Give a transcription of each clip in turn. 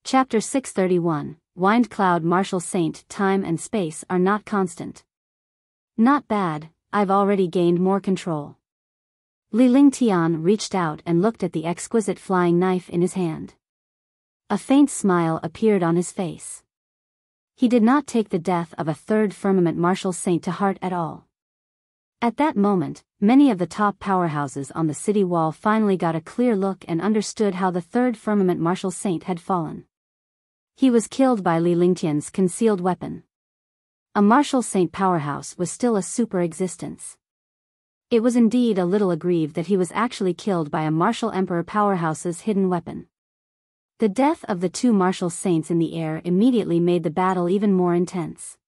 Chapter 631, Wind Cloud Martial Saint. Time and space are not constant. Not bad, I've already gained more control. Li Lingtian reached out and looked at the exquisite flying knife in his hand. A faint smile appeared on his face. He did not take the death of a third firmament martial saint to heart at all. At that moment, many of the top powerhouses on the city wall finally got a clear look and understood how the third firmament martial saint had fallen. He was killed by Li Lingtian's concealed weapon. A martial saint powerhouse was still a super existence. It was indeed a little aggrieved that he was actually killed by a martial emperor powerhouse's hidden weapon. The death of the two martial saints in the air immediately made the battle even more intense.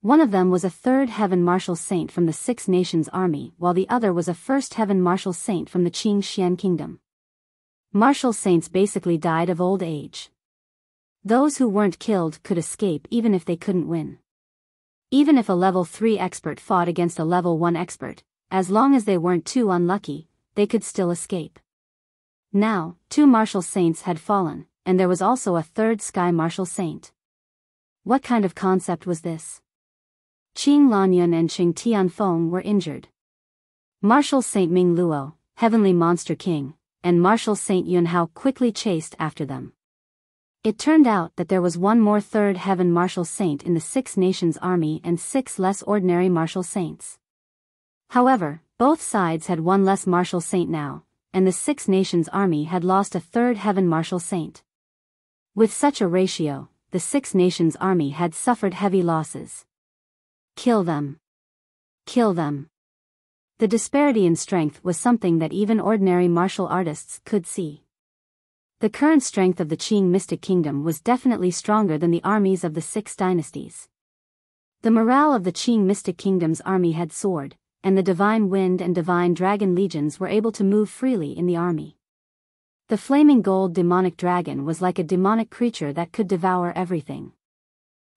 One of them was a third heaven martial saint from the Six Nations army, while the other was a first heaven martial saint from the Qing Xian kingdom. Martial saints basically died of old age. Those who weren't killed could escape even if they couldn't win. Even if a level 3 expert fought against a level 1 expert, as long as they weren't too unlucky, they could still escape. Now, two martial saints had fallen, and there was also a third sky martial saint. What kind of concept was this? Qing Lanyun and Qing Tianfeng were injured. Martial Saint Ming Luo, Heavenly Monster King, and Martial Saint Yunhao quickly chased after them. It turned out that there was one more third heaven martial saint in the Six Nations army and 6 less ordinary martial saints. However, both sides had one less martial saint now, and the Six Nations army had lost a third heaven martial saint. With such a ratio, the Six Nations army had suffered heavy losses. Kill them. Kill them. The disparity in strength was something that even ordinary martial artists could see. The current strength of the Qing Mystic Kingdom was definitely stronger than the armies of the 6 dynasties. The morale of the Qing Mystic Kingdom's army had soared, and the Divine Wind and Divine Dragon legions were able to move freely in the army. The flaming gold demonic dragon was like a demonic creature that could devour everything.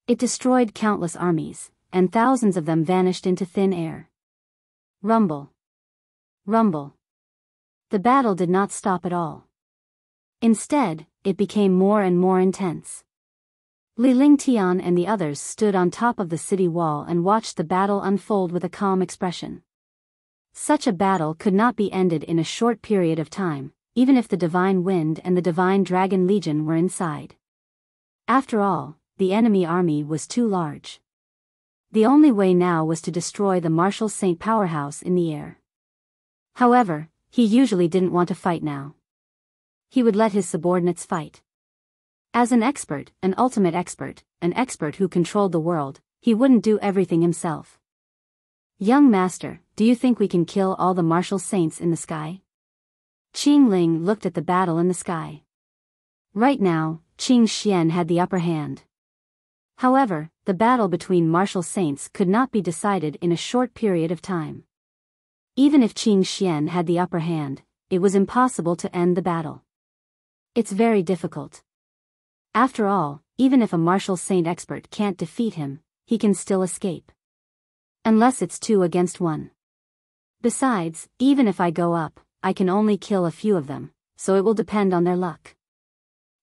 It destroyed countless armies, and thousands of them vanished into thin air. Rumble. Rumble. The battle did not stop at all. Instead, it became more and more intense. Li Lingtian and the others stood on top of the city wall and watched the battle unfold with a calm expression. Such a battle could not be ended in a short period of time, even if the Divine Wind and the Divine Dragon Legion were inside. After all, the enemy army was too large. The only way now was to destroy the martial saint powerhouse in the air. However, he usually didn't want to fight now. He would let his subordinates fight. As an expert, an ultimate expert, an expert who controlled the world, he wouldn't do everything himself. Young master, do you think we can kill all the martial saints in the sky? Qing Ling looked at the battle in the sky. Right now, Qing Xian had the upper hand. However, the battle between martial saints could not be decided in a short period of time. Even if Qing Xian had the upper hand, it was impossible to end the battle. It's very difficult. After all, even if a martial saint expert can't defeat him, he can still escape. Unless it's 2 against 1. Besides, even if I go up, I can only kill a few of them, so it will depend on their luck.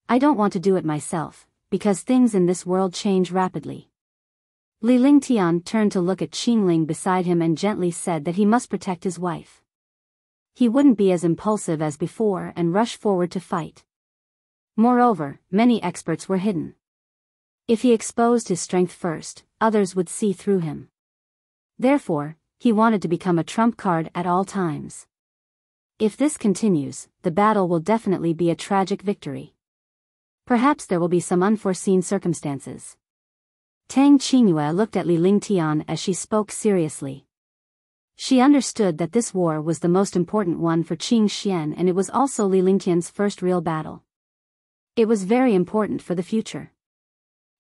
I don't want to do it myself, because things in this world change rapidly. Li Lingtian turned to look at Qingling beside him and gently said that he must protect his wife. He wouldn't be as impulsive as before and rush forward to fight. Moreover, many experts were hidden. If he exposed his strength first, others would see through him. Therefore, he wanted to become a trump card at all times. If this continues, the battle will definitely be a tragic victory. Perhaps there will be some unforeseen circumstances. Tang Qingyue looked at Li Lingtian as she spoke seriously. She understood that this war was the most important one for Qing Xian, and it was also Li Lingtian's first real battle. It was very important for the future.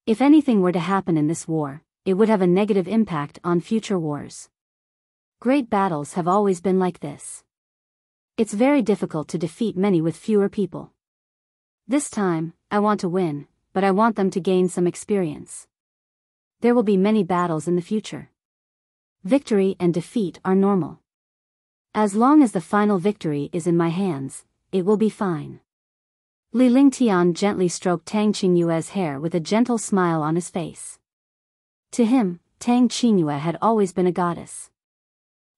If anything were to happen in this war, it would have a negative impact on future wars. Great battles have always been like this. It's very difficult to defeat many with fewer people. This time, I want to win, but I want them to gain some experience. There will be many battles in the future. Victory and defeat are normal. As long as the final victory is in my hands, it will be fine. Li Lingtian gently stroked Tang Qingyue's hair with a gentle smile on his face. To him, Tang Qingyue had always been a goddess.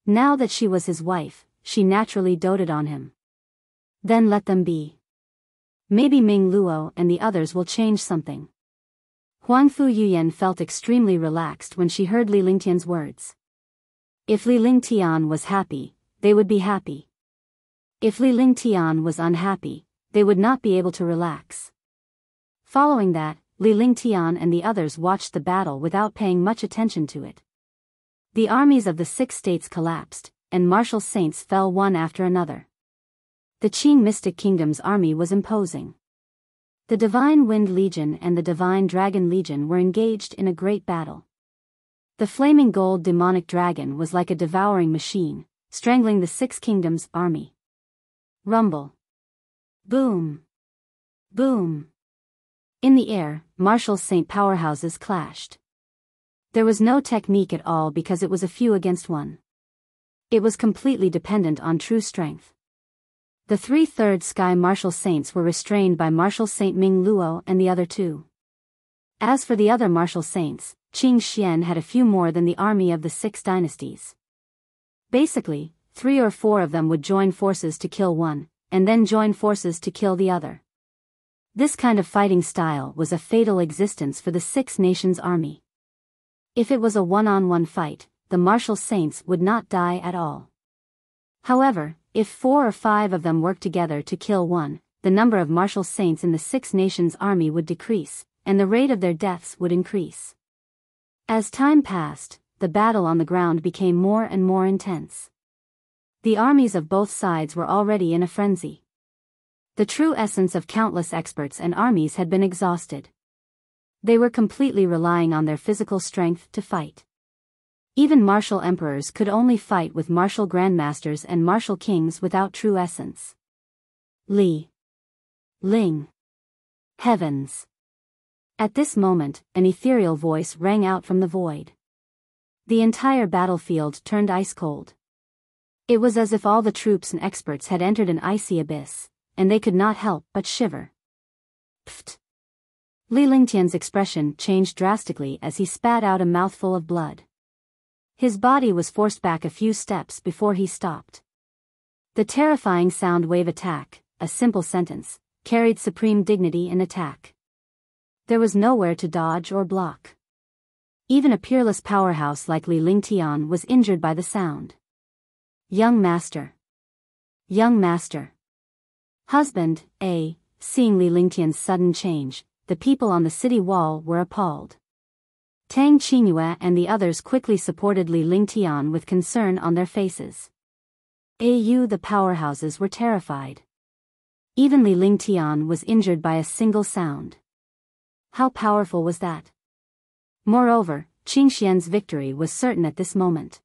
Now that she was his wife, she naturally doted on him. Then let them be. Maybe Ming Luo and the others will change something. Huangfu Yuyan felt extremely relaxed when she heard Li Lingtian's words. If Li Lingtian was happy, they would be happy. If Li Lingtian was unhappy, they would not be able to relax. Following that, Li Lingtian and the others watched the battle without paying much attention to it. The armies of the 6 states collapsed, and martial saints fell one after another. The Qing Mystic Kingdom's army was imposing. The Divine Wind Legion and the Divine Dragon Legion were engaged in a great battle. The flaming gold demonic dragon was like a devouring machine, strangling the 6 kingdoms' army. Rumble. Boom. Boom. In the air, martial saint powerhouses clashed. There was no technique at all because it was a few against one. It was completely dependent on true strength. The 3/3 sky martial saints were restrained by martial saint Ming Luo and the other 2. As for the other martial saints, Qing Xian had a few more than the army of the 6 dynasties. Basically, 3 or 4 of them would join forces to kill one, and then join forces to kill the other. This kind of fighting style was a fatal existence for the 6 nations' army. If it was a one-on-one fight, the martial saints would not die at all. However, if 4 or 5 of them worked together to kill one, the number of martial saints in the 6 nations' army would decrease, and the rate of their deaths would increase. As time passed, the battle on the ground became more and more intense. The armies of both sides were already in a frenzy. The true essence of countless experts and armies had been exhausted. They were completely relying on their physical strength to fight. Even martial emperors could only fight with martial grandmasters and martial kings without true essence. Li. Ling. Heavens. At this moment, an ethereal voice rang out from the void. The entire battlefield turned ice-cold. It was as if all the troops and experts had entered an icy abyss, and they could not help but shiver. Pfft. Li Lingtian's expression changed drastically as he spat out a mouthful of blood. His body was forced back a few steps before he stopped. The terrifying sound wave attack, a simple sentence, carried supreme dignity in attack. There was nowhere to dodge or block. Even a peerless powerhouse like Li Lingtian was injured by the sound. Young master. Young master. Husband, seeing Li Lingtian's sudden change, the people on the city wall were appalled. Tang Qingyue and the others quickly supported Li Lingtian with concern on their faces. The powerhouses were terrified. Even Li Lingtian was injured by a single sound. How powerful was that? Moreover, Qing Xian's victory was certain at this moment.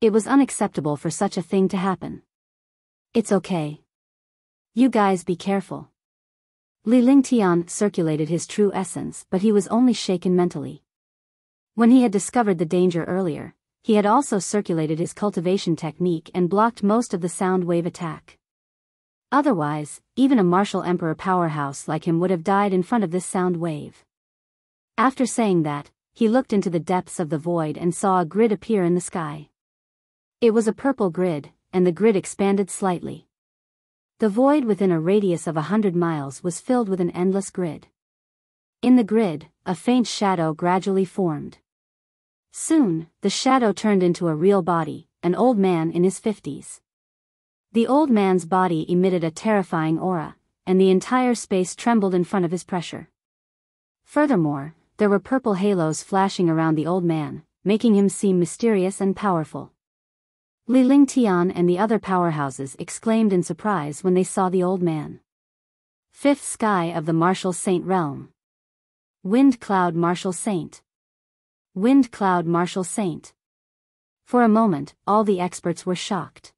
It was unacceptable for such a thing to happen. It's okay. You guys be careful. Li Lingtian circulated his true essence, but he was only shaken mentally. When he had discovered the danger earlier, he had also circulated his cultivation technique and blocked most of the sound wave attack. Otherwise, even a martial emperor powerhouse like him would have died in front of this sound wave. After saying that, he looked into the depths of the void and saw a grid appear in the sky. It was a purple grid, and the grid expanded slightly. The void within a radius of 100 miles was filled with an endless grid. In the grid, a faint shadow gradually formed. Soon, the shadow turned into a real body, an old man in his 50s. The old man's body emitted a terrifying aura, and the entire space trembled in front of his pressure. Furthermore, there were purple halos flashing around the old man, making him seem mysterious and powerful. Li Lingtian and the other powerhouses exclaimed in surprise when they saw the old man. 5th sky of the Martial Saint Realm. Wind Cloud Martial Saint. Wind Cloud Martial Saint. For a moment, all the experts were shocked.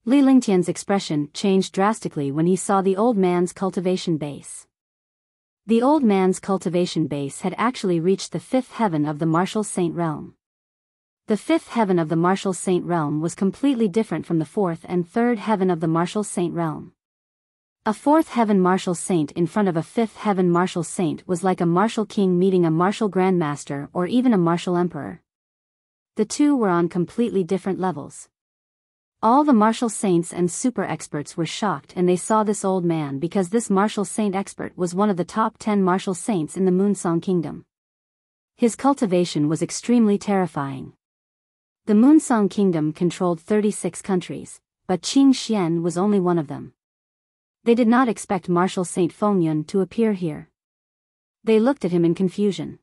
Li Lingtian's expression changed drastically when he saw the old man's cultivation base. The old man's cultivation base had actually reached the 5th heaven of the Martial Saint Realm. The 5th heaven of the Martial Saint Realm was completely different from the 4th and 3rd heaven of the Martial Saint Realm. A fourth heaven martial saint in front of a fifth heaven martial saint was like a martial king meeting a martial grandmaster or even a martial emperor. The two were on completely different levels. All the martial saints and super experts were shocked, and they saw this old man because this martial saint expert was one of the top 10 martial saints in the Moonsong Kingdom. His cultivation was extremely terrifying. The Moonsong Kingdom controlled 36 countries, but Qing Xian was only one of them. They did not expect Martial Saint Fengyun to appear here. They looked at him in confusion.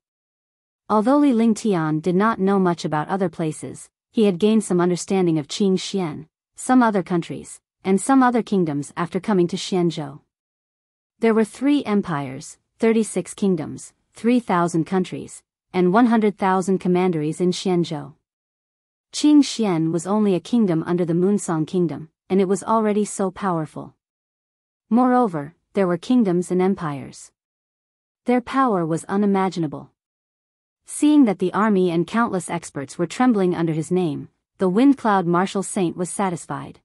Although Li Lingtian did not know much about other places, he had gained some understanding of Qing Xian, some other countries, and some other kingdoms after coming to Xianzhou. There were 3 empires, 36 kingdoms, 3,000 countries, and 100,000 commanderies in Xianzhou. Qing Xian was only a kingdom under the Moonsong Kingdom, and it was already so powerful. Moreover, there were kingdoms and empires. Their power was unimaginable. Seeing that the army and countless experts were trembling under his name, the Wind Cloud Martial Saint was satisfied.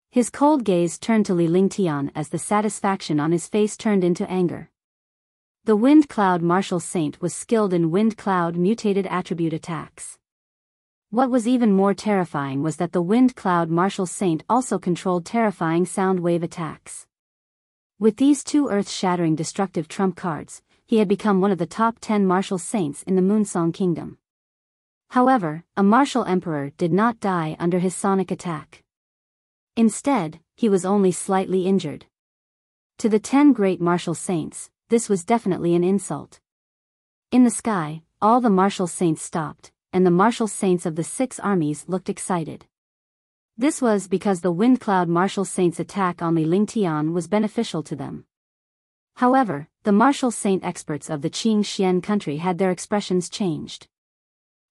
His cold gaze turned to Li Lingtian as the satisfaction on his face turned into anger. The Wind Cloud Martial Saint was skilled in Wind Cloud mutated attribute attacks. What was even more terrifying was that the Wind Cloud Martial Saint also controlled terrifying sound wave attacks. With these 2 earth-shattering destructive trump cards, he had become one of the top 10 martial saints in the Moonsong Kingdom. However, a martial emperor did not die under his sonic attack. Instead, he was only slightly injured. To the 10 great martial saints, this was definitely an insult. In the sky, all the martial saints stopped, and the martial saints of the 6 armies looked excited. This was because the Wind Cloud Martial Saint's attack on Li Lingtian was beneficial to them. However, the martial saint experts of the Qing Xian country had their expressions changed.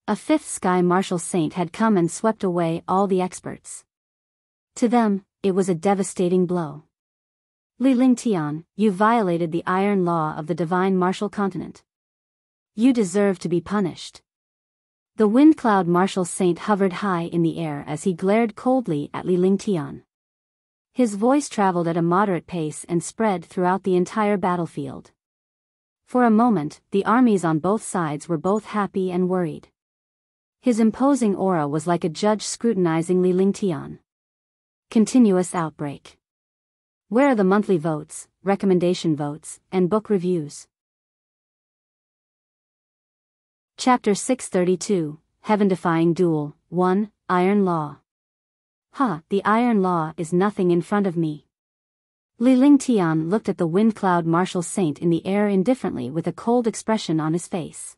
A 5th sky martial saint had come and swept away all the experts. To them, it was a devastating blow. Li Lingtian, you violated the iron law of the divine martial continent. You deserve to be punished. The Wind Cloud Martial Saint hovered high in the air as he glared coldly at Li Lingtian. His voice traveled at a moderate pace and spread throughout the entire battlefield. For a moment, the armies on both sides were both happy and worried. His imposing aura was like a judge scrutinizing Li Lingtian. Continuous outbreak. Where are the monthly votes, recommendation votes, and book reviews? Chapter 632, Heaven-Defying Duel, 1, Iron Law. The Iron Law is nothing in front of me. Li Lingtian looked at the Wind Cloud Martial Saint in the air indifferently with a cold expression on his face.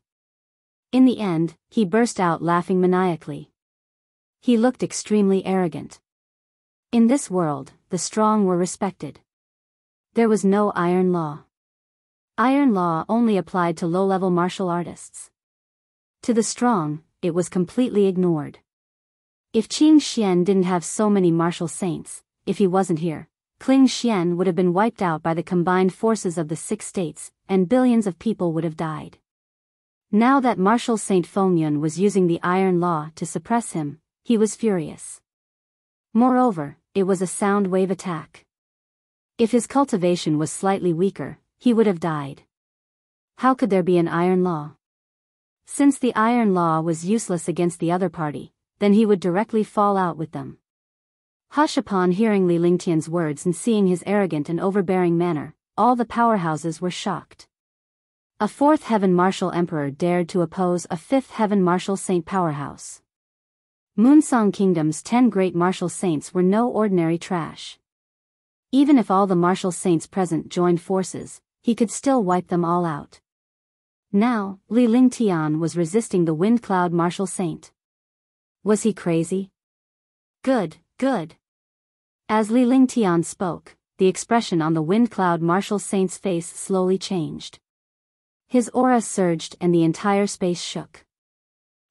In the end, he burst out laughing maniacally. He looked extremely arrogant. In this world, the strong were respected. There was no Iron Law. Iron Law only applied to low-level martial artists. To the strong, it was completely ignored. If Qing Xian didn't have so many martial saints, if he wasn't here, Qing Xian would have been wiped out by the combined forces of the 6 states, and billions of people would have died. Now that Martial Saint Fengyun was using the Iron Law to suppress him, he was furious. Moreover, it was a sound wave attack. If his cultivation was slightly weaker, he would have died. How could there be an Iron Law? Since the Iron Law was useless against the other party, then he would directly fall out with them. Hush! Upon hearing Li Lingtian's words and seeing his arrogant and overbearing manner, all the powerhouses were shocked. A 4th Heaven Martial Emperor dared to oppose a 5th Heaven Martial Saint powerhouse. Moonsong Kingdom's 10 great martial saints were no ordinary trash. Even if all the martial saints present joined forces, he could still wipe them all out. Now, Li Lingtian was resisting the Wind Cloud Martial Saint. Was he crazy? Good. As Li Lingtian spoke, the expression on the Wind Cloud Martial Saint's face slowly changed. His aura surged and the entire space shook.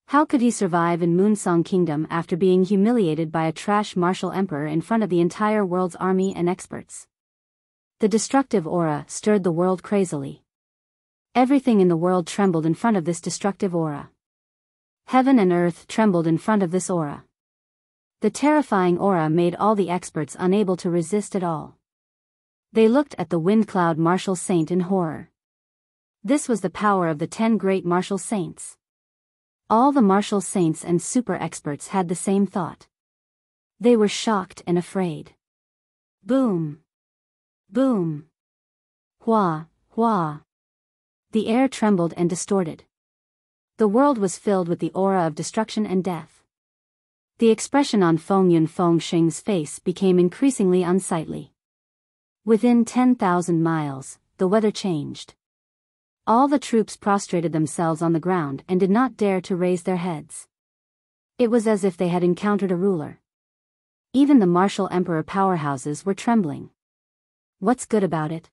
How could he survive in Moonsong Kingdom after being humiliated by a trash martial emperor in front of the entire world's army and experts? The destructive aura stirred the world crazily. Everything in the world trembled in front of this destructive aura. Heaven and earth trembled in front of this aura. The terrifying aura made all the experts unable to resist at all. They looked at the Wind Cloud Martial Saint in horror. This was the power of the 10 great martial saints. All the martial saints and super experts had the same thought. They were shocked and afraid. Boom! Boom! Hua! Hua! The air trembled and distorted. The world was filled with the aura of destruction and death. The expression on Feng Yun Feng Xing's face became increasingly unsightly. Within 10,000 miles, the weather changed. All the troops prostrated themselves on the ground and did not dare to raise their heads. It was as if they had encountered a ruler. Even the martial emperor powerhouses were trembling. What's good about it?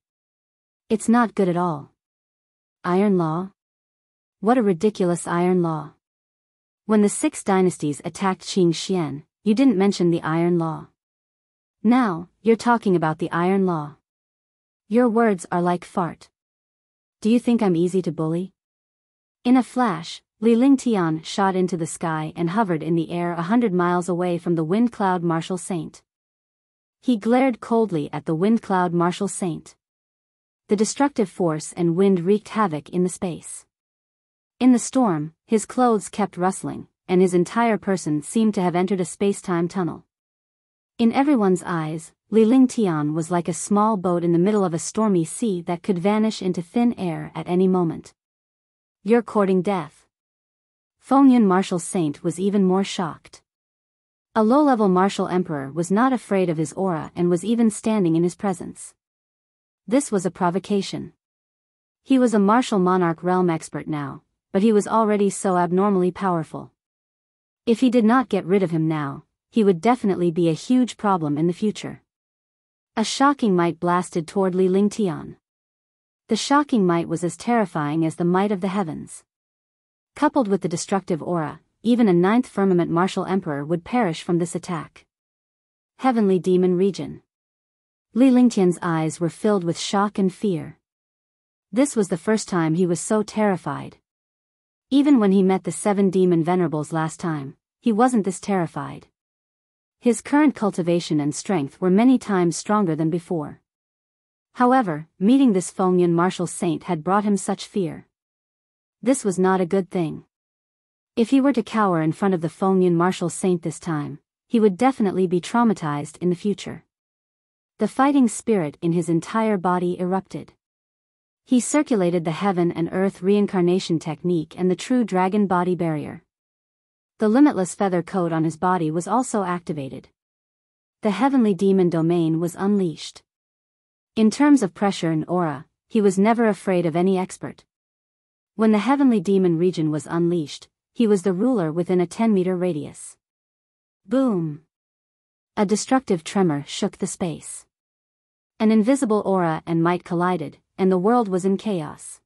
It's not good at all. Iron Law? What a ridiculous Iron Law. When the 6 dynasties attacked Qing Xian, you didn't mention the Iron Law. Now, you're talking about the Iron Law. Your words are like fart. Do you think I'm easy to bully? In a flash, Li Lingtian shot into the sky and hovered in the air 100 miles away from the Wind Cloud Martial Saint. He glared coldly at the Wind Cloud Martial Saint. The destructive force and wind wreaked havoc in the space. In the storm, his clothes kept rustling, and his entire person seemed to have entered a space-time tunnel. In everyone's eyes, Li Lingtian was like a small boat in the middle of a stormy sea that could vanish into thin air at any moment. You're courting death. Feng Yun Martial Saint was even more shocked. A low-level martial emperor was not afraid of his aura and was even standing in his presence. This was a provocation. He was a martial monarch realm expert now, but he was already so abnormally powerful. If he did not get rid of him now, he would definitely be a huge problem in the future. A shocking might blasted toward Li Lingtian. The shocking might was as terrifying as the might of the heavens. Coupled with the destructive aura, even a 9th firmament martial emperor would perish from this attack. Heavenly Demon Region. Li Lingtian's eyes were filled with shock and fear. This was the first time he was so terrified. Even when he met the 7 demon venerables last time, he wasn't this terrified. His current cultivation and strength were many times stronger than before. However, meeting this Feng Yun martial saint had brought him such fear. This was not a good thing. If he were to cower in front of the Feng Yun martial saint this time, he would definitely be traumatized in the future. The fighting spirit in his entire body erupted. He circulated the heaven and earth reincarnation technique and the true dragon body barrier. The limitless feather coat on his body was also activated. The heavenly demon domain was unleashed. In terms of pressure and aura, he was never afraid of any expert. When the heavenly demon region was unleashed, he was the ruler within a 10-meter radius. Boom! A destructive tremor shook the space. An invisible aura and might collided, and the world was in chaos.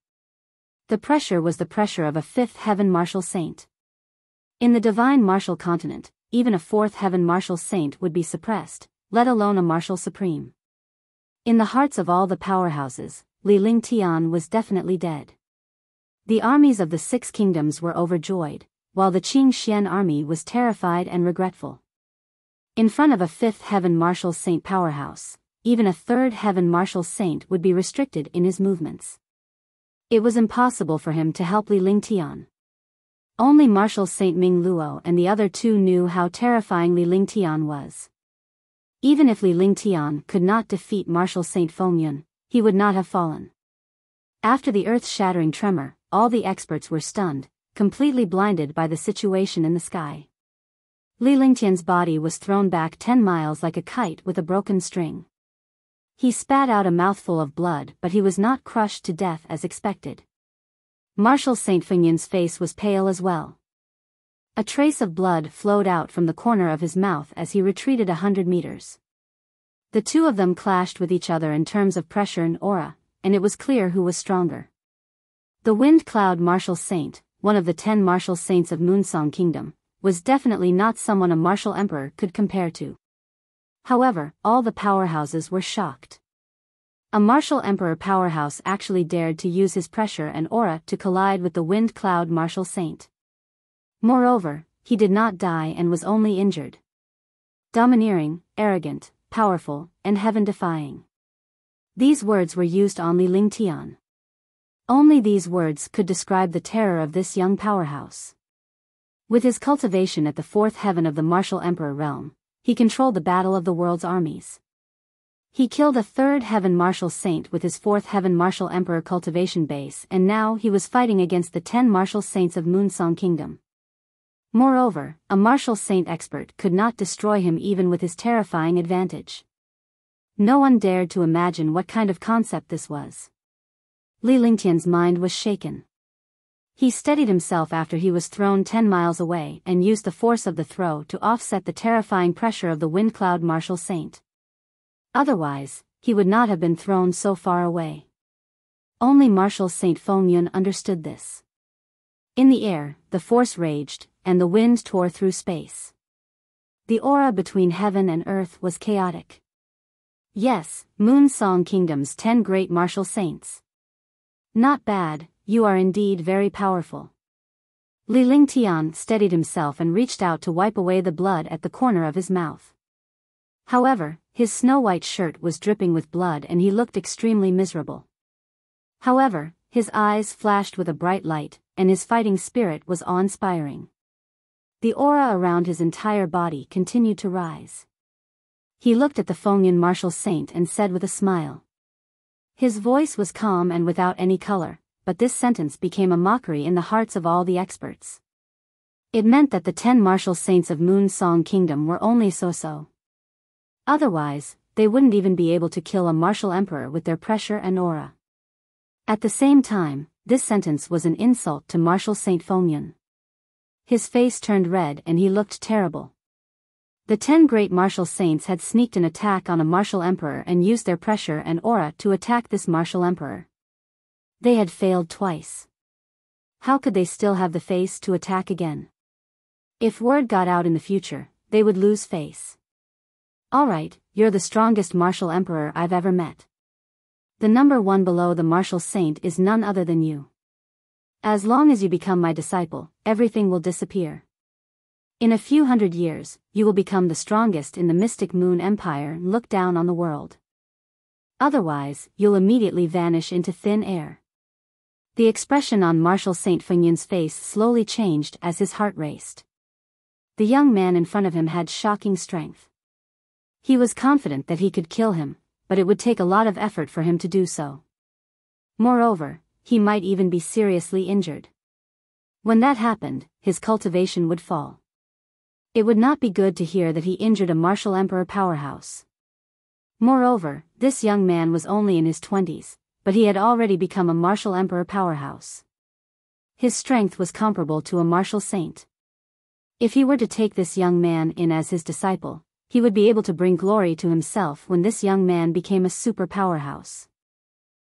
The pressure was the pressure of a 5th heaven martial saint. In the divine martial continent, even a 4th heaven martial saint would be suppressed, let alone a martial supreme. In the hearts of all the powerhouses, Li Lingtian was definitely dead. The armies of the 6 kingdoms were overjoyed, while the Qing Xian army was terrified and regretful. In front of a 5th heaven martial saint powerhouse, even a 3rd heaven martial saint would be restricted in his movements. It was impossible for him to help Li Lingtian. Only Martial Saint Ming Luo and the other 2 knew how terrifying Li Lingtian was. Even if Li Lingtian could not defeat Martial Saint Feng Yun, he would not have fallen. After the earth-shattering tremor, all the experts were stunned, completely blinded by the situation in the sky. Li Lingtian's body was thrown back 10 miles like a kite with a broken string. He spat out a mouthful of blood, but he was not crushed to death as expected. Martial Saint Feng Yun's face was pale as well. A trace of blood flowed out from the corner of his mouth as he retreated 100 meters. The 2 of them clashed with each other in terms of pressure and aura, and it was clear who was stronger. The Wind Cloud Martial Saint, one of the 10 martial saints of Moonsong Kingdom, was definitely not someone a martial emperor could compare to. However, all the powerhouses were shocked. A martial emperor powerhouse actually dared to use his pressure and aura to collide with the Wind Cloud Martial Saint. Moreover, he did not die and was only injured. Domineering, arrogant, powerful, and heaven-defying. These words were used on Li Lingtian. Only these words could describe the terror of this young powerhouse. With his cultivation at the fourth heaven of the martial emperor realm, he controlled the battle of the world's armies. He killed a third heaven martial saint with his fourth heaven martial emperor cultivation base, and now he was fighting against the 10 martial saints of Moonsong Kingdom. Moreover, a martial saint expert could not destroy him even with his terrifying advantage. No one dared to imagine what kind of concept this was. Li Lingtian's mind was shaken. He steadied himself after he was thrown 10 miles away and used the force of the throw to offset the terrifying pressure of the wind cloud martial saint. Otherwise, he would not have been thrown so far away. Only Martial Saint Fengyun understood this. In the air, the force raged, and the wind tore through space. The aura between heaven and earth was chaotic. Yes, Moonsong Kingdom's 10 great martial saints. Not bad, you are indeed very powerful. Li Lingtian steadied himself and reached out to wipe away the blood at the corner of his mouth. However, his snow-white shirt was dripping with blood and he looked extremely miserable. However, his eyes flashed with a bright light, and his fighting spirit was awe-inspiring. The aura around his entire body continued to rise. He looked at the Fengyun martial saint and said with a smile. His voice was calm and without any color, but this sentence became a mockery in the hearts of all the experts. It meant that the 10 martial saints of Moonsong Kingdom were only so-so. Otherwise, they wouldn't even be able to kill a martial emperor with their pressure and aura. At the same time, this sentence was an insult to Martial Saint Fengyun. His face turned red and he looked terrible. The 10 great martial saints had sneaked an attack on a martial emperor and used their pressure and aura to attack this martial emperor. They had failed twice. How could they still have the face to attack again? If word got out in the future, they would lose face. Alright, you're the strongest martial emperor I've ever met. The number 1 below the martial saint is none other than you. As long as you become my disciple, everything will disappear. In a few hundred years, you will become the strongest in the Mystic Moon Empire and look down on the world. Otherwise, you'll immediately vanish into thin air. The expression on Martial Saint Fengyun's face slowly changed as his heart raced. The young man in front of him had shocking strength. He was confident that he could kill him, but it would take a lot of effort for him to do so. Moreover, he might even be seriously injured. When that happened, his cultivation would fall. It would not be good to hear that he injured a martial emperor powerhouse. Moreover, this young man was only in his 20s, but he had already become a martial emperor powerhouse. His strength was comparable to a martial saint. If he were to take this young man in as his disciple, he would be able to bring glory to himself when this young man became a super powerhouse.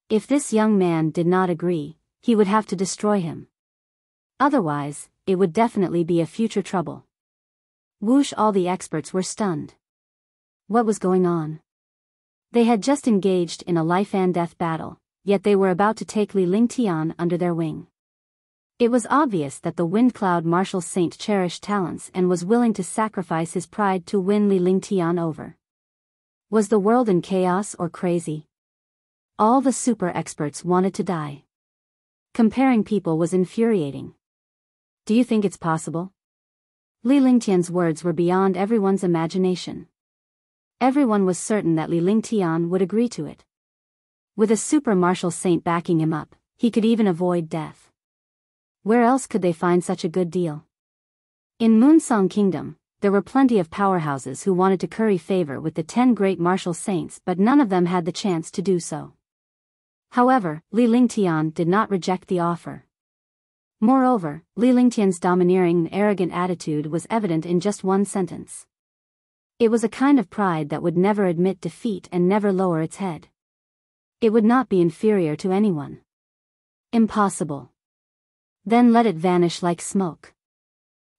If this young man did not agree, he would have to destroy him. Otherwise, it would definitely be a future trouble. Whoosh! All the experts were stunned. What was going on? They had just engaged in a life and death battle, yet they were about to take Li Lingtian under their wing. It was obvious that the Wind Cloud Martial Saint cherished talents and was willing to sacrifice his pride to win Li Lingtian over. Was the world in chaos or crazy? All the super experts wanted to die. Comparing people was infuriating. Do you think it's possible? Li Lingtian's words were beyond everyone's imagination. Everyone was certain that Li Lingtian would agree to it. With a super martial saint backing him up, he could even avoid death. Where else could they find such a good deal? In Moonsong Kingdom, there were plenty of powerhouses who wanted to curry favor with the 10 great martial saints, but none of them had the chance to do so. However, Li Lingtian did not reject the offer. Moreover, Li Lingtian's domineering and arrogant attitude was evident in just one sentence. It was a kind of pride that would never admit defeat and never lower its head. It would not be inferior to anyone. Impossible. Then let it vanish like smoke.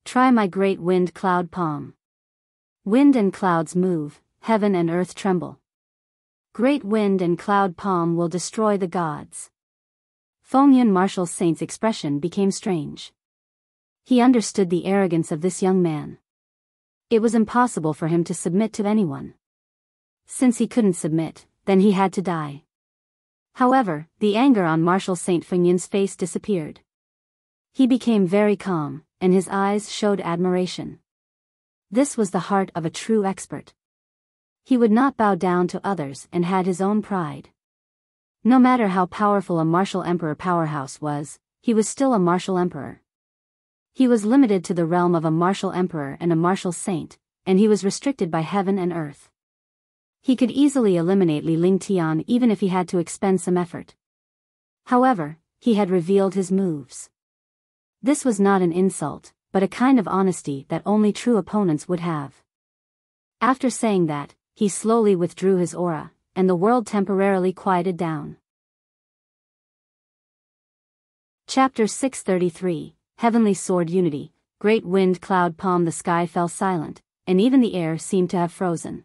Try my great wind cloud palm. Wind and clouds move, heaven and earth tremble. Great wind and cloud palm will destroy the gods. Fengyun martial saint's expression became strange. He understood the arrogance of this young man. It was impossible for him to submit to anyone. Since he couldn't submit, then he had to die. However, the anger on Marshal Saint Fengyin's face disappeared. He became very calm, and his eyes showed admiration. This was the heart of a true expert. He would not bow down to others and had his own pride. No matter how powerful a martial emperor powerhouse was, he was still a martial emperor. He was limited to the realm of a martial emperor and a martial saint, and he was restricted by heaven and earth. He could easily eliminate Li Lingtian even if he had to expend some effort. However, he had revealed his moves. This was not an insult, but a kind of honesty that only true opponents would have. After saying that, he slowly withdrew his aura, and the world temporarily quieted down. Chapter 633, Heavenly Sword Unity. Great wind cloud palm. The sky fell silent, and even the air seemed to have frozen.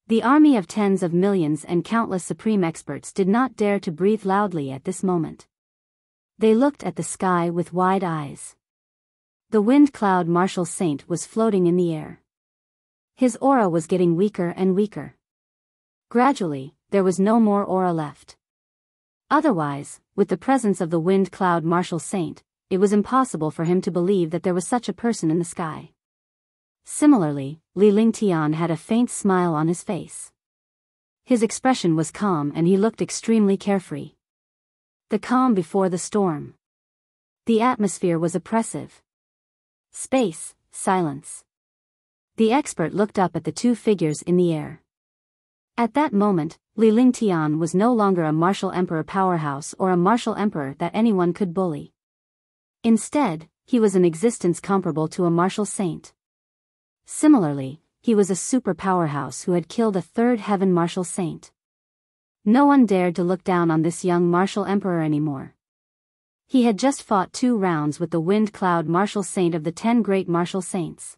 The army of tens of millions and countless supreme experts did not dare to breathe loudly at this moment. They looked at the sky with wide eyes. The wind cloud Martial Saint was floating in the air. His aura was getting weaker and weaker. Gradually, there was no more aura left. Otherwise, with the presence of the wind cloud Martial Saint, it was impossible for him to believe that there was such a person in the sky. Similarly, Li Lingtian had a faint smile on his face. His expression was calm and he looked extremely carefree. The calm before the storm. The atmosphere was oppressive. Space, silence. The expert looked up at the two figures in the air. At that moment, Li Lingtian was no longer a martial emperor powerhouse or a martial emperor that anyone could bully. Instead, he was an existence comparable to a martial saint. Similarly, he was a super powerhouse who had killed a third heaven martial saint. No one dared to look down on this young martial emperor anymore. He had just fought 2 rounds with the wind cloud martial saint of the 10 great martial saints.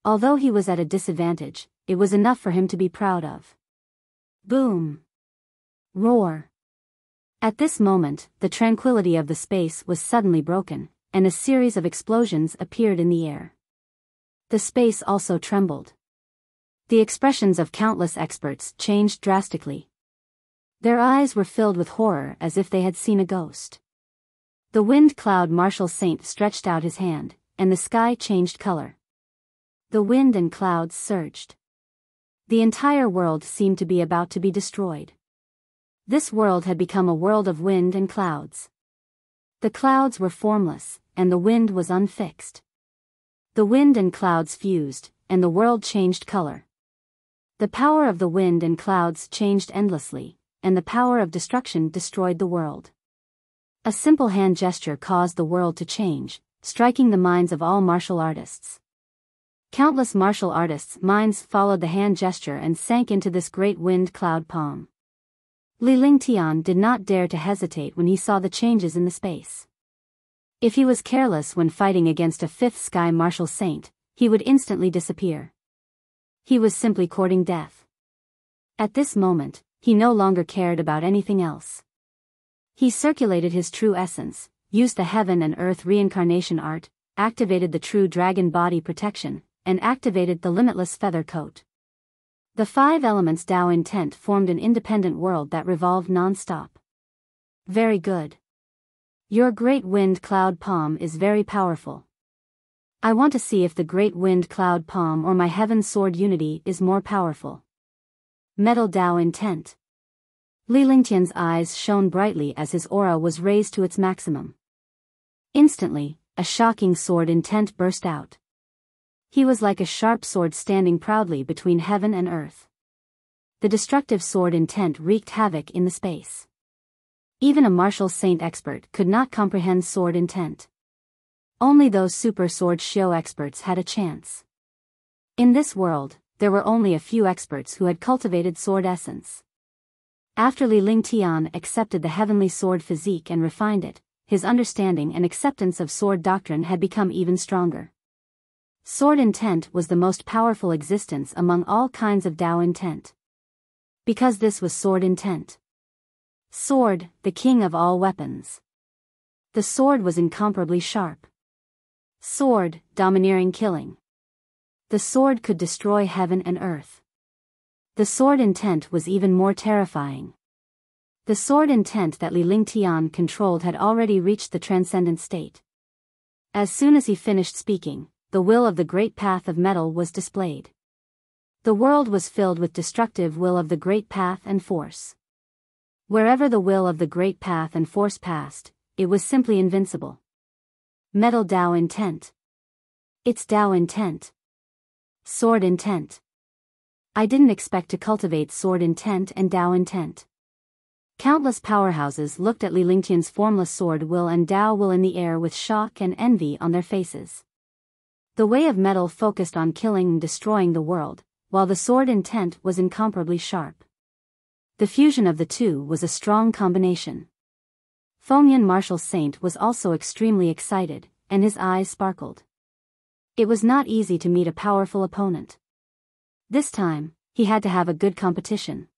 Although he was at a disadvantage, it was enough for him to be proud of. Boom! Roar! At this moment, the tranquility of the space was suddenly broken, and a series of explosions appeared in the air. The space also trembled. The expressions of countless experts changed drastically. Their eyes were filled with horror as if they had seen a ghost. The wind cloud martial saint stretched out his hand, and the sky changed color. The wind and clouds surged. The entire world seemed to be about to be destroyed. This world had become a world of wind and clouds. The clouds were formless, and the wind was unfixed. The wind and clouds fused, and the world changed color. The power of the wind and clouds changed endlessly, and the power of destruction destroyed the world. A simple hand gesture caused the world to change, striking the minds of all martial artists. Countless martial artists' minds followed the hand gesture and sank into this great wind cloud palm. Li Lingtian did not dare to hesitate when he saw the changes in the space. If he was careless when fighting against a 5th sky martial saint, he would instantly disappear. He was simply courting death. At this moment, he no longer cared about anything else. He circulated his true essence, used the heaven and earth reincarnation art, activated the true dragon body protection, and activated the limitless feather coat. The 5 elements Tao intent formed an independent world that revolved non-stop. Very good. Your great wind cloud palm is very powerful. I want to see if the great wind cloud palm or my heaven sword unity is more powerful. Metal Tao intent. Li Lingtian's eyes shone brightly as his aura was raised to its maximum. Instantly, a shocking sword intent burst out. He was like a sharp sword standing proudly between heaven and earth. The destructive sword intent wreaked havoc in the space. Even a martial saint expert could not comprehend sword intent. Only those super sword Xiao experts had a chance. In this world, there were only a few experts who had cultivated sword essence. After Li Lingtian accepted the heavenly sword physique and refined it, his understanding and acceptance of sword doctrine had become even stronger. Sword intent was the most powerful existence among all kinds of Tao intent. Because this was sword intent. Sword, the king of all weapons. The sword was incomparably sharp. Sword, domineering killing. The sword could destroy heaven and earth. The sword intent was even more terrifying. The sword intent that Li Lingtian controlled had already reached the transcendent state. As soon as he finished speaking, the will of the great path of metal was displayed. The world was filled with destructive will of the great path and force. Wherever the will of the great path and force passed, it was simply invincible. Metal Dao intent. It's Dao intent. Sword intent. I didn't expect to cultivate sword intent and Dao intent. Countless powerhouses looked at Li Lingtian's formless sword will and Dao will in the air with shock and envy on their faces. The way of metal focused on killing and destroying the world, while the sword intent was incomparably sharp. The fusion of the two was a strong combination. Fengyan Martial Saint was also extremely excited, and his eyes sparkled. It was not easy to meet a powerful opponent. This time, he had to have a good competition.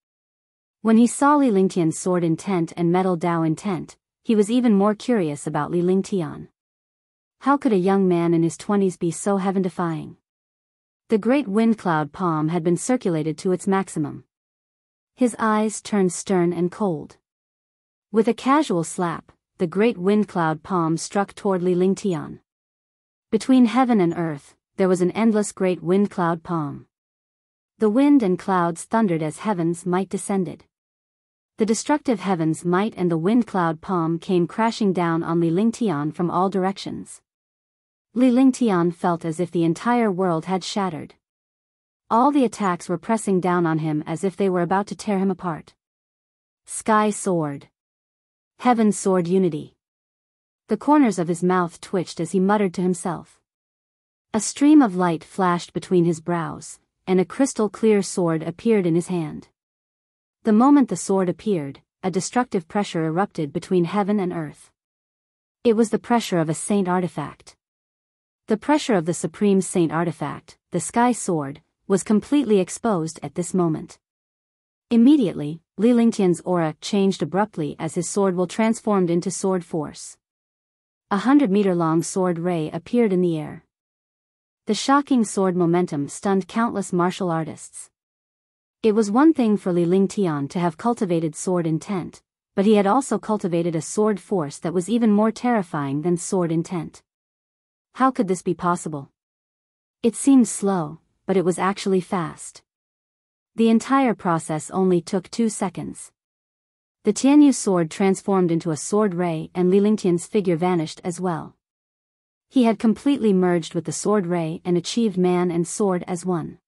When he saw Li Lingtian's sword intent and metal Dao intent, he was even more curious about Li Lingtian. How could a young man in his 20s be so heaven-defying? The great wind cloud palm had been circulated to its maximum. His eyes turned stern and cold. With a casual slap, the great wind cloud palm struck toward Li Lingtian. Between heaven and earth, there was an endless great wind cloud palm. The wind and clouds thundered as heaven's might descended. The destructive heaven's might and the wind cloud palm came crashing down on Li Lingtian from all directions. Li Lingtian felt as if the entire world had shattered. All the attacks were pressing down on him as if they were about to tear him apart. Sky sword. Heaven sword unity. The corners of his mouth twitched as he muttered to himself. A stream of light flashed between his brows, and a crystal-clear sword appeared in his hand. The moment the sword appeared, a destructive pressure erupted between heaven and earth. It was the pressure of a saint artifact. The pressure of the supreme saint artifact, the sky sword, was completely exposed at this moment. Immediately, Li Lingtian's aura changed abruptly as his sword will transformed into sword force. 100-meter-long sword ray appeared in the air. The shocking sword momentum stunned countless martial artists. It was one thing for Li Lingtian to have cultivated sword intent, but he had also cultivated a sword force that was even more terrifying than sword intent. How could this be possible? It seemed slow, but it was actually fast. The entire process only took 2 seconds. The Tianyu sword transformed into a sword ray and Li Lingtian's figure vanished as well. He had completely merged with the sword ray and achieved man and sword as one.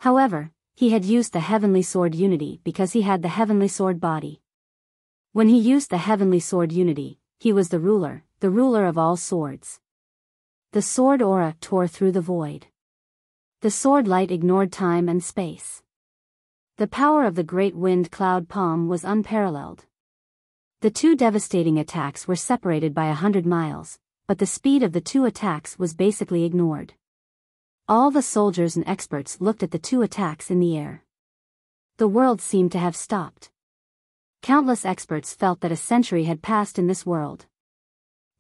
However, he had used the heavenly sword unity because he had the heavenly sword body. When he used the heavenly sword unity, he was the ruler of all swords. The sword aura tore through the void. The sword light ignored time and space. The power of the great wind cloud palm was unparalleled. The two devastating attacks were separated by 100 miles, but the speed of the two attacks was basically ignored. All the soldiers and experts looked at the two attacks in the air. The world seemed to have stopped. Countless experts felt that a century had passed in this world.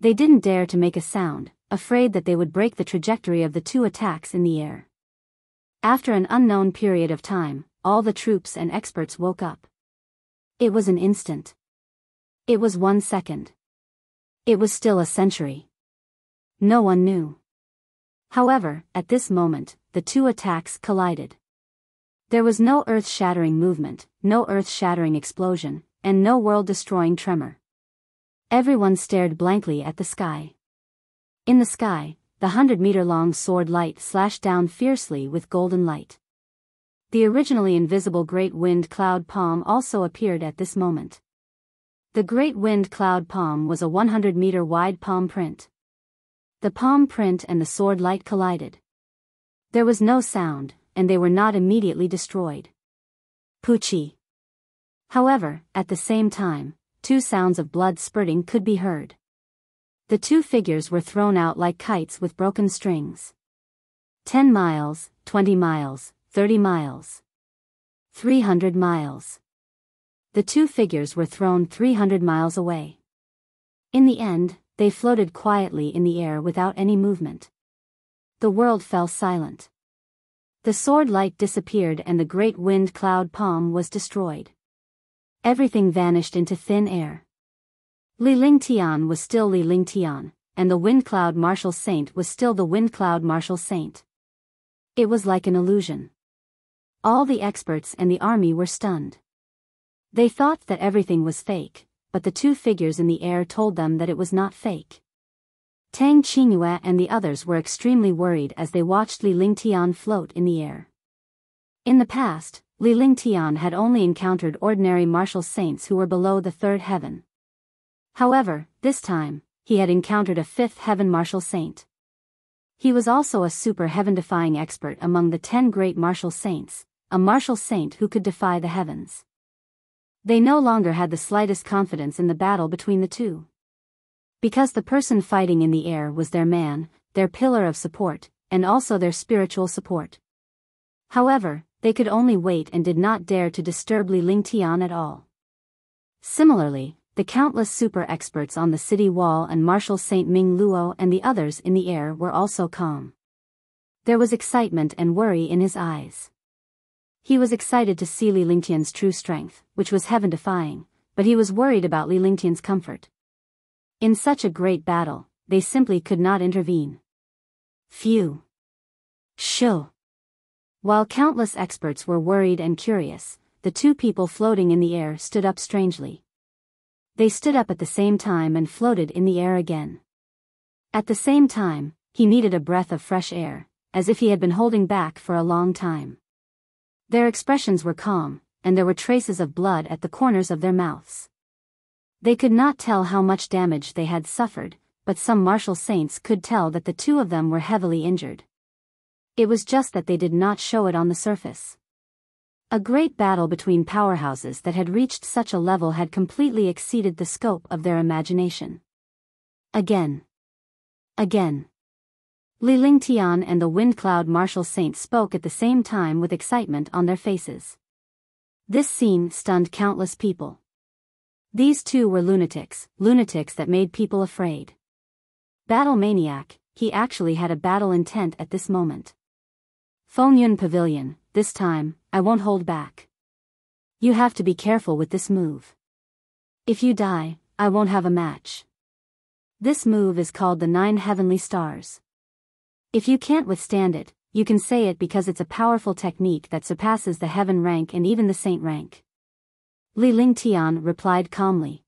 They didn't dare to make a sound, afraid that they would break the trajectory of the two attacks in the air. After an unknown period of time, all the troops and experts woke up. It was an instant. It was 1 second. It was still a century. No one knew. However, at this moment, the two attacks collided. There was no earth-shattering movement, no earth-shattering explosion, and no world-destroying tremor. Everyone stared blankly at the sky. In the sky, the 100-meter-long sword light slashed down fiercely with golden light. The originally invisible great wind cloud palm also appeared at this moment. The great wind cloud palm was a 100-meter wide palm print. The palm print and the sword light collided. There was no sound, and they were not immediately destroyed. Puchi. However, at the same time, 2 sounds of blood spurting could be heard. The 2 figures were thrown out like kites with broken strings. 10 miles, 20 miles, 30 miles. 300 miles. The 2 figures were thrown 300 miles away. In the end, they floated quietly in the air without any movement. The world fell silent. The sword light disappeared and the great wind cloud palm was destroyed. Everything vanished into thin air. Li Lingtian was still Li Lingtian, and the wind cloud martial saint was still the wind cloud martial saint. It was like an illusion. All the experts and the army were stunned. They thought that everything was fake, but the two figures in the air told them that it was not fake. Tang Qingyue and the others were extremely worried as they watched Li Lingtian float in the air. In the past, Li Lingtian had only encountered ordinary martial saints who were below the third heaven. However, this time, he had encountered a fifth heaven martial saint. He was also a super heaven-defying expert among the 10 great martial saints, a martial saint who could defy the heavens. They no longer had the slightest confidence in the battle between the two. Because the person fighting in the air was their man, their pillar of support, and also their spiritual support. However, they could only wait and did not dare to disturb Li Lingtian at all. Similarly, the countless super experts on the city wall and martial Saint Ming Luo and the others in the air were also calm. There was excitement and worry in his eyes. He was excited to see Li Lingtian's true strength, which was heaven-defying, but he was worried about Li Lingtian's comfort. In such a great battle, they simply could not intervene. Phew. Shoo. While countless experts were worried and curious, the two people floating in the air stood up strangely. They stood up at the same time and floated in the air again. At the same time, he needed a breath of fresh air, as if he had been holding back for a long time. Their expressions were calm, and there were traces of blood at the corners of their mouths. They could not tell how much damage they had suffered, but some martial saints could tell that the two of them were heavily injured. It was just that they did not show it on the surface. A great battle between powerhouses that had reached such a level had completely exceeded the scope of their imagination. Again. Li Lingtian and the Wind Cloud martial saint spoke at the same time with excitement on their faces. This scene stunned countless people. These two were lunatics that made people afraid. Battle maniac, he actually had a battle intent at this moment. Fengyun Pavilion, this time, I won't hold back. You have to be careful with this move. If you die, I won't have a match. This move is called the 9 Heavenly Stars. If you can't withstand it, you can say it because it's a powerful technique that surpasses the heaven rank and even the saint rank. Li Lingtian replied calmly.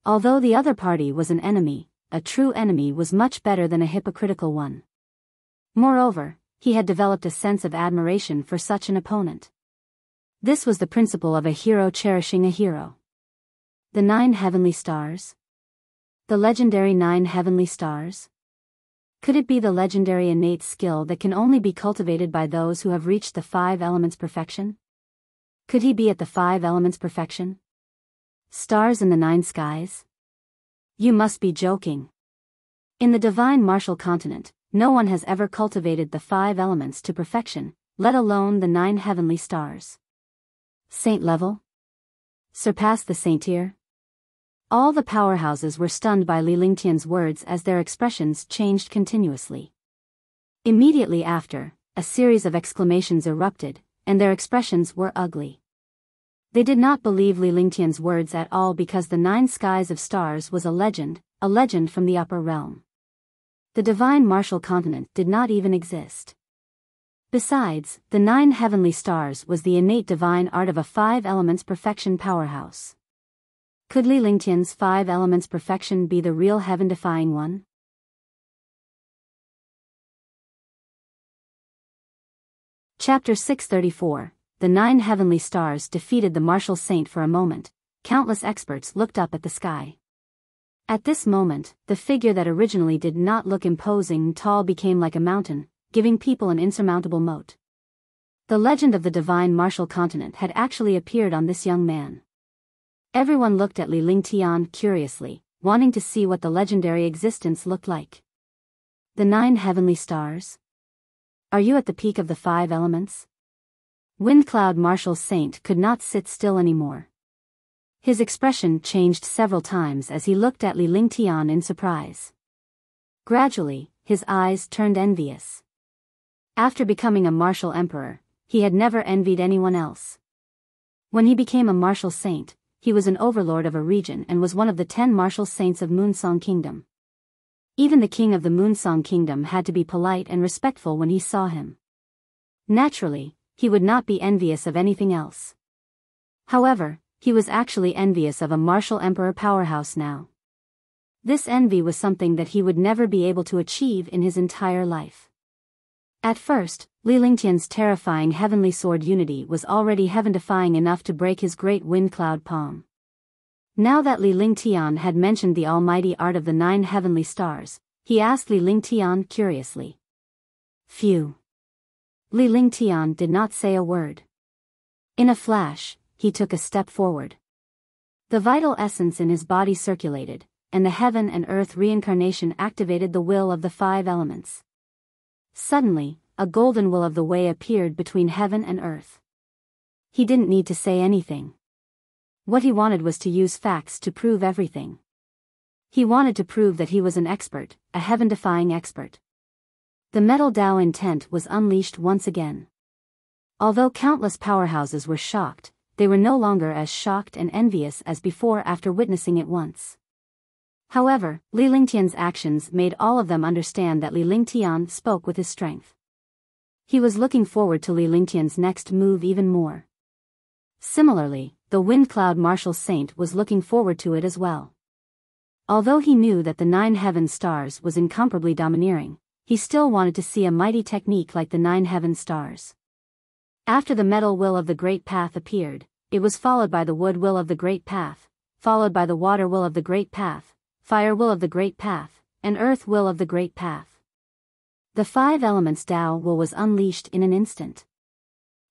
Although the other party was an enemy, a true enemy was much better than a hypocritical one. Moreover, he had developed a sense of admiration for such an opponent. This was the principle of a hero cherishing a hero. The 9 Heavenly Stars? The legendary 9 Heavenly Stars? Could it be the legendary innate skill that can only be cultivated by those who have reached the 5 elements perfection? Could he be at the 5 elements perfection? Stars in the 9 skies? You must be joking. In the divine martial continent, no one has ever cultivated the 5 elements to perfection, let alone the 9 heavenly stars. Saint level? Surpass the saint tier? All the powerhouses were stunned by Li Lingtian's words as their expressions changed continuously. Immediately after, a series of exclamations erupted, and their expressions were ugly. They did not believe Li Lingtian's words at all because the 9 skies of stars was a legend from the upper realm. The divine martial continent did not even exist. Besides, the 9 heavenly stars was the innate divine art of a 5 elements perfection powerhouse. Could Li Lingtian's 5 elements perfection be the real heaven-defying one? Chapter 634, The 9 Heavenly Stars defeated the martial saint. For a moment, countless experts looked up at the sky. At this moment, the figure that originally did not look imposing and tall became like a mountain, giving people an insurmountable moat. The legend of the divine martial continent had actually appeared on this young man. Everyone looked at Li Lingtian curiously, wanting to see what the legendary existence looked like. The 9 heavenly stars? Are you at the peak of the 5 elements? Windcloud martial saint could not sit still anymore. His expression changed several times as he looked at Li Lingtian in surprise. Gradually, his eyes turned envious. After becoming a martial emperor, he had never envied anyone else. When he became a martial saint, he was an overlord of a region and was one of the 10 martial saints of Moonsong Kingdom. Even the king of the Moonsong Kingdom had to be polite and respectful when he saw him. Naturally, he would not be envious of anything else. However, he was actually envious of a martial emperor powerhouse now. This envy was something that he would never be able to achieve in his entire life. At first, Li Lingtian's terrifying heavenly sword unity was already heaven-defying enough to break his great wind cloud palm. Now that Li Lingtian had mentioned the almighty art of the 9 heavenly stars, he asked Li Lingtian curiously. Phew. Li Lingtian did not say a word. In a flash, he took a step forward. The vital essence in his body circulated, and the heaven and earth reincarnation activated the will of the 5 elements. Suddenly, a golden will of the way appeared between heaven and earth. He didn't need to say anything. What he wanted was to use facts to prove everything. He wanted to prove that he was an expert, a heaven-defying expert. The metal Tao intent was unleashed once again. Although countless powerhouses were shocked, they were no longer as shocked and envious as before after witnessing it once. However, Li Lingtian's actions made all of them understand that Li Lingtian spoke with his strength. He was looking forward to Li Lingtian's next move even more. Similarly, the Wind Cloud Martial Saint was looking forward to it as well. Although he knew that the 9 heaven stars was incomparably domineering, he still wanted to see a mighty technique like the 9 heaven stars. After the metal will of the Great Path appeared, it was followed by the wood will of the Great Path, followed by the water will of the Great Path, fire will of the Great Path, and earth will of the Great Path. The 5 elements Tao will was unleashed in an instant.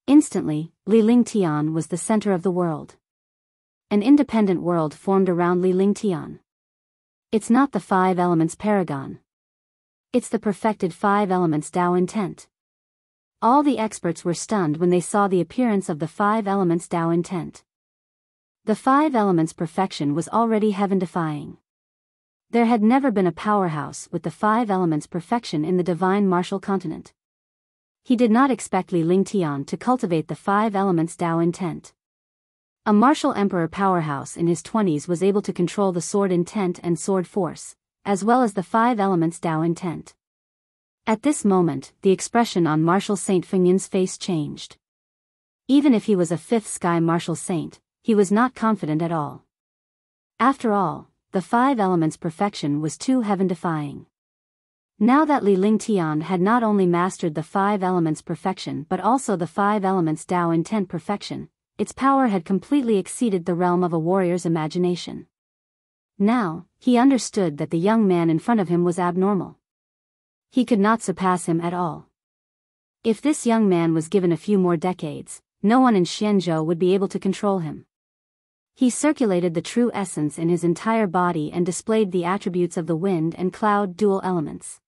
Instantly, Li Lingtian was the center of the world. An independent world formed around Li Lingtian. It's not the 5 elements paragon. It's the perfected 5 elements Tao intent. All the experts were stunned when they saw the appearance of the 5 elements Tao intent. The 5 elements perfection was already heaven-defying. There had never been a powerhouse with the 5 elements perfection in the divine martial continent. He did not expect Li Lingtian to cultivate the 5 elements Tao intent. A martial emperor powerhouse in his 20s was able to control the sword intent and sword force, as well as the 5 elements Tao intent. At this moment, the expression on Martial Saint Fengyin's face changed. Even if he was a 5th sky martial saint, he was not confident at all. After all, the 5 elements perfection was too heaven-defying. Now that Li Lingtian had not only mastered the 5 elements perfection but also the 5 elements Tao intent perfection, its power had completely exceeded the realm of a warrior's imagination. Now, he understood that the young man in front of him was abnormal. He could not surpass him at all. If this young man was given a few more decades, no one in Xianzhou would be able to control him. He circulated the true essence in his entire body and displayed the attributes of the wind and cloud dual elements.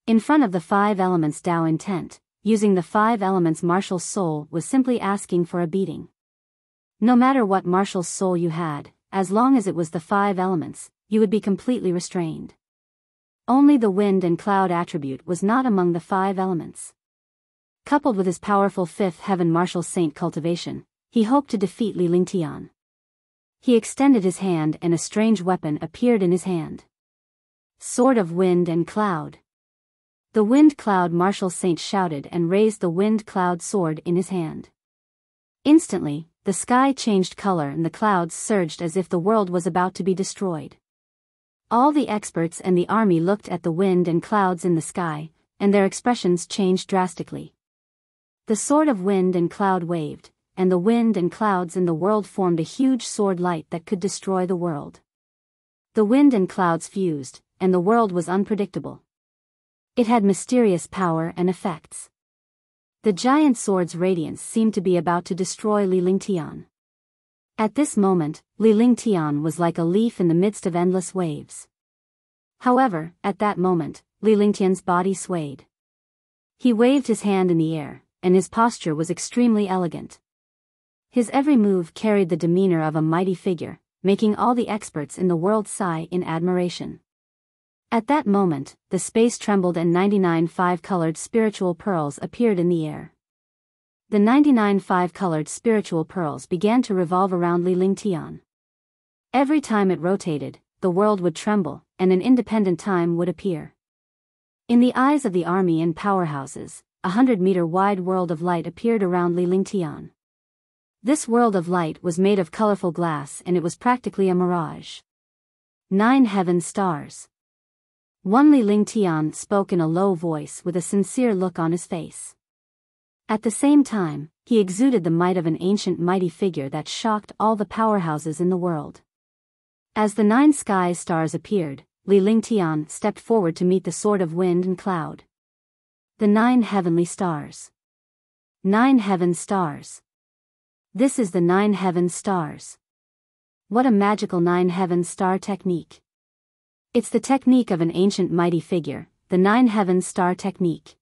In front of the 5 elements Tao intent, using the 5 elements martial soul was simply asking for a beating. No matter what martial soul you had, as long as it was the 5 elements, you would be completely restrained. Only the wind and cloud attribute was not among the 5 elements. Coupled with his powerful 5th heaven martial saint cultivation, he hoped to defeat Li Lingtian. He extended his hand and a strange weapon appeared in his hand. Sword of Wind and Cloud. The Wind Cloud martial saint shouted and raised the Wind Cloud sword in his hand. Instantly, the sky changed color and the clouds surged as if the world was about to be destroyed. All the experts and the army looked at the wind and clouds in the sky, and their expressions changed drastically. The sword of wind and cloud waved, and the wind and clouds in the world formed a huge sword light that could destroy the world. The wind and clouds fused, and the world was unpredictable. It had mysterious power and effects. The giant sword's radiance seemed to be about to destroy Li Lingtian. At this moment, Li Lingtian was like a leaf in the midst of endless waves. However, at that moment, Li Lingtian's body swayed. He waved his hand in the air, and his posture was extremely elegant. His every move carried the demeanor of a mighty figure, making all the experts in the world sigh in admiration. At that moment, the space trembled and 99 five-colored spiritual pearls appeared in the air. The 99 five-colored spiritual pearls began to revolve around Li Lingtian. Every time it rotated, the world would tremble, and an independent time would appear. In the eyes of the army and powerhouses, 100-meter-wide world of light appeared around Li Lingtian. This world of light was made of colorful glass and it was practically a mirage. 9 heaven stars. One Li Lingtian spoke in a low voice with a sincere look on his face. At the same time, he exuded the might of an ancient mighty figure that shocked all the powerhouses in the world. As the 9 sky stars appeared, Li Lingtian stepped forward to meet the sword of wind and cloud. The 9 heavenly stars. 9 heaven stars. This is the 9 heaven stars. What a magical 9 heaven star technique. It's the technique of an ancient mighty figure, the 9 heaven star technique.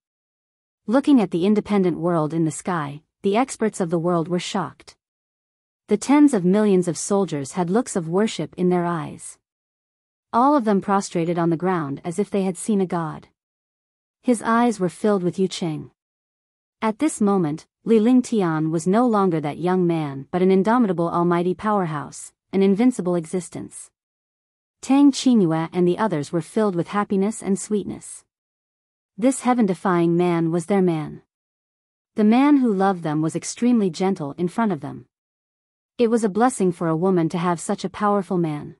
Looking at the independent world in the sky, the experts of the world were shocked. The tens of millions of soldiers had looks of worship in their eyes. All of them prostrated on the ground as if they had seen a god. His eyes were filled with Yucheng. At this moment, Li Lingtian was no longer that young man but an indomitable almighty powerhouse, an invincible existence. Tang Qingyue and the others were filled with happiness and sweetness. This heaven-defying man was their man. The man who loved them was extremely gentle in front of them. It was a blessing for a woman to have such a powerful man.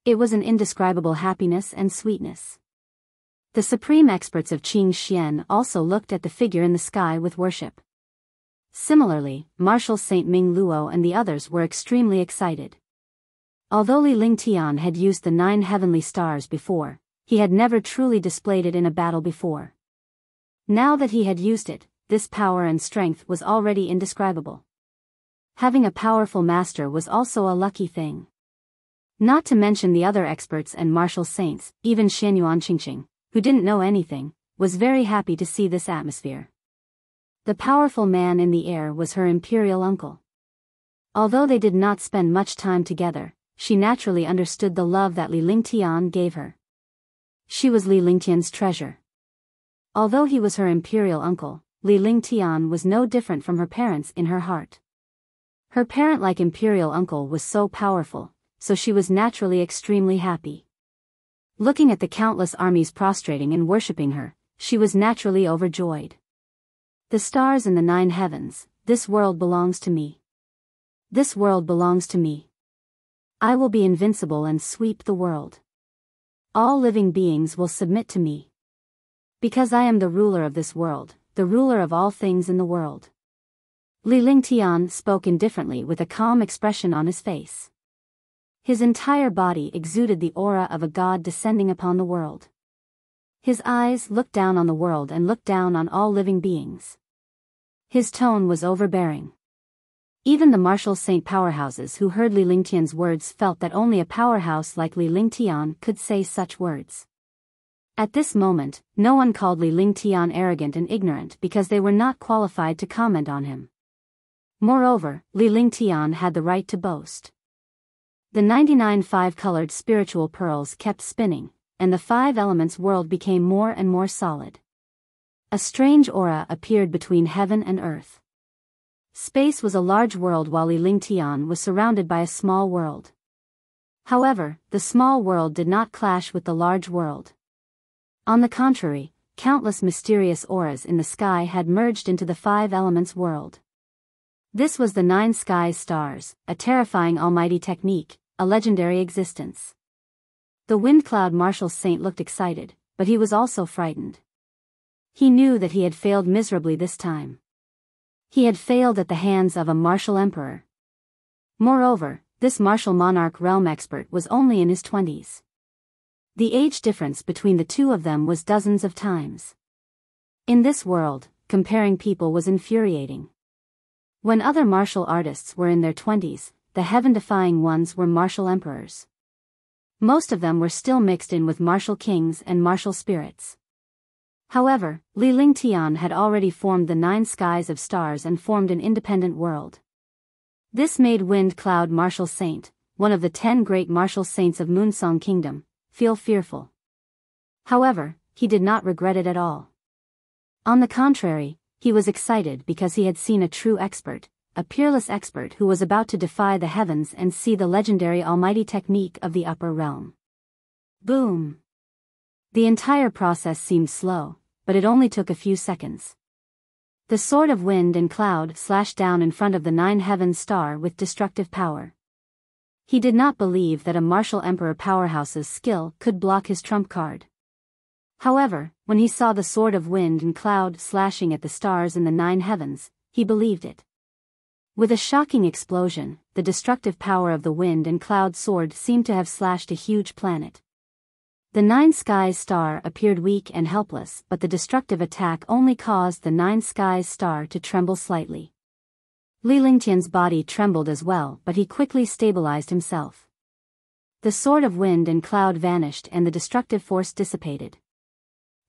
It was an indescribable happiness and sweetness. The supreme experts of Qing Xian also looked at the figure in the sky with worship. Similarly, Marshal Saint Ming Luo and the others were extremely excited. Although Li Lingtian had used the 9 heavenly stars before, he had never truly displayed it in a battle before. Now that he had used it, this power and strength was already indescribable. Having a powerful master was also a lucky thing. Not to mention the other experts and martial saints, even Xianyuan Qingqing, who didn't know anything, was very happy to see this atmosphere. The powerful man in the air was her imperial uncle. Although they did not spend much time together, she naturally understood the love that Li Lingtian gave her. She was Li Lingtian's treasure. Although he was her imperial uncle, Li Lingtian was no different from her parents in her heart. Her parent-like imperial uncle was so powerful, so she was naturally extremely happy. Looking at the countless armies prostrating and worshipping her, she was naturally overjoyed. The stars in the 9 heavens, this world belongs to me. This world belongs to me. I will be invincible and sweep the world. All living beings will submit to me. Because I am the ruler of this world, the ruler of all things in the world. Li Lingtian spoke indifferently with a calm expression on his face. His entire body exuded the aura of a god descending upon the world. His eyes looked down on the world and looked down on all living beings. His tone was overbearing. Even the martial saint powerhouses who heard Li Lingtian's words felt that only a powerhouse like Li Lingtian could say such words. At this moment, no one called Li Lingtian arrogant and ignorant because they were not qualified to comment on him. Moreover, Li Lingtian had the right to boast. The 99 five-colored spiritual pearls kept spinning, and the 5 elements world became more and more solid. A strange aura appeared between heaven and earth. Space was a large world while Li Lingtian was surrounded by a small world. However, the small world did not clash with the large world. On the contrary, countless mysterious auras in the sky had merged into the 5 elements world. This was the 9 sky stars, a terrifying almighty technique, a legendary existence. The wind cloud martial saint looked excited, but he was also frightened. He knew that he had failed miserably this time. He had failed at the hands of a martial emperor. Moreover, this martial monarch realm expert was only in his 20s. The age difference between the two of them was dozens of times. In this world, comparing people was infuriating. When other martial artists were in their 20s, the heaven-defying ones were martial emperors. Most of them were still mixed in with martial kings and martial spirits. However, Li Lingtian had already formed the 9 skies of stars and formed an independent world. This made Wind Cloud Martial Saint, one of the 10 great martial saints of Moonsong Kingdom, feel fearful. However, he did not regret it at all. On the contrary, he was excited because he had seen a true expert, a peerless expert who was about to defy the heavens and see the legendary almighty technique of the upper realm. Boom! The entire process seemed slow, but it only took a few seconds. The sword of wind and cloud slashed down in front of the 9 heavens star with destructive power. He did not believe that a martial emperor powerhouse's skill could block his trump card. However, when he saw the sword of wind and cloud slashing at the stars in the 9 heavens, he believed it. With a shocking explosion, the destructive power of the wind and cloud sword seemed to have slashed a huge planet. The 9 skies star appeared weak and helpless, but the destructive attack only caused the 9 skies star to tremble slightly. Li Lingtian's body trembled as well, but he quickly stabilized himself. The sword of wind and cloud vanished and the destructive force dissipated.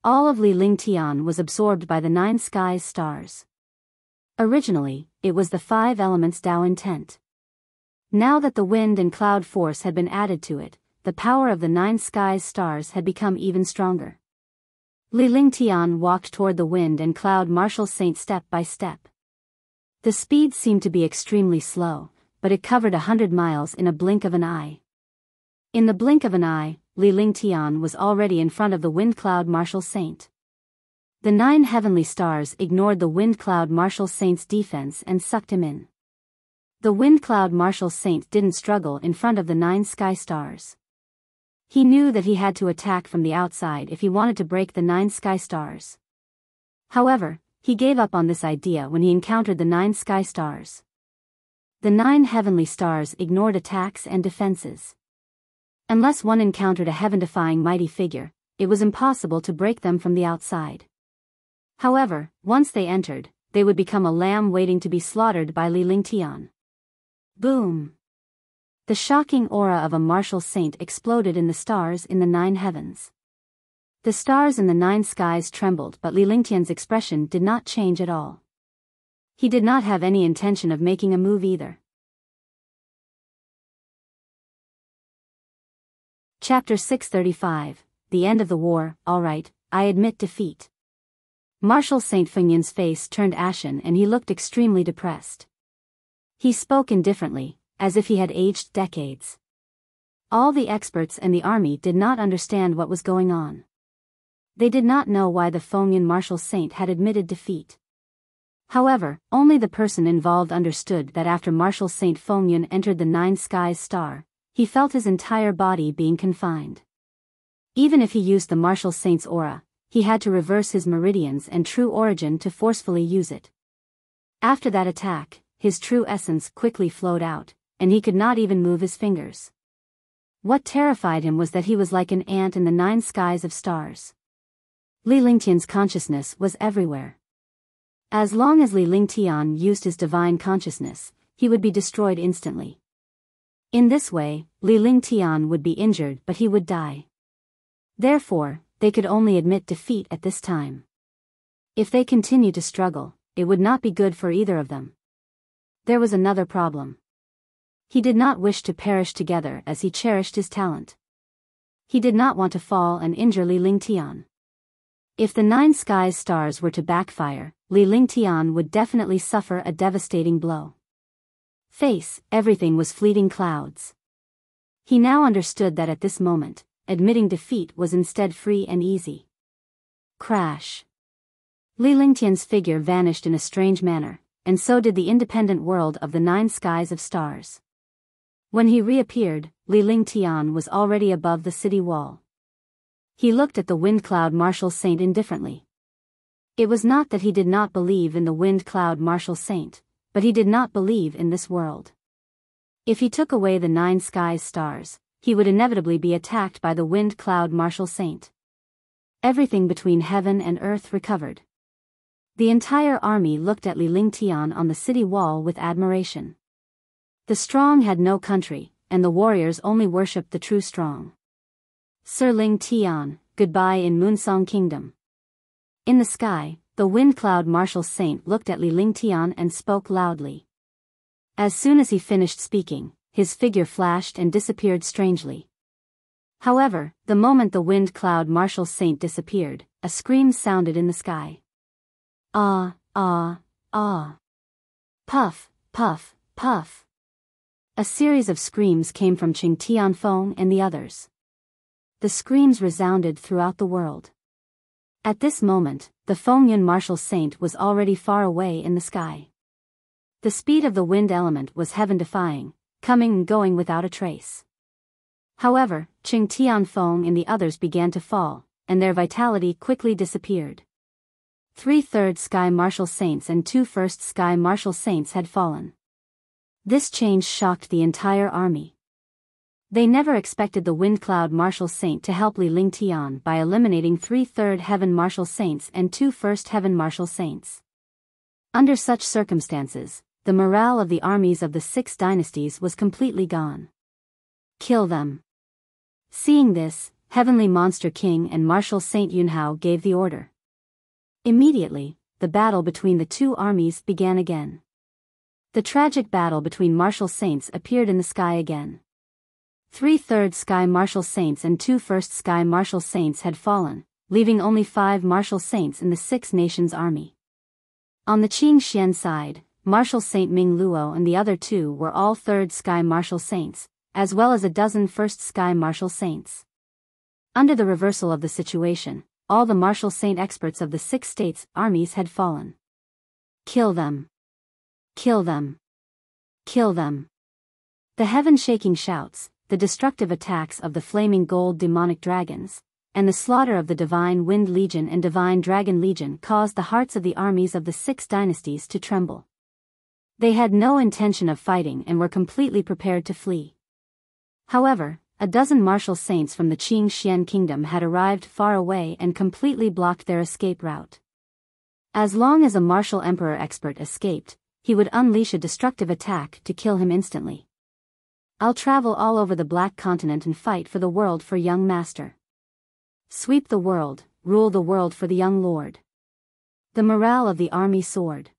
All of Li Lingtian was absorbed by the 9 skies stars. Originally, it was the 5 elements Dao intent. Now that the wind and cloud force had been added to it, the power of the 9 skies stars had become even stronger. Li Lingtian walked toward the wind and cloud martial saint step by step. The speed seemed to be extremely slow, but it covered 100 miles in a blink of an eye. In the blink of an eye, Li Lingtian was already in front of the wind cloud martial saint. The 9 heavenly stars ignored the wind cloud martial saint's defense and sucked him in. The wind cloud martial saint didn't struggle in front of the 9 sky stars. He knew that he had to attack from the outside if he wanted to break the 9 sky stars. However, he gave up on this idea when he encountered the 9 sky stars. The 9 heavenly stars ignored attacks and defenses. Unless one encountered a heaven-defying mighty figure, it was impossible to break them from the outside. However, once they entered, they would become a lamb waiting to be slaughtered by Li Lingtian. Boom! The shocking aura of a martial saint exploded in the stars in the 9 heavens. The stars in the 9 skies trembled, but Li Lingtian's expression did not change at all. He did not have any intention of making a move either. Chapter 635, The End of the War. Alright, I admit defeat. Marshal Saint Fengyun's face turned ashen and he looked extremely depressed. He spoke indifferently, as if he had aged decades. All the experts and the army did not understand what was going on. They did not know why the Fengyun martial saint had admitted defeat. However, only the person involved understood that after Martial Saint Fengyun entered the 9 skies star, he felt his entire body being confined. Even if he used the martial saint's aura, he had to reverse his meridians and true origin to forcefully use it. After that attack, his true essence quickly flowed out, and he could not even move his fingers. What terrified him was that he was like an ant in the 9 skies of stars. Li Lingtian's consciousness was everywhere. As long as Li Lingtian used his divine consciousness, he would be destroyed instantly. In this way, Li Lingtian would be injured but he would die. Therefore, they could only admit defeat at this time. If they continued to struggle, it would not be good for either of them. There was another problem. He did not wish to perish together as he cherished his talent. He did not want to fall and injure Li Lingtian. If the 9 skies stars were to backfire, Li Lingtian would definitely suffer a devastating blow. Everything was fleeting clouds. He now understood that at this moment, admitting defeat was instead free and easy. Crash. Li Lingtian's figure vanished in a strange manner, and so did the independent world of the 9 skies of stars. When he reappeared, Li Lingtian was already above the city wall. He looked at the wind cloud martial saint indifferently. It was not that he did not believe in the wind cloud martial saint, but he did not believe in this world. If he took away the 9 skies stars, he would inevitably be attacked by the wind cloud martial saint. Everything between heaven and earth recovered. The entire army looked at Li Lingtian on the city wall with admiration. The strong had no country, and the warriors only worshipped the true strong. Sir Lingtian, goodbye in Moonsong Kingdom. In the sky, the wind cloud martial saint looked at Li Lingtian and spoke loudly. As soon as he finished speaking, his figure flashed and disappeared strangely. However, the moment the wind cloud martial saint disappeared, a scream sounded in the sky. Ah, ah, ah. Puff, puff, puff. A series of screams came from Qing Tianfeng and the others. The screams resounded throughout the world. At this moment, the Fengyun martial saint was already far away in the sky. The speed of the wind element was heaven-defying, coming and going without a trace. However, Qing Tianfeng and the others began to fall, and their vitality quickly disappeared. 3/3 Sky Martial Saints and 2/1 Sky Martial Saints had fallen. This change shocked the entire army. They never expected the Wind Cloud Martial Saint to help Li Lingtian by eliminating 3/3 Heaven Martial Saints and 2/1 Heaven Martial Saints. Under such circumstances, the morale of the armies of the 6 dynasties was completely gone. Kill them. Seeing this, Heavenly Monster King and Martial Saint Yunhao gave the order. Immediately, the battle between the two armies began again. The tragic battle between martial saints appeared in the sky again. 3/3 Sky Martial Saints and 2/1 Sky Martial Saints had fallen, leaving only 5 martial saints in the 6 nations army. On the Qing Xian side, Martial Saint Ming Luo and the other 2 were all 3rd Sky Martial Saints, as well as a dozen 1st Sky Martial Saints. Under the reversal of the situation, all the martial saint experts of the 6 states' armies had fallen. Kill them. Kill them. Kill them. The heaven-shaking shouts, the destructive attacks of the flaming gold demonic dragons, and the slaughter of the Divine Wind Legion and Divine Dragon Legion caused the hearts of the armies of the 6 dynasties to tremble. They had no intention of fighting and were completely prepared to flee. However, a dozen martial saints from the Qing Xian kingdom had arrived far away and completely blocked their escape route. As long as a martial emperor expert escaped, he would unleash a destructive attack to kill him instantly. I'll travel all over the Black Continent and fight for the world for young master. Sweep the world, rule the world for the young lord. The morale of the army soared.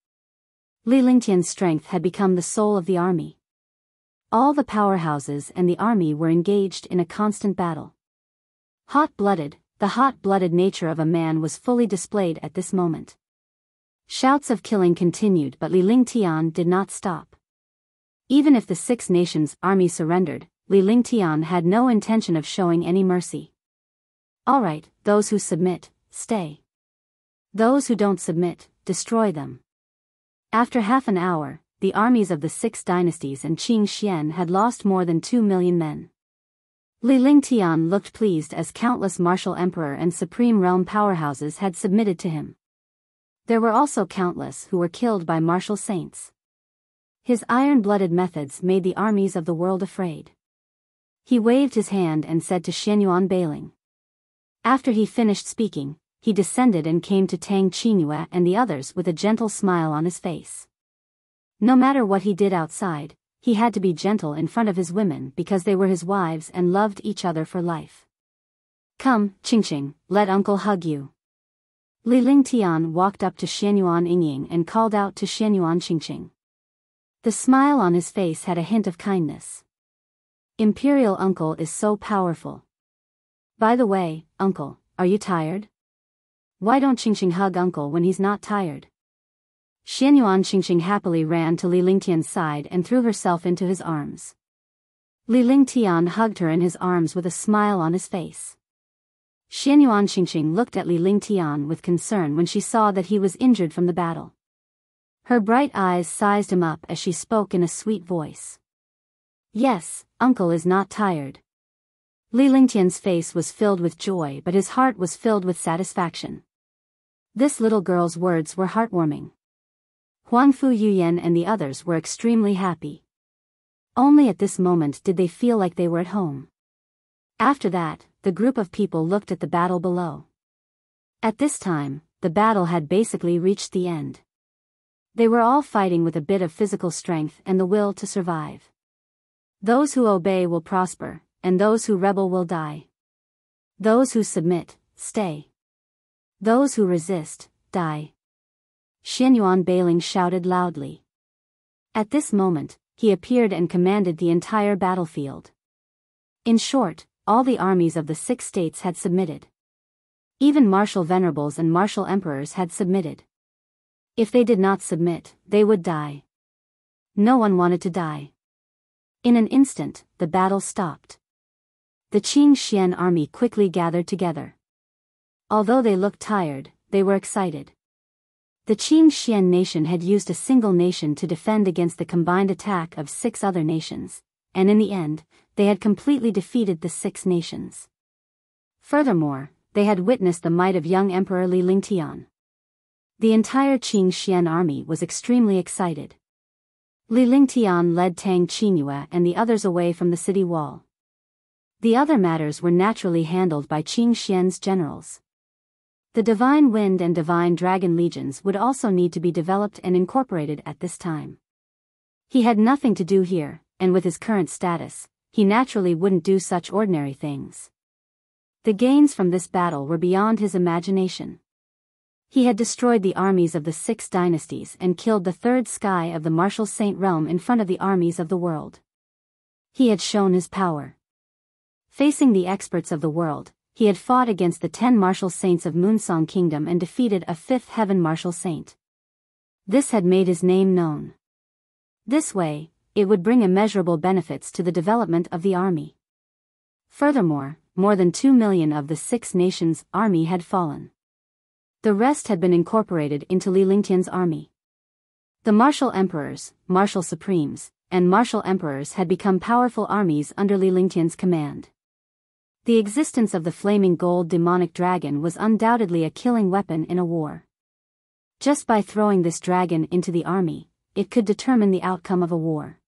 Li Lingtian's strength had become the soul of the army. All the powerhouses and the army were engaged in a constant battle. Hot-blooded, the hot-blooded nature of a man was fully displayed at this moment. Shouts of killing continued, but Li Lingtian did not stop. Even if the 6 nations' army surrendered, Li Lingtian had no intention of showing any mercy. All right, those who submit, stay. Those who don't submit, destroy them. After half an hour, the armies of the 6 dynasties and Qing Xian had lost more than 2 million men. Li Lingtian looked pleased as countless martial emperor and supreme realm powerhouses had submitted to him. There were also countless who were killed by martial saints. His iron-blooded methods made the armies of the world afraid. He waved his hand and said to Xianyuan Bailing. After he finished speaking, he descended and came to Tang Qingyue and the others with a gentle smile on his face. No matter what he did outside, he had to be gentle in front of his women because they were his wives and loved each other for life. Come, Qingqing, let uncle hug you. Li Lingtian walked up to Xianyuan Yingying and called out to Xianyuan Qingqing. The smile on his face had a hint of kindness. Imperial uncle is so powerful. By the way, uncle, are you tired? Why don't Qingqing hug uncle when he's not tired? Xianyuan Qingqing happily ran to Li Lingtian's side and threw herself into his arms. Li Lingtian hugged her in his arms with a smile on his face. Xianyuan Qingqing looked at Li Lingtian with concern when she saw that he was injured from the battle. Her bright eyes sized him up as she spoke in a sweet voice. Yes, uncle is not tired. Li Lingtian's face was filled with joy, but his heart was filled with satisfaction. This little girl's words were heartwarming. Huangfu Yuyan and the others were extremely happy. Only at this moment did they feel like they were at home. After that, the group of people looked at the battle below. At this time, the battle had basically reached the end. They were all fighting with a bit of physical strength and the will to survive. Those who obey will prosper, and those who rebel will die. Those who submit, stay. Those who resist, die. Xianyuan Bailing shouted loudly. At this moment, he appeared and commanded the entire battlefield. In short, all the armies of the 6 states had submitted. Even martial venerables and martial emperors had submitted. If they did not submit, they would die. No one wanted to die. In an instant, the battle stopped. The Qing Xian army quickly gathered together. Although they looked tired, they were excited. The Qing Xian nation had used a single nation to defend against the combined attack of 6 other nations, and in the end, they had completely defeated the 6 nations. Furthermore, they had witnessed the might of young Emperor Li Lingtian. The entire Qing Xian army was extremely excited. Li Lingtian led Tang Qingyue and the others away from the city wall. The other matters were naturally handled by Qing Xian's generals. The Divine Wind and Divine Dragon legions would also need to be developed and incorporated at this time. He had nothing to do here, and with his current status, he naturally wouldn't do such ordinary things. The gains from this battle were beyond his imagination. He had destroyed the armies of the 6 dynasties and killed the 3rd sky of the martial saint realm in front of the armies of the world. He had shown his power. Facing the experts of the world, he had fought against the 10 martial saints of Moonsong Kingdom and defeated a 5th heaven martial saint. This had made his name known. This way, it would bring immeasurable benefits to the development of the army. Furthermore, more than 2 million of the 6 nations' army had fallen. The rest had been incorporated into Li Lingtian's army. The martial emperors, martial supremes, and martial emperors had become powerful armies under Li Lingtian's command. The existence of the flaming gold demonic dragon was undoubtedly a killing weapon in a war. Just by throwing this dragon into the army, it could determine the outcome of a war.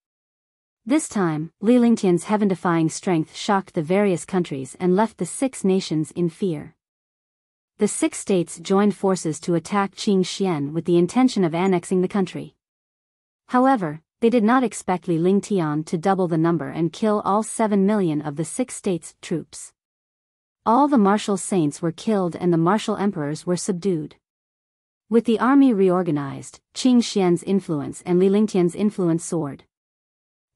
This time, Li Lingtian's heaven-defying strength shocked the various countries and left the 6 nations in fear. The 6 states joined forces to attack Qing Xian with the intention of annexing the country. However, they did not expect Li Lingtian to double the number and kill all 7 million of the 6 states' troops. All the martial saints were killed and the martial emperors were subdued. With the army reorganized, Qing Xian's influence and Li Lingtian's influence soared.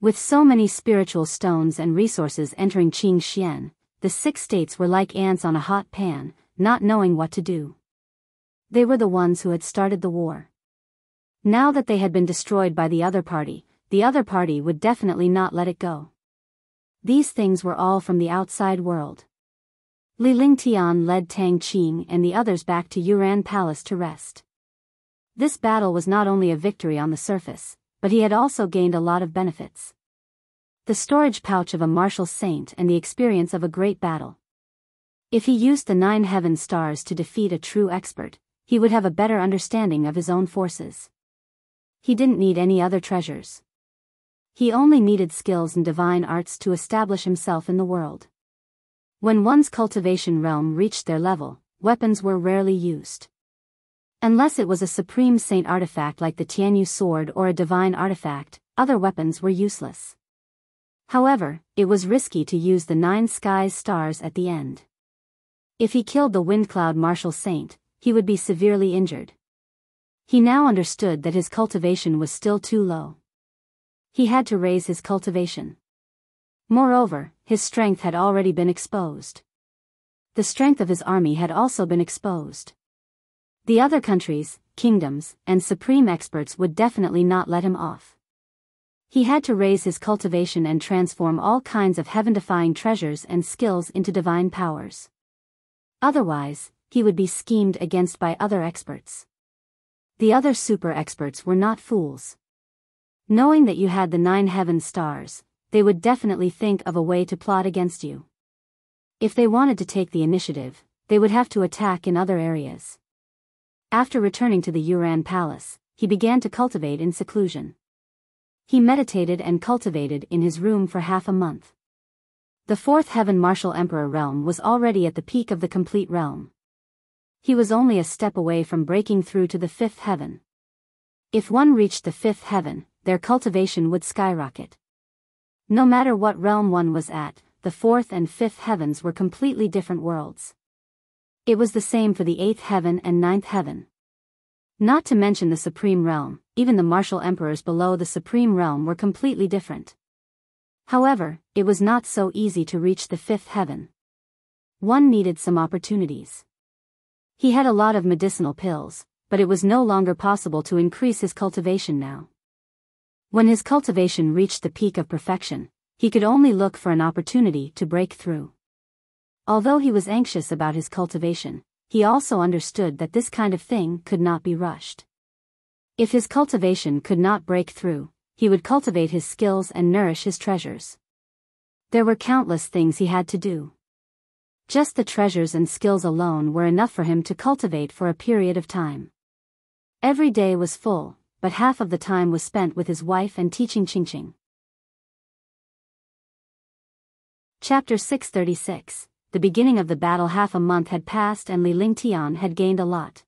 With so many spiritual stones and resources entering Qing Xian, the 6 states were like ants on a hot pan, not knowing what to do. They were the ones who had started the war. Now that they had been destroyed by the other party would definitely not let it go. These things were all from the outside world. Li Lingtian led Tang Qing and the others back to Yuran Palace to rest. This battle was not only a victory on the surface, but he had also gained a lot of benefits. The storage pouch of a martial saint and the experience of a great battle. If he used the 9 heaven stars to defeat a true expert, he would have a better understanding of his own forces. He didn't need any other treasures. He only needed skills in divine arts to establish himself in the world. When one's cultivation realm reached their level, weapons were rarely used. Unless it was a supreme saint artifact like the Tianyu sword or a divine artifact, other weapons were useless. However, it was risky to use the 9 skies stars at the end. If he killed the Windcloud martial saint, he would be severely injured. He now understood that his cultivation was still too low. He had to raise his cultivation. Moreover, his strength had already been exposed. The strength of his army had also been exposed. The other countries, kingdoms, and supreme experts would definitely not let him off. He had to raise his cultivation and transform all kinds of heaven-defying treasures and skills into divine powers. Otherwise, he would be schemed against by other experts. The other super experts were not fools. Knowing that you had the 9 heaven stars, they would definitely think of a way to plot against you. If they wanted to take the initiative, they would have to attack in other areas. After returning to the Yuran Palace, he began to cultivate in seclusion. He meditated and cultivated in his room for half a month. The 4th heaven martial emperor realm was already at the peak of the complete realm. He was only a step away from breaking through to the 5th heaven. If one reached the 5th heaven, their cultivation would skyrocket. No matter what realm one was at, the 4th and 5th heavens were completely different worlds. It was the same for the 8th heaven and 9th heaven. Not to mention the supreme realm, even the martial emperors below the supreme realm were completely different. However, it was not so easy to reach the fifth heaven. One needed some opportunities. He had a lot of medicinal pills, but it was no longer possible to increase his cultivation now. When his cultivation reached the peak of perfection, he could only look for an opportunity to break through. Although he was anxious about his cultivation, he also understood that this kind of thing could not be rushed. If his cultivation could not break through, he would cultivate his skills and nourish his treasures. There were countless things he had to do. Just the treasures and skills alone were enough for him to cultivate for a period of time. Every day was full, but half of the time was spent with his wife and teaching Qingqing. Chapter 636. The beginning of the battle. Half a month had passed and Li Lingtian had gained a lot.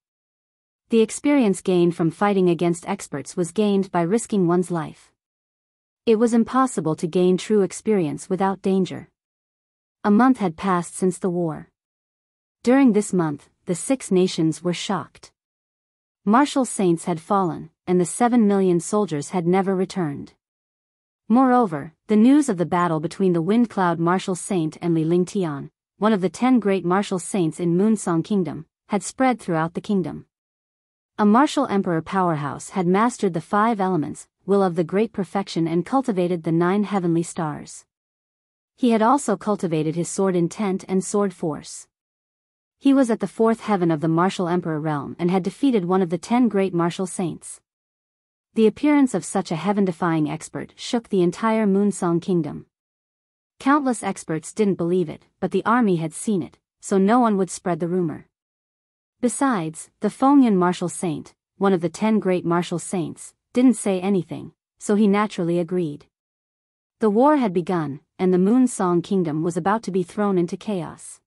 The experience gained from fighting against experts was gained by risking one's life. It was impossible to gain true experience without danger. A month had passed since the war. During this month, the 6 nations were shocked. Martial saints had fallen, and the 7 million soldiers had never returned. Moreover, the news of the battle between the Wind Cloud martial saint and Li Lingtian, one of the 10 great martial saints in Moonsong Kingdom, had spread throughout the kingdom. A martial emperor powerhouse had mastered the 5 elements, will of the great perfection, and cultivated the 9 heavenly stars. He had also cultivated his sword intent and sword force. He was at the 4th heaven of the martial emperor realm and had defeated one of the 10 great martial saints. The appearance of such a heaven-defying expert shook the entire Moonsong Kingdom. Countless experts didn't believe it, but the army had seen it, so no one would spread the rumor. Besides, the Fengyun martial saint, one of the 10 great martial saints, didn't say anything, so he naturally agreed. The war had begun, and the Moonsong Kingdom was about to be thrown into chaos.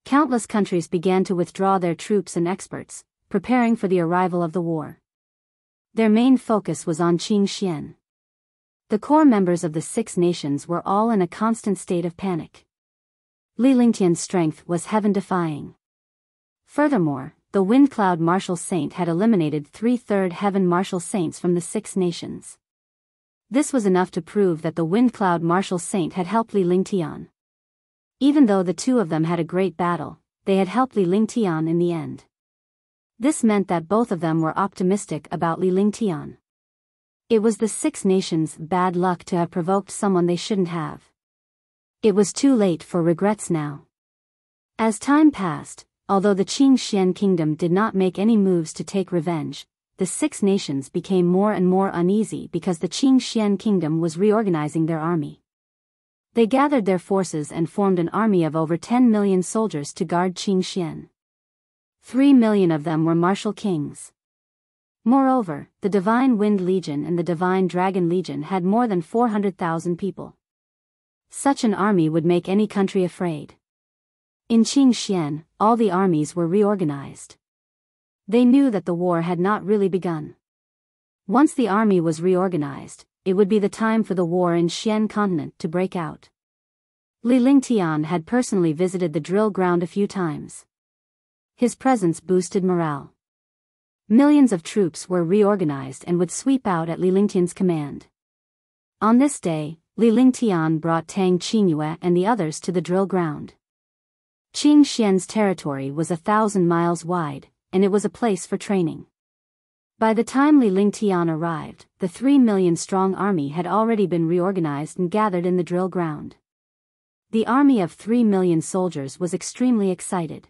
Countless countries began to withdraw their troops and experts, preparing for the arrival of the war. Their main focus was on Qingxian. The core members of the 6 nations were all in a constant state of panic. Li Lingtian's strength was heaven-defying. Furthermore, the Wind Cloud martial saint had eliminated 3/3 heaven martial saints from the 6 nations. This was enough to prove that the Wind Cloud martial saint had helped Li Lingtian. Even though the 2 of them had a great battle, they had helped Li Lingtian in the end. This meant that both of them were optimistic about Li Lingtian. It was the 6 nations' bad luck to have provoked someone they shouldn't have. It was too late for regrets now. As time passed, although the Qingxian kingdom did not make any moves to take revenge, the 6 nations became more and more uneasy because the Qingxian kingdom was reorganizing their army. They gathered their forces and formed an army of over 10 million soldiers to guard Qingxian. 3 million of them were martial kings. Moreover, the Divine Wind Legion and the Divine Dragon Legion had more than 400,000 people. Such an army would make any country afraid. In Qingxian, all the armies were reorganized. They knew that the war had not really begun. Once the army was reorganized, it would be the time for the war in Xian continent to break out. Li Lingtian had personally visited the drill ground a few times. His presence boosted morale. Millions of troops were reorganized and would sweep out at Li Lingtian's command. On this day, Li Lingtian brought Tang Qingyue and the others to the drill ground. Qingxian's territory was 1,000 miles wide, and it was a place for training. By the time Li Lingtian arrived, the 3 million strong army had already been reorganized and gathered in the drill ground. The army of 3 million soldiers was extremely excited.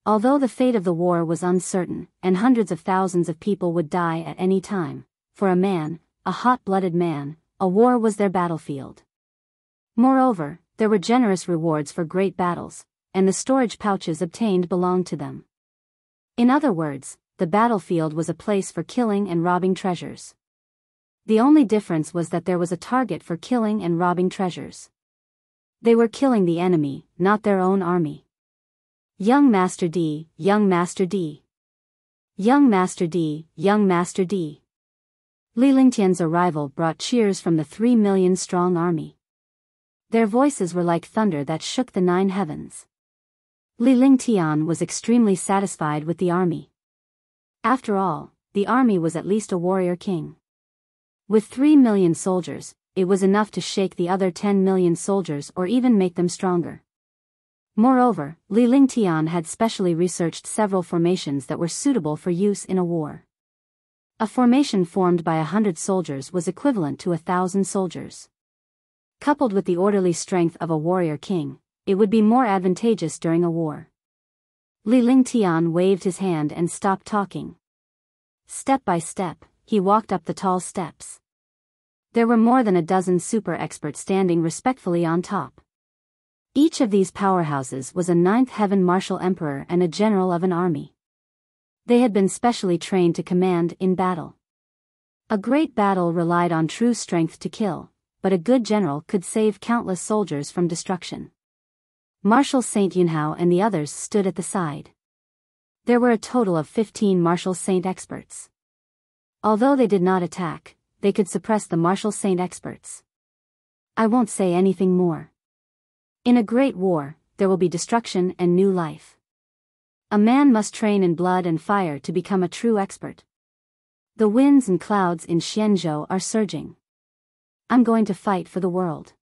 Although the fate of the war was uncertain, and hundreds of thousands of people would die at any time, for a man, a hot-blooded man, a war was their battlefield. Moreover, there were generous rewards for great battles, and the storage pouches obtained belonged to them. In other words, the battlefield was a place for killing and robbing treasures. The only difference was that there was a target for killing and robbing treasures. They were killing the enemy, not their own army. Young Master D, Young Master D. Young Master D, Young Master D. Li Lingtian's arrival brought cheers from the 3 million strong army. Their voices were like thunder that shook the 9 heavens. Li Lingtian was extremely satisfied with the army. After all, the army was at least a warrior king. With 3 million soldiers, it was enough to shake the other 10 million soldiers or even make them stronger. Moreover, Li Lingtian had specially researched several formations that were suitable for use in a war. A formation formed by 100 soldiers was equivalent to 1,000 soldiers. Coupled with the orderly strength of a warrior king, it would be more advantageous during a war. Li Lingtian waved his hand and stopped talking. Step by step, he walked up the tall steps. There were more than a dozen super experts standing respectfully on top. Each of these powerhouses was a ninth heaven martial emperor and a general of an army. They had been specially trained to command in battle. A great battle relied on true strength to kill, but a good general could save countless soldiers from destruction. Marshal Saint Yunhao and the others stood at the side. There were a total of 15 Marshal Saint experts. Although they did not attack, they could suppress the Marshal Saint experts. I won't say anything more. In a great war, there will be destruction and new life. A man must train in blood and fire to become a true expert. The winds and clouds in Xianzhou are surging. I'm going to fight for the world.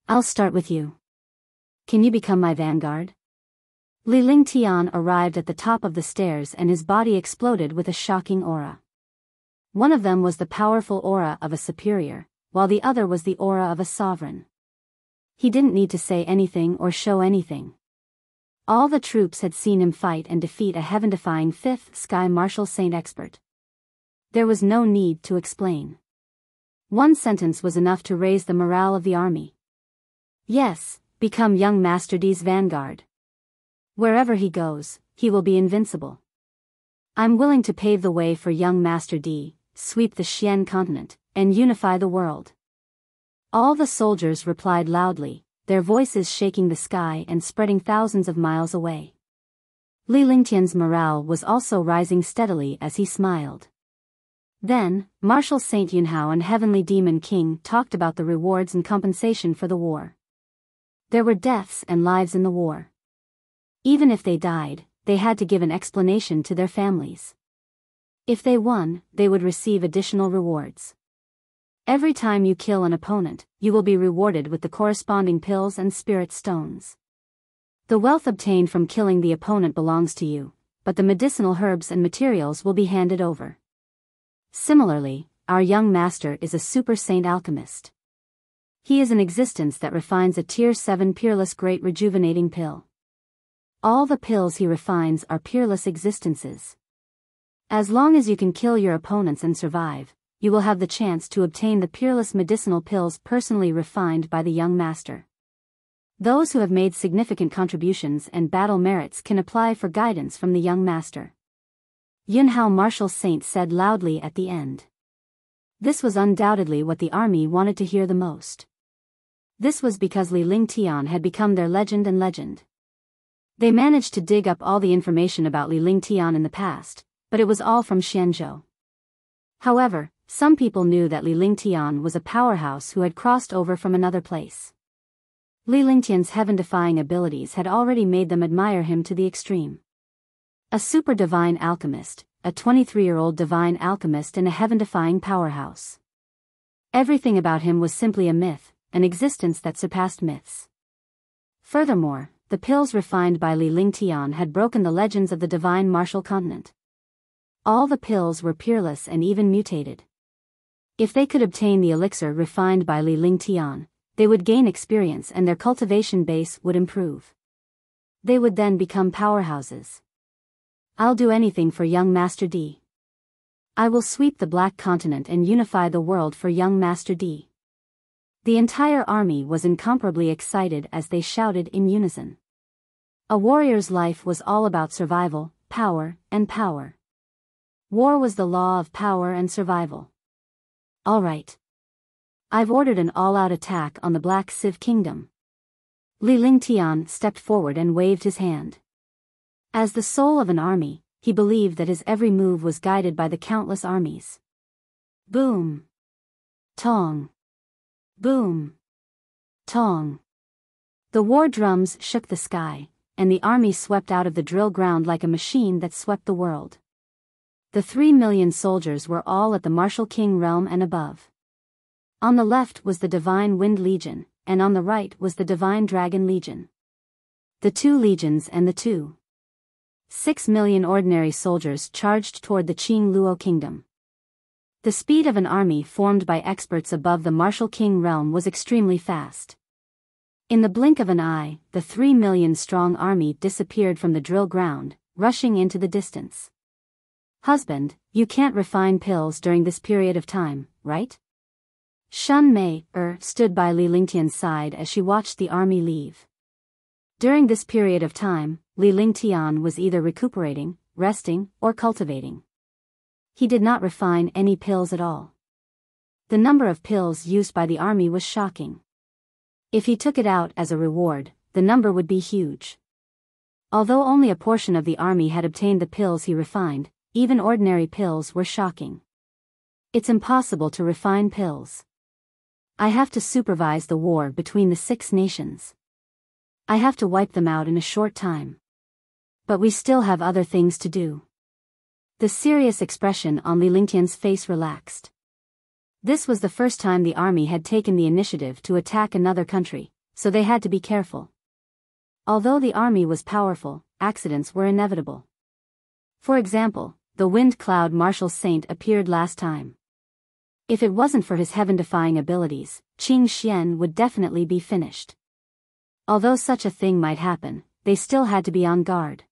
I'll start with you. Can you become my vanguard? Li Lingtian arrived at the top of the stairs and his body exploded with a shocking aura. One of them was the powerful aura of a superior, while the other was the aura of a sovereign. He didn't need to say anything or show anything. All the troops had seen him fight and defeat a heaven-defying 5th Sky Marshal Saint expert. There was no need to explain. One sentence was enough to raise the morale of the army. Yes, become young Master D's vanguard. Wherever he goes, he will be invincible. I'm willing to pave the way for young Master D, sweep the Xian continent, and unify the world. All the soldiers replied loudly, their voices shaking the sky and spreading thousands of miles away. Li Lingtian's morale was also rising steadily as he smiled. Then, Marshal Saint Yunhao and Heavenly Demon King talked about the rewards and compensation for the war. There were deaths and lives in the war. Even if they died, they had to give an explanation to their families. If they won, they would receive additional rewards. Every time you kill an opponent, you will be rewarded with the corresponding pills and spirit stones. The wealth obtained from killing the opponent belongs to you, but the medicinal herbs and materials will be handed over. Similarly, our young master is a super saint alchemist. He is an existence that refines a tier 7 peerless great rejuvenating pill. All the pills he refines are peerless existences. As long as you can kill your opponents and survive, you will have the chance to obtain the peerless medicinal pills personally refined by the young master. Those who have made significant contributions and battle merits can apply for guidance from the young master. Yunhao Marshal Saint said loudly at the end. This was undoubtedly what the army wanted to hear the most. This was because Li Lingtian had become their legend and legend. They managed to dig up all the information about Li Lingtian in the past, but it was all from Xianzhou. However, some people knew that Li Lingtian was a powerhouse who had crossed over from another place. Li Lingtian's heaven-defying abilities had already made them admire him to the extreme. A super divine alchemist, a 23-year-old divine alchemist in a heaven-defying powerhouse. Everything about him was simply a myth, an existence that surpassed myths. Furthermore, the pills refined by Li Lingtian had broken the legends of the divine martial continent. All the pills were peerless and even mutated. If they could obtain the elixir refined by Li Lingtian, they would gain experience and their cultivation base would improve. They would then become powerhouses. I'll do anything for young Master D. I will sweep the Black Continent and unify the world for young Master D. The entire army was incomparably excited as they shouted in unison. A warrior's life was all about survival, power, and power. War was the law of power and survival. All right. I've ordered an all-out attack on the Black Civ Kingdom. Li Lingtian stepped forward and waved his hand. As the soul of an army, he believed that his every move was guided by the countless armies. Boom. Tong. Boom. Tong. The war drums shook the sky, and the army swept out of the drill ground like a machine that swept the world. The 3 million soldiers were all at the Martial King realm and above. On the left was the Divine Wind Legion, and on the right was the Divine Dragon Legion. The two legions and the 6 million ordinary soldiers charged toward the Qing Luo kingdom. The speed of an army formed by experts above the martial king realm was extremely fast. In the blink of an eye, the 3 million strong army disappeared from the drill ground, rushing into the distance. Husband, you can't refine pills during this period of time, right? Shun Mei stood by Li Lingtian's side as she watched the army leave. During this period of time, Li Lingtian was either recuperating, resting, or cultivating. He did not refine any pills at all. The number of pills used by the army was shocking. If he took it out as a reward, the number would be huge. Although only a portion of the army had obtained the pills he refined, even ordinary pills were shocking. It's impossible to refine pills. I have to supervise the war between the 6 nations. I have to wipe them out in a short time. But we still have other things to do. The serious expression on Li Lingtian's face relaxed. This was the first time the army had taken the initiative to attack another country, so they had to be careful. Although the army was powerful, accidents were inevitable. For example, the Wind Cloud Martial Saint appeared last time. If it wasn't for his heaven-defying abilities, Qing Xian would definitely be finished. Although such a thing might happen, they still had to be on guard.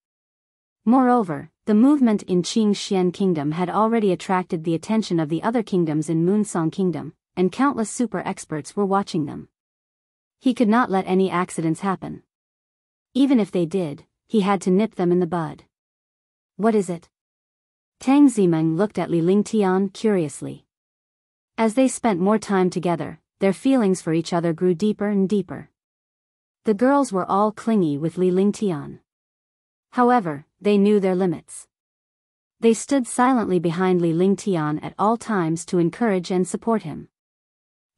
Moreover, the movement in Qing Xian Kingdom had already attracted the attention of the other kingdoms in Moonsong Kingdom, and countless super experts were watching them. He could not let any accidents happen. Even if they did, he had to nip them in the bud. What is it? Tang Zimeng looked at Li Lingtian curiously. As they spent more time together, their feelings for each other grew deeper and deeper. The girls were all clingy with Li Lingtian. However, they knew their limits. They stood silently behind Li Lingtian at all times to encourage and support him.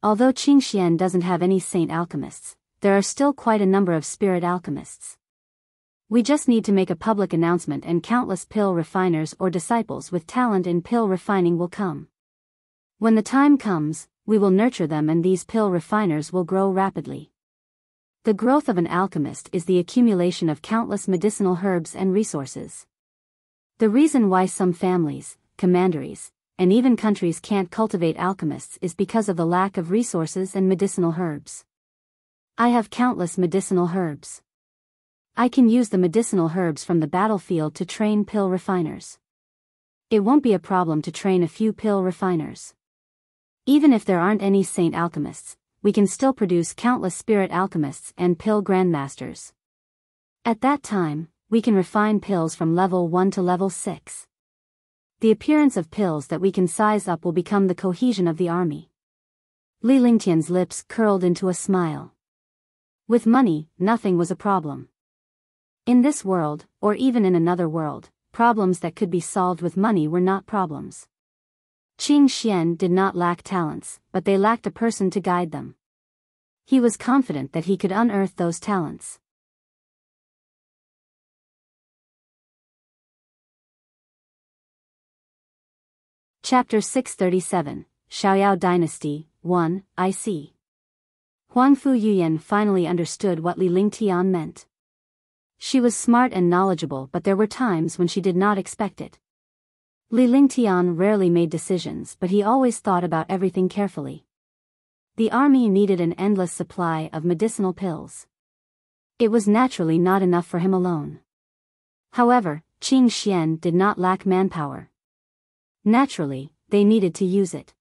Although Qing Xian doesn't have any saint alchemists, there are still quite a number of spirit alchemists. We just need to make a public announcement and countless pill refiners or disciples with talent in pill refining will come. When the time comes, we will nurture them and these pill refiners will grow rapidly. The growth of an alchemist is the accumulation of countless medicinal herbs and resources. The reason why some families, commanderies, and even countries can't cultivate alchemists is because of the lack of resources and medicinal herbs. I have countless medicinal herbs. I can use the medicinal herbs from the battlefield to train pill refiners. It won't be a problem to train a few pill refiners. Even if there aren't any saint alchemists, we can still produce countless spirit alchemists and pill grandmasters. At that time, we can refine pills from level 1 to level 6. The appearance of pills that we can size up will become the cohesion of the army. Li Lingtian's lips curled into a smile. With money, nothing was a problem. In this world, or even in another world, problems that could be solved with money were not problems. Qing Xian did not lack talents, but they lacked a person to guide them. He was confident that he could unearth those talents. Chapter 637, Xiaoyao Dynasty, 1, IC. Huangfu Yuyan finally understood what Li Lingtian meant. She was smart and knowledgeable, but there were times when she did not expect it. Li Lingtian rarely made decisions, but he always thought about everything carefully. The army needed an endless supply of medicinal pills. It was naturally not enough for him alone. However, Qing Xian did not lack manpower. Naturally, they needed to use it.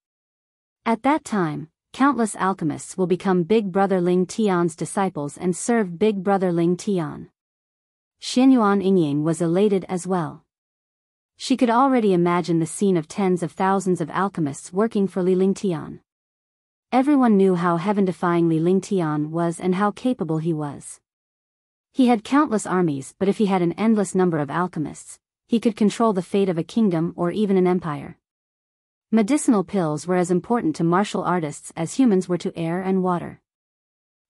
At that time, countless alchemists will become Big Brother Ling Tian's disciples and serve Big Brother Ling Tian. Xianyuan Yingying was elated as well. She could already imagine the scene of tens of thousands of alchemists working for Li Lingtian. Everyone knew how heaven-defying Li Lingtian was and how capable he was. He had countless armies, but if he had an endless number of alchemists, he could control the fate of a kingdom or even an empire. Medicinal pills were as important to martial artists as humans were to air and water.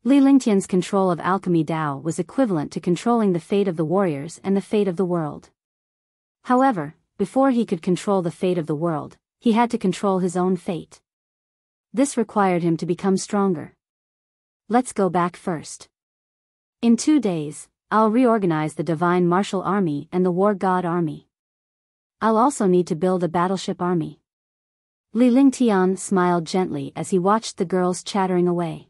Li Lingtian's control of alchemy Dao was equivalent to controlling the fate of the warriors and the fate of the world. However, before he could control the fate of the world, he had to control his own fate. This required him to become stronger. Let's go back first. In 2 days, I'll reorganize the Divine Martial Army and the War God Army. I'll also need to build a battleship army. Li Lingtian smiled gently as he watched the girls chattering away.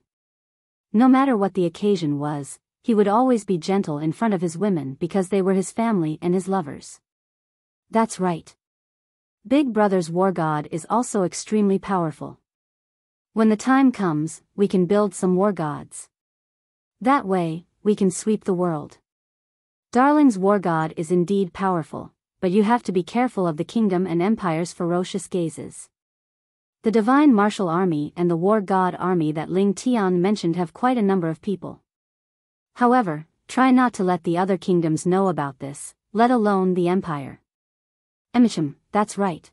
No matter what the occasion was, he would always be gentle in front of his women because they were his family and his lovers. That's right. Big Brother's war god is also extremely powerful. When the time comes, we can build some war gods. That way, we can sweep the world. Darling's war god is indeed powerful, but you have to be careful of the kingdom and empire's ferocious gazes. The Divine Martial Army and the War God Army that Ling Tian mentioned have quite a number of people. However, try not to let the other kingdoms know about this, let alone the empire. Emicham, that's right.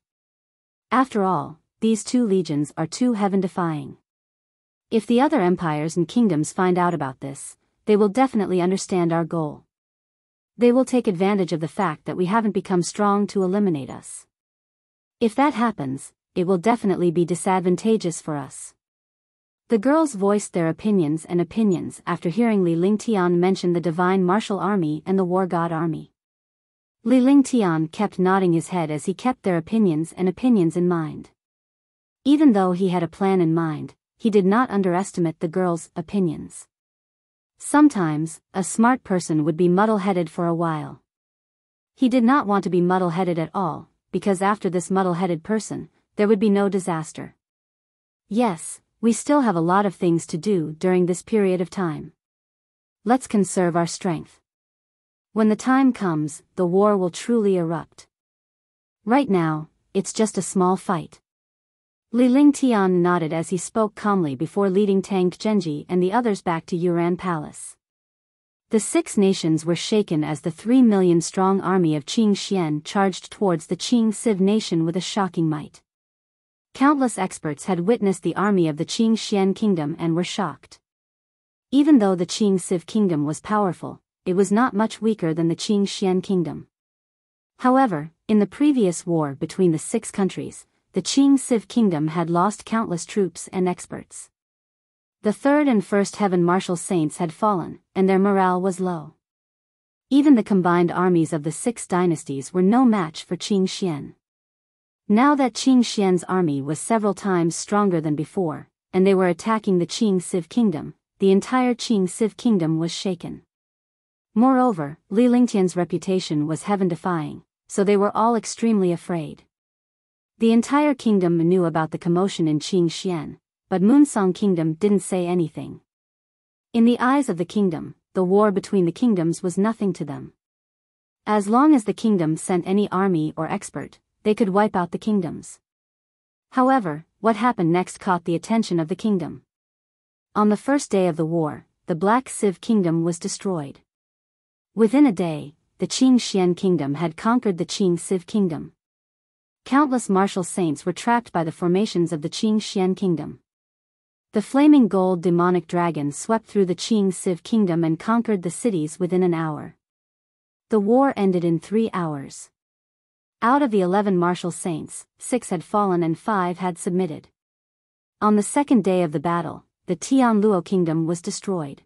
After all, these 2 legions are too heaven-defying. If the other empires and kingdoms find out about this, they will definitely understand our goal. They will take advantage of the fact that we haven't become strong to eliminate us. If that happens, it will definitely be disadvantageous for us. The girls voiced their opinions after hearing Li Lingtian mention the Divine Martial Army and the War God Army. Li Lingtian kept nodding his head as he kept their opinions in mind. Even though he had a plan in mind, he did not underestimate the girls' opinions. Sometimes, a smart person would be muddle-headed for a while. He did not want to be muddle-headed at all, because after this muddle-headed person, there would be no disaster. Yes, we still have a lot of things to do during this period of time. Let's conserve our strength. When the time comes, the war will truly erupt. Right now, it's just a small fight. Li Lingtian nodded as he spoke calmly before leading Tang Genji and the others back to Yuran Palace. The 6 nations were shaken as the 3 million-strong army of Qing Xian charged towards the Qing Civ nation with a shocking might. Countless experts had witnessed the army of the Qing Xian kingdom and were shocked. Even though the Qing Civ kingdom was powerful, it was not much weaker than the Qing Xian kingdom. However, in the previous war between the 6 countries, the Qing Civ kingdom had lost countless troops and experts. The 3rd and 1st Heaven Martial Saints had fallen, and their morale was low. Even the combined armies of the 6 dynasties were no match for Qing Xian. Now that Qing Xian's army was several times stronger than before, and they were attacking the Qing Civ kingdom, the entire Qing Civ kingdom was shaken. Moreover, Li Lingtian's reputation was heaven-defying, so they were all extremely afraid. The entire kingdom knew about the commotion in Qing Xian, but Moonsong Kingdom didn't say anything. In the eyes of the kingdom, the war between the kingdoms was nothing to them. As long as the kingdom sent any army or expert, they could wipe out the kingdoms. However, what happened next caught the attention of the kingdom. On the first day of the war, the Black Civ kingdom was destroyed. Within a day, the Qing Xian kingdom had conquered the Qing Civ kingdom. Countless martial saints were trapped by the formations of the Qing Xian kingdom. The flaming gold demonic dragon swept through the Qing Civ kingdom and conquered the cities within an hour. The war ended in 3 hours. Out of the 11 martial saints, 6 had fallen and 5 had submitted. On the second day of the battle, the Tianluo kingdom was destroyed.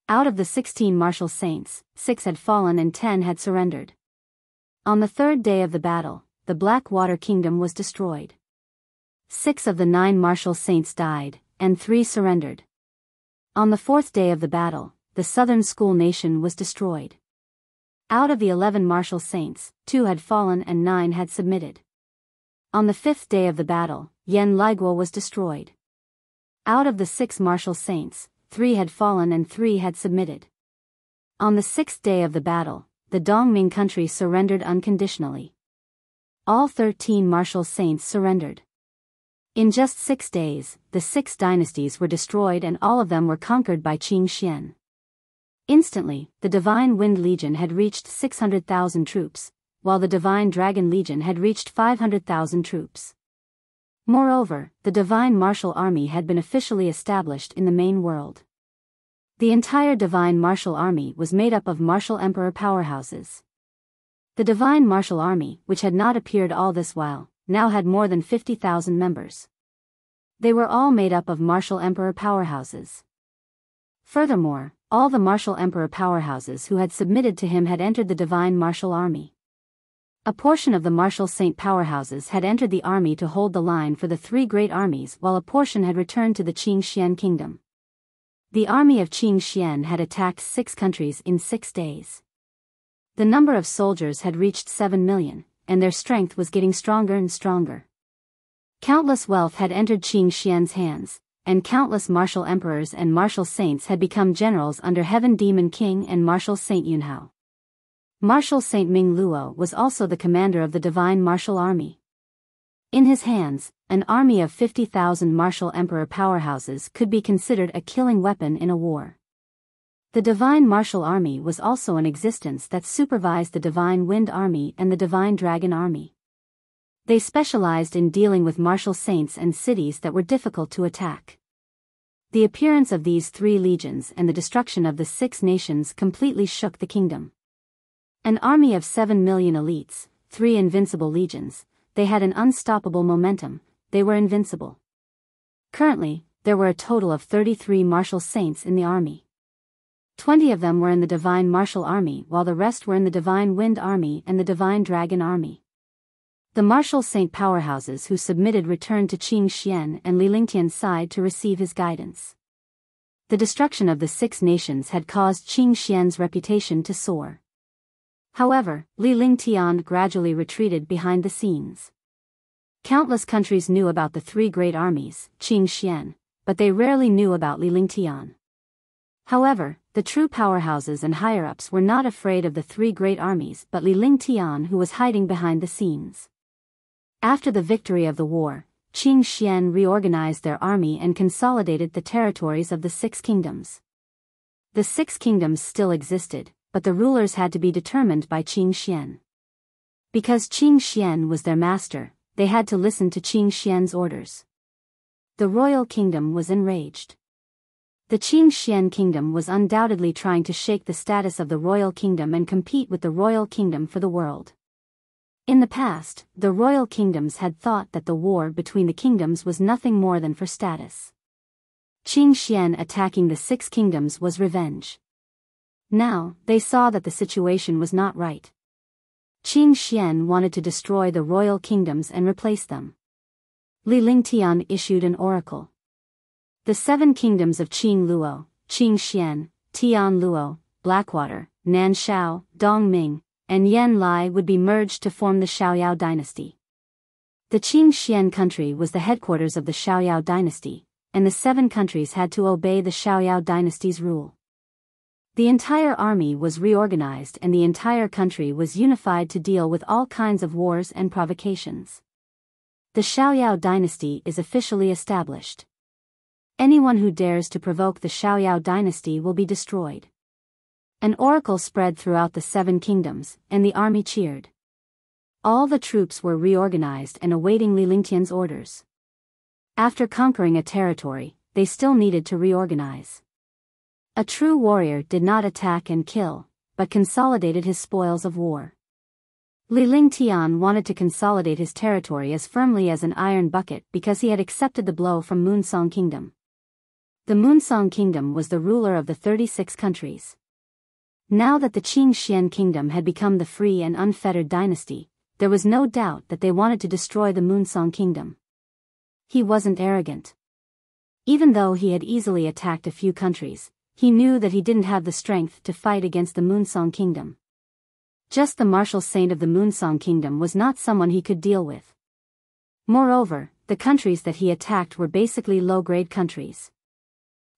Out of the 16 martial saints, 6 had fallen and 10 had surrendered. On the third day of the battle, the Blackwater kingdom was destroyed. 6 of the 9 martial saints died, and 3 surrendered. On the fourth day of the battle, the Southern School nation was destroyed. Out of the 11 martial saints, 2 had fallen and 9 had submitted. On the fifth day of the battle, Yan Liguo was destroyed. Out of the 6 martial saints, 3 had fallen and 3 had submitted. On the 6th day of the battle, the Dongming country surrendered unconditionally. All 13 martial saints surrendered. In just 6 days, the 6 dynasties were destroyed and all of them were conquered by Qing Xian. Instantly, the Divine Wind Legion had reached 600,000 troops, while the Divine Dragon Legion had reached 500,000 troops. Moreover, the Divine Martial Army had been officially established in the main world. The entire Divine Martial Army was made up of martial emperor powerhouses. The Divine Martial Army, which had not appeared all this while, now had more than 50,000 members. They were all made up of martial emperor powerhouses. Furthermore, all the martial emperor powerhouses who had submitted to him had entered the divine martial army. A portion of the martial saint powerhouses had entered the army to hold the line for the three great armies, while a portion had returned to the Qing Xian kingdom. The army of Qing Xian had attacked 6 countries in 6 days. The number of soldiers had reached 7 million, and their strength was getting stronger and stronger. Countless wealth had entered Qing Xian's hands, and countless martial emperors and martial saints had become generals under Heaven Demon King and Martial Saint Yunhao. Martial Saint Ming Luo was also the commander of the divine martial army. In his hands, an army of 50,000 martial emperor powerhouses could be considered a killing weapon in a war. The divine martial army was also an existence that supervised the divine wind army and the divine dragon army. They specialized in dealing with martial saints and cities that were difficult to attack. The appearance of these 3 legions and the destruction of the 6 nations completely shook the kingdom. An army of 7 million elites, 3 invincible legions, they had an unstoppable momentum, they were invincible. Currently, there were a total of 33 martial saints in the army. 20 of them were in the divine martial army, while the rest were in the divine wind army and the divine dragon army. The martial saint powerhouses who submitted returned to Qing Xian and Li Lingtian's side to receive his guidance. The destruction of the 6 nations had caused Qing Xian's reputation to soar. However, Li Lingtian gradually retreated behind the scenes. Countless countries knew about the 3 great armies, Qing Xian, but they rarely knew about Li Lingtian. However, the true powerhouses and higher-ups were not afraid of the 3 great armies but Li Lingtian, who was hiding behind the scenes. After the victory of the war, Qing Xian reorganized their army and consolidated the territories of the 6 kingdoms. The 6 kingdoms still existed, but the rulers had to be determined by Qing Xian. Because Qing Xian was their master, they had to listen to Qing Xian's orders. The royal kingdom was enraged. The Qing Xian kingdom was undoubtedly trying to shake the status of the royal kingdom and compete with the royal kingdom for the world. In the past, the royal kingdoms had thought that the war between the kingdoms was nothing more than for status. Qing Xian attacking the 6 kingdoms was revenge. Now, they saw that the situation was not right. Qing Xian wanted to destroy the royal kingdoms and replace them. Li Lingtian issued an oracle. The 7 kingdoms of Qing Luo, Qing Xian, Tian Luo, Blackwater, Nanshao, Dongming, and Yan Lai would be merged to form the Xiaoyao dynasty. The Qing Xian country was the headquarters of the Xiaoyao dynasty, and the 7 countries had to obey the Xiaoyao dynasty's rule. The entire army was reorganized and the entire country was unified to deal with all kinds of wars and provocations. The Xiaoyao dynasty is officially established. Anyone who dares to provoke the Xiaoyao dynasty will be destroyed. An oracle spread throughout the 7 kingdoms, and the army cheered. All the troops were reorganized and awaiting Li Lingtian's orders. After conquering a territory, they still needed to reorganize. A true warrior did not attack and kill, but consolidated his spoils of war. Li Lingtian wanted to consolidate his territory as firmly as an iron bucket because he had accepted the blow from Moonsong Kingdom. The Moonsong Kingdom was the ruler of the 36 countries. Now that the Qing Xian Kingdom had become the free and unfettered dynasty, there was no doubt that they wanted to destroy the Moonsong Kingdom. He wasn't arrogant. Even though he had easily attacked a few countries, he knew that he didn't have the strength to fight against the Moonsong Kingdom. Just the martial saint of the Moonsong Kingdom was not someone he could deal with. Moreover, the countries that he attacked were basically low-grade countries.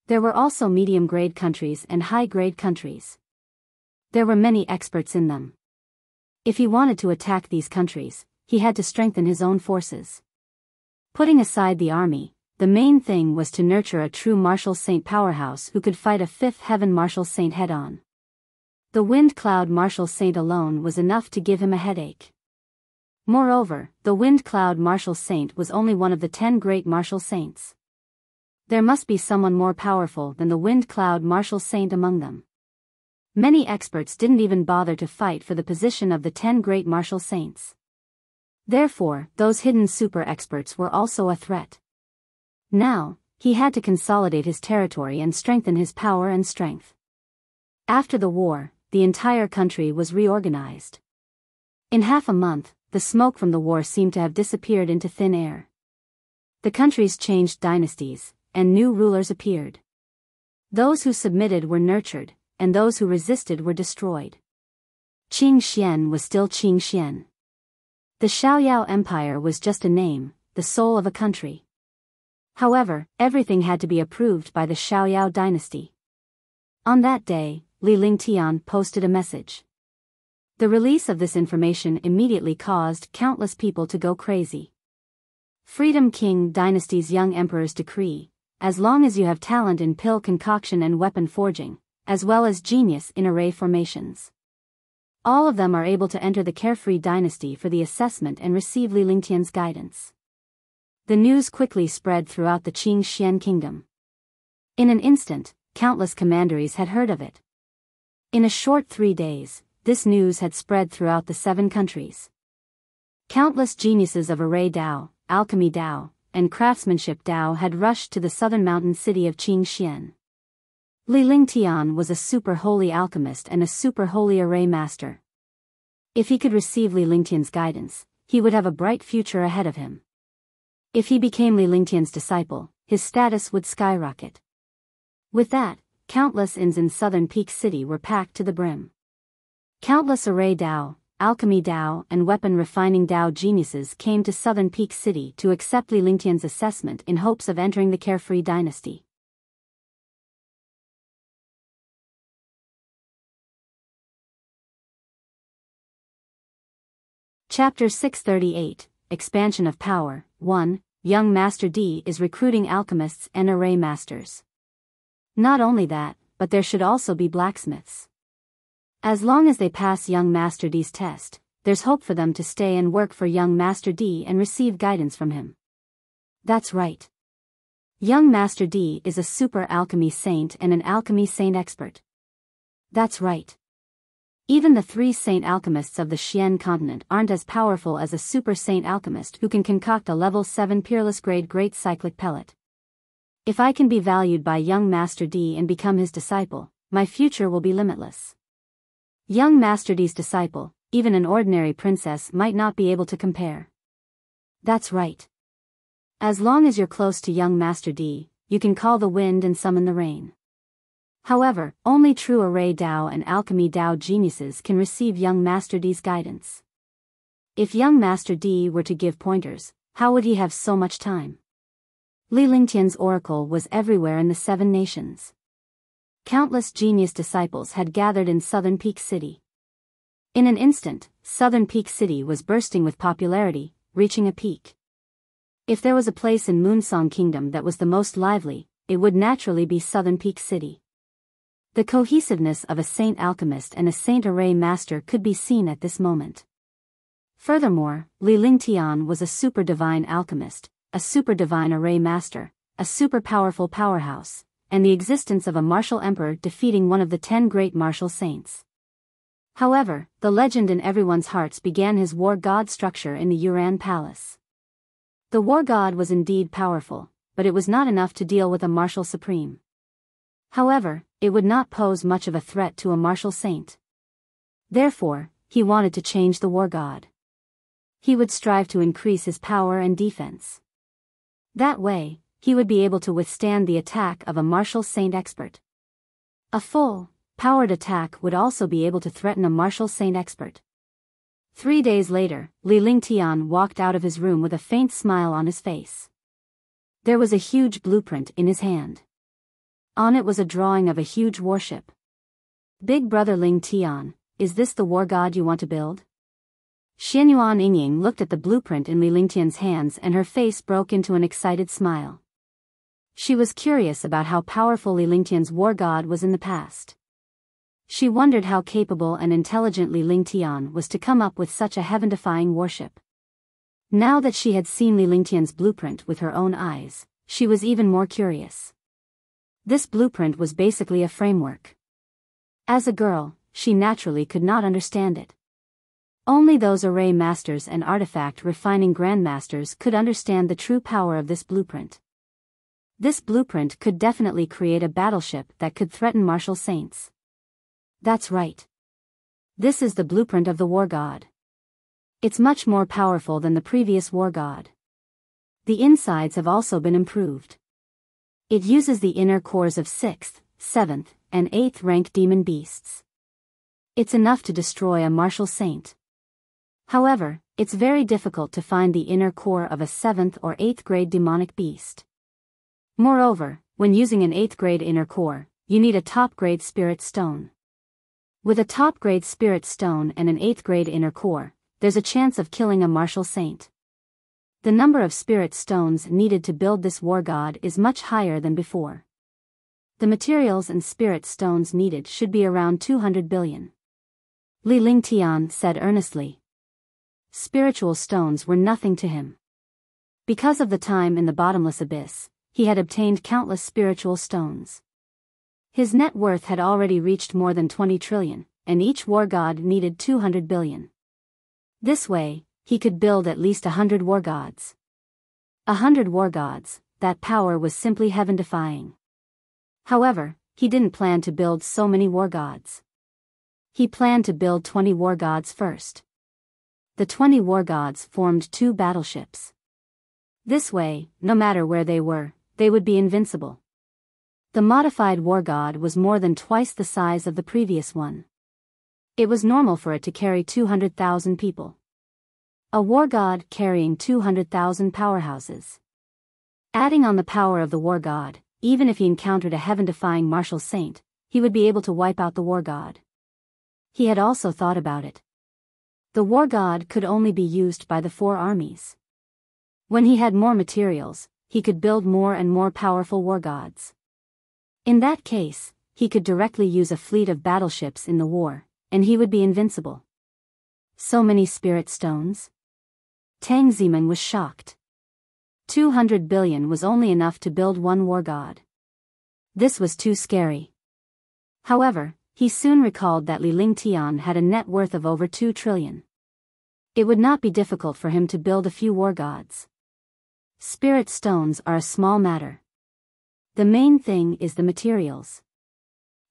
There were also medium-grade countries and high-grade countries. There were many experts in them. If he wanted to attack these countries, he had to strengthen his own forces. Putting aside the army, the main thing was to nurture a true martial saint powerhouse who could fight a 5th heaven martial saint head-on. The wind cloud martial saint alone was enough to give him a headache. Moreover, the wind cloud martial saint was only one of the 10 great martial saints. There must be someone more powerful than the wind cloud martial saint among them. Many experts didn't even bother to fight for the position of the 10 great martial saints. Therefore, those hidden super experts were also a threat. Now, he had to consolidate his territory and strengthen his power and strength. After the war, the entire country was reorganized. In half a month, the smoke from the war seemed to have disappeared into thin air. The countries changed dynasties, and new rulers appeared. Those who submitted were nurtured, and those who resisted were destroyed. Qing Xian was still Qing Xian. The Xiaoyao Empire was just a name, the soul of a country. However, everything had to be approved by the Xiaoyao dynasty. On that day, Li Lingtian posted a message. The release of this information immediately caused countless people to go crazy. Freedom King Dynasty's young emperor's decree: as long as you have talent in pill concoction and weapon forging, as well as genius in array formations, all of them are able to enter the Carefree Dynasty for the assessment and receive Li Lingtian's guidance. The news quickly spread throughout the Qing Xian kingdom. In an instant, countless commanderies had heard of it. In a short 3 days, this news had spread throughout the 7 countries. Countless geniuses of array Dao, alchemy Dao, and craftsmanship Dao had rushed to the southern mountain city of Qing Xian. Li Lingtian was a super holy alchemist and a super holy array master. If he could receive Li Lingtian's guidance, he would have a bright future ahead of him. If he became Li Lingtian's disciple, his status would skyrocket. With that, countless inns in southern Peak City were packed to the brim. Countless array Dao, alchemy Dao, and weapon refining Dao geniuses came to southern Peak City to accept Li Lingtian's assessment in hopes of entering the Carefree Dynasty. Chapter 638, Expansion of Power. 1. Young Master D is recruiting alchemists and array masters. Not only that, but there should also be blacksmiths. As long as they pass young Master D's test, there's hope for them to stay and work for young Master D and receive guidance from him. That's right. Young Master D is a super alchemy saint and an alchemy saint expert. That's right. Even the 3 saint alchemists of the Xian continent aren't as powerful as a super saint alchemist who can concoct a level 7 peerless grade great cyclic pellet. If I can be valued by young Master D and become his disciple, my future will be limitless. Young Master D's disciple, even an ordinary princess might not be able to compare. That's right. As long as you're close to young Master D, you can call the wind and summon the rain. However, only true array Dao and alchemy Dao geniuses can receive young Master D's guidance. If young Master D were to give pointers, how would he have so much time? Li Lingtian's oracle was everywhere in the 7 nations. Countless genius disciples had gathered in southern Peak City. In an instant, southern Peak City was bursting with popularity, reaching a peak. If there was a place in Moonsong Kingdom that was the most lively, it would naturally be southern Peak City. The cohesiveness of a saint alchemist and a saint array master could be seen at this moment. Furthermore, Li Lingtian was a super divine alchemist, a super divine array master, a super powerful powerhouse, and the existence of a martial emperor defeating one of the 10 great martial saints. However, the legend in everyone's hearts began his war god structure in the Yuran Palace. The war god was indeed powerful, but it was not enough to deal with a martial supreme. However, it would not pose much of a threat to a martial saint. Therefore, he wanted to change the war god. He would strive to increase his power and defense. That way, he would be able to withstand the attack of a martial saint expert. A full, powered attack would also be able to threaten a martial saint expert. 3 days later, Li Lingtian walked out of his room with a faint smile on his face. There was a huge blueprint in his hand. On it was a drawing of a huge warship. Big brother Lingtian, is this the war god you want to build? Xianyuan Yingying looked at the blueprint in Li Lingtian's hands and her face broke into an excited smile. She was curious about how powerful Li Lingtian's war god was in the past. She wondered how capable and intelligent Li Lingtian was to come up with such a heaven-defying warship. Now that she had seen Li Lingtian's blueprint with her own eyes, she was even more curious. This blueprint was basically a framework. As a girl, she naturally could not understand it. Only those array masters and artifact refining grandmasters could understand the true power of this blueprint. This blueprint could definitely create a battleship that could threaten martial saints. That's right. This is the blueprint of the war god. It's much more powerful than the previous war god. The insides have also been improved. It uses the inner cores of 6th, 7th, and 8th rank demon beasts. It's enough to destroy a martial saint. However, it's very difficult to find the inner core of a 7th or 8th grade demonic beast. Moreover, when using an 8th grade inner core, you need a top grade spirit stone. With a top grade spirit stone and an 8th grade inner core, there's a chance of killing a martial saint. The number of spirit stones needed to build this war god is much higher than before. The materials and spirit stones needed should be around 200 billion. Li Lingtian said earnestly. Spiritual stones were nothing to him. Because of the time in the bottomless abyss, he had obtained countless spiritual stones. His net worth had already reached more than 20 trillion, and each war god needed 200 billion. This way, he could build at least 100 war gods. 100 war gods, that power was simply heaven-defying. However, he didn't plan to build so many war gods. He planned to build 20 war gods first. The 20 war gods formed 2 battleships. This way, no matter where they were, they would be invincible. The modified war god was more than twice the size of the previous one. It was normal for it to carry 200,000 people. A war god carrying 200,000 powerhouses. Adding on the power of the war god, even if he encountered a heaven-defying martial saint, he would be able to wipe out the war god. He had also thought about it. The war god could only be used by the 4 armies. When he had more materials, he could build more and more powerful war gods. In that case, he could directly use a fleet of battleships in the war, and he would be invincible. So many spirit stones? Tang Zimin was shocked. 200 billion was only enough to build 1 war god. This was too scary. However, he soon recalled that Li Lingtian had a net worth of over 2 trillion. It would not be difficult for him to build a few war gods. Spirit stones are a small matter. The main thing is the materials.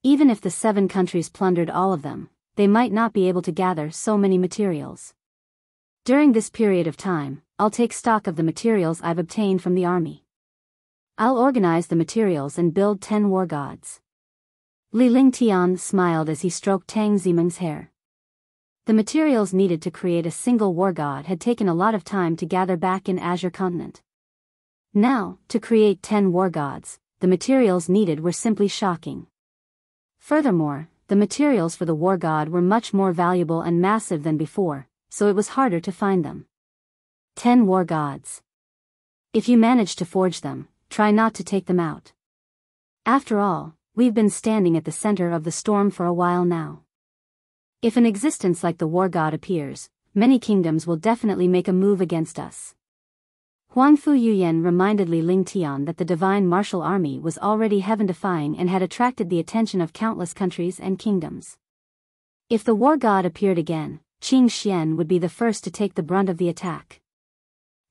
Even if the 7 countries plundered all of them, they might not be able to gather so many materials. During this period of time, I'll take stock of the materials I've obtained from the army. I'll organize the materials and build 10 war gods. Li Lingtian smiled as he stroked Tang Zimin's hair. The materials needed to create a single war god had taken a lot of time to gather back in Azure Continent. Now, to create 10 war gods, the materials needed were simply shocking. Furthermore, the materials for the war god were much more valuable and massive than before, so it was harder to find them. 10 war gods. If you manage to forge them, try not to take them out. After all, we've been standing at the center of the storm for a while now. If an existence like the war god appears, many kingdoms will definitely make a move against us. Huangfu Yuyan reminded Li Lingtian that the divine martial army was already heaven-defying and had attracted the attention of countless countries and kingdoms. If the war god appeared again, Qing Xian would be the first to take the brunt of the attack.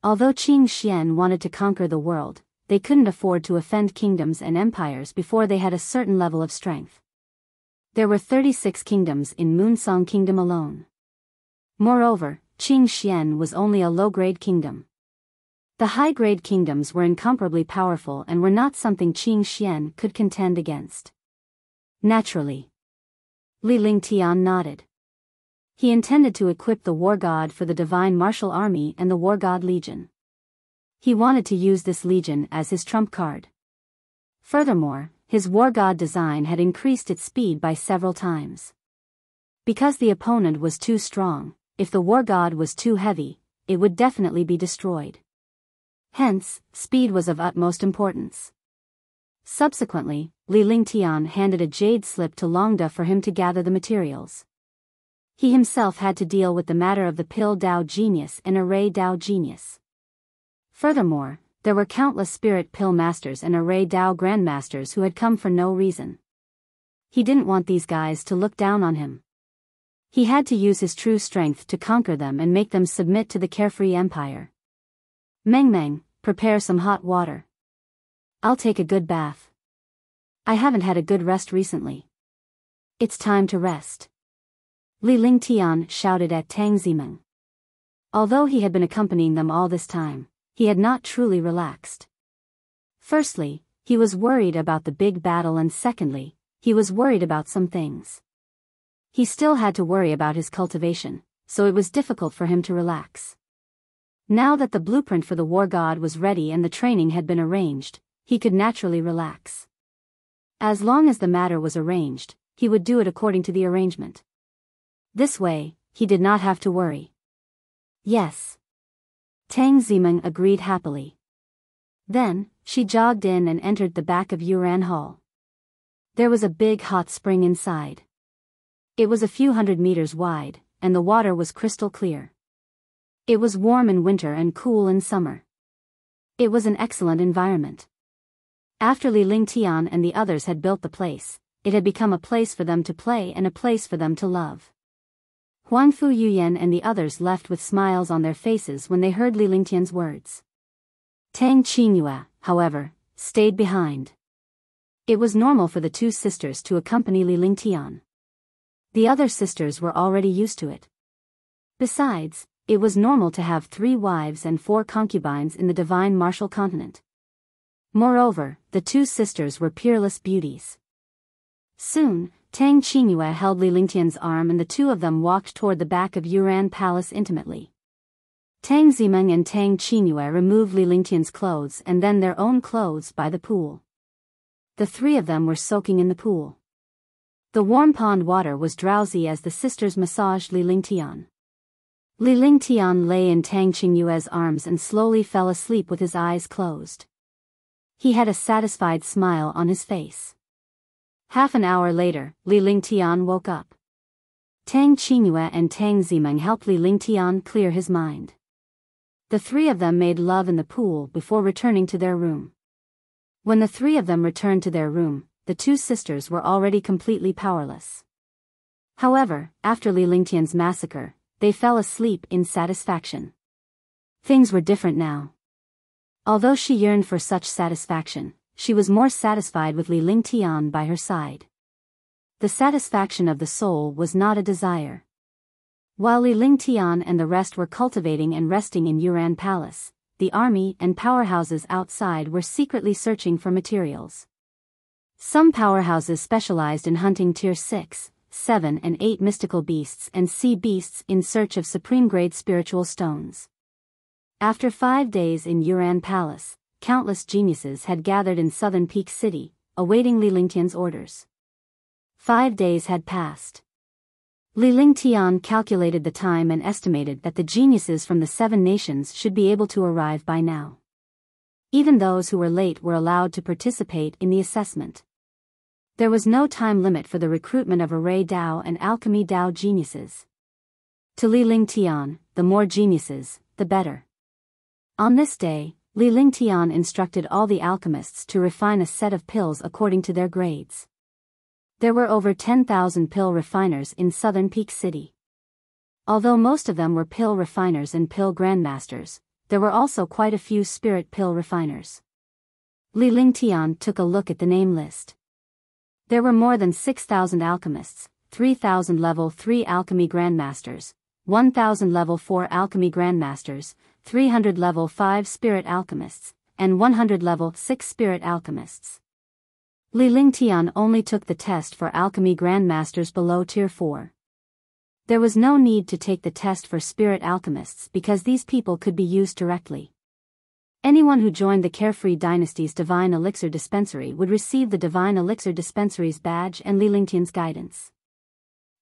Although Qing Xian wanted to conquer the world, they couldn't afford to offend kingdoms and empires before they had a certain level of strength. There were 36 kingdoms in Moonsong Kingdom alone. Moreover, Qing Xian was only a low-grade kingdom. The high-grade kingdoms were incomparably powerful and were not something Qing Xian could contend against. Naturally. Li Lingtian nodded. He intended to equip the war god for the divine martial army and the war god legion. He wanted to use this legion as his trump card. Furthermore, his war god design had increased its speed by several times. Because the opponent was too strong, if the war god was too heavy, it would definitely be destroyed. Hence, speed was of utmost importance. Subsequently, Li Lingtian handed a jade slip to Longda for him to gather the materials. He himself had to deal with the matter of the Pill Dao Genius and Array Dao Genius. Furthermore, there were countless Spirit Pill Masters and Array Dao Grandmasters who had come for no reason. He didn't want these guys to look down on him. He had to use his true strength to conquer them and make them submit to the carefree empire. Meng Meng, prepare some hot water. I'll take a good bath. I haven't had a good rest recently. It's time to rest. Li Lingtian shouted at Tang Zimeng. Although he had been accompanying them all this time, he had not truly relaxed. Firstly, he was worried about the big battle, and secondly, he was worried about some things. He still had to worry about his cultivation, so it was difficult for him to relax. Now that the blueprint for the war god was ready and the training had been arranged, he could naturally relax. As long as the matter was arranged, he would do it according to the arrangement. This way, he did not have to worry. Yes. Tang Zimeng agreed happily. Then, she jogged in and entered the back of Yuran Hall. There was a big hot spring inside. It was a few hundred meters wide, and the water was crystal clear. It was warm in winter and cool in summer. It was an excellent environment. After Li Lingtian and the others had built the place, it had become a place for them to play and a place for them to love. Huangfu Yuyan and the others left with smiles on their faces when they heard Li Lingtian's words. Tang Qingyue, however, stayed behind. It was normal for the two sisters to accompany Li Lingtian. The other sisters were already used to it. Besides, it was normal to have 3 wives and 4 concubines in the divine martial continent. Moreover, the two sisters were peerless beauties. Soon, Tang Qingyue held Li Lingtian's arm and the two of them walked toward the back of Yuran Palace intimately. Tang Zimeng and Tang Qingyue removed Li Lingtian's clothes and then their own clothes by the pool. The 3 of them were soaking in the pool. The warm pond water was drowsy as the sisters massaged Li Lingtian. Li Lingtian lay in Tang Qingyue's arms and slowly fell asleep with his eyes closed. He had a satisfied smile on his face. Half an hour later, Li Lingtian woke up. Tang Qingyue and Tang Zimeng helped Li Lingtian clear his mind. The 3 of them made love in the pool before returning to their room. When the 3 of them returned to their room, the 2 sisters were already completely powerless. However, after Li Lingtian's massacre, they fell asleep in satisfaction. Things were different now. Although she yearned for such satisfaction, she was more satisfied with Li Lingtian by her side. The satisfaction of the soul was not a desire. While Li Lingtian and the rest were cultivating and resting in Yuran Palace, the army and powerhouses outside were secretly searching for materials. Some powerhouses specialized in hunting tier 6, 7 and 8 mystical beasts and sea beasts in search of supreme-grade spiritual stones. After 5 days in Yuran Palace, countless geniuses had gathered in southern Peak City, awaiting Li Lingtian's orders. 5 days had passed. Li Lingtian calculated the time and estimated that the geniuses from the 7 nations should be able to arrive by now. Even those who were late were allowed to participate in the assessment. There was no time limit for the recruitment of Array Dao and Alchemy Dao geniuses. To Li Lingtian, the more geniuses, the better. On this day, Li Lingtian instructed all the alchemists to refine a set of pills according to their grades. There were over 10,000 pill refiners in southern Peak City. Although most of them were pill refiners and pill grandmasters, there were also quite a few spirit pill refiners. Li Lingtian took a look at the name list. There were more than 6,000 alchemists, 3,000 level 3 alchemy grandmasters, 1,000 level 4 alchemy grandmasters, 300 level 5 spirit alchemists, and 100 level 6 spirit alchemists. Li Lingtian only took the test for alchemy grandmasters below tier 4. There was no need to take the test for spirit alchemists because these people could be used directly. Anyone who joined the Carefree Dynasty's Divine Elixir Dispensary would receive the Divine Elixir Dispensary's badge and Li Lingtian's guidance.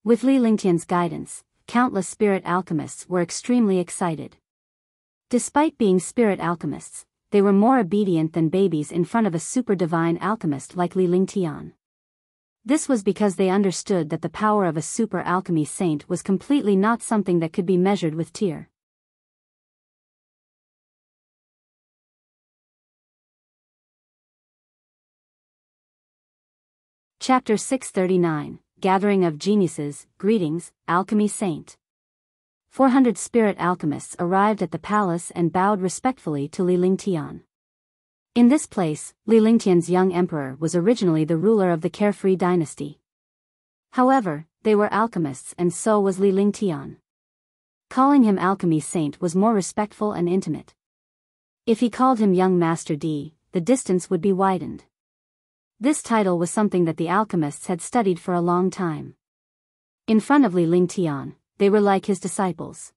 With Li Lingtian's guidance, countless spirit alchemists were extremely excited. Despite being spirit alchemists, they were more obedient than babies in front of a super divine alchemist like Li Lingtian. This was because they understood that the power of a super alchemy saint was completely not something that could be measured with tier. Chapter 639, Gathering of Geniuses, Greetings, Alchemy Saint. 400 spirit alchemists arrived at the palace and bowed respectfully to Li Lingtian. In this place, Li Lingtian's young emperor was originally the ruler of the carefree dynasty. However, they were alchemists and so was Li Lingtian. Calling him Alchemy Saint was more respectful and intimate. If he called him Young Master D, the distance would be widened. This title was something that the alchemists had studied for a long time. In front of Li Lingtian, they were like his disciples.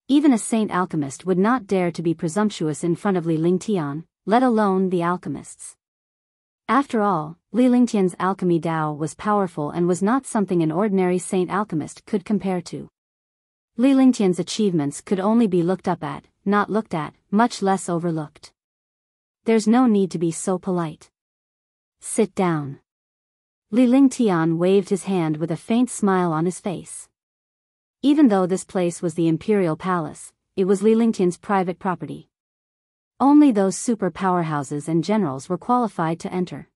Even a saint alchemist would not dare to be presumptuous in front of Li Lingtian, let alone the alchemists. After all, Li Lingtian's alchemy Dao was powerful and was not something an ordinary saint alchemist could compare to. Li Lingtian's achievements could only be looked up at, not looked at, much less overlooked. There's no need to be so polite. Sit down. Li Lingtian waved his hand with a faint smile on his face. Even though this place was the imperial palace, it was Li Lingtian's private property. Only those super powerhouses and generals were qualified to enter.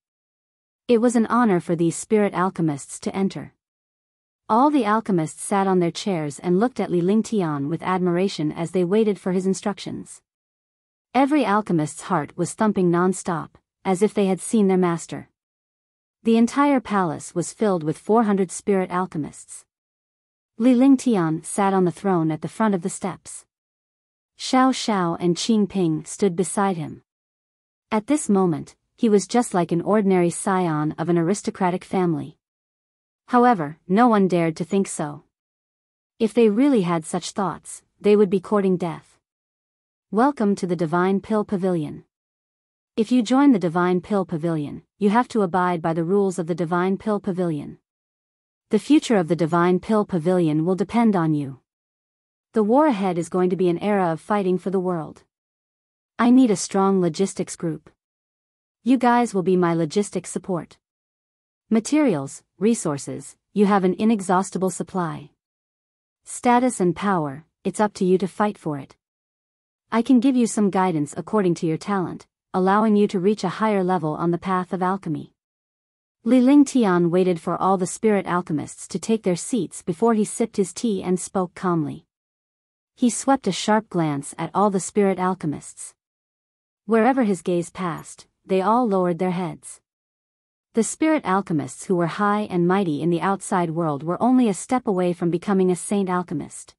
It was an honor for these spirit alchemists to enter. All the alchemists sat on their chairs and looked at Li Lingtian with admiration as they waited for his instructions. Every alchemist's heart was thumping non-stop, as if they had seen their master. The entire palace was filled with 400 spirit alchemists. Li Lingtian sat on the throne at the front of the steps. Xiaoyao and Qing Ping stood beside him. At this moment, he was just like an ordinary scion of an aristocratic family. However, no one dared to think so. If they really had such thoughts, they would be courting death. Welcome to the Divine Pill Pavilion. If you join the Divine Pill Pavilion, you have to abide by the rules of the Divine Pill Pavilion. The future of the Divine Pill Pavilion will depend on you. The war ahead is going to be an era of fighting for the world. I need a strong logistics group. You guys will be my logistics support. Materials, resources, you have an inexhaustible supply. Status and power, it's up to you to fight for it. I can give you some guidance according to your talent, allowing you to reach a higher level on the path of alchemy. Li Lingtian waited for all the spirit alchemists to take their seats before he sipped his tea and spoke calmly. He swept a sharp glance at all the spirit alchemists. Wherever his gaze passed, they all lowered their heads. The spirit alchemists who were high and mighty in the outside world were only a step away from becoming a saint alchemist.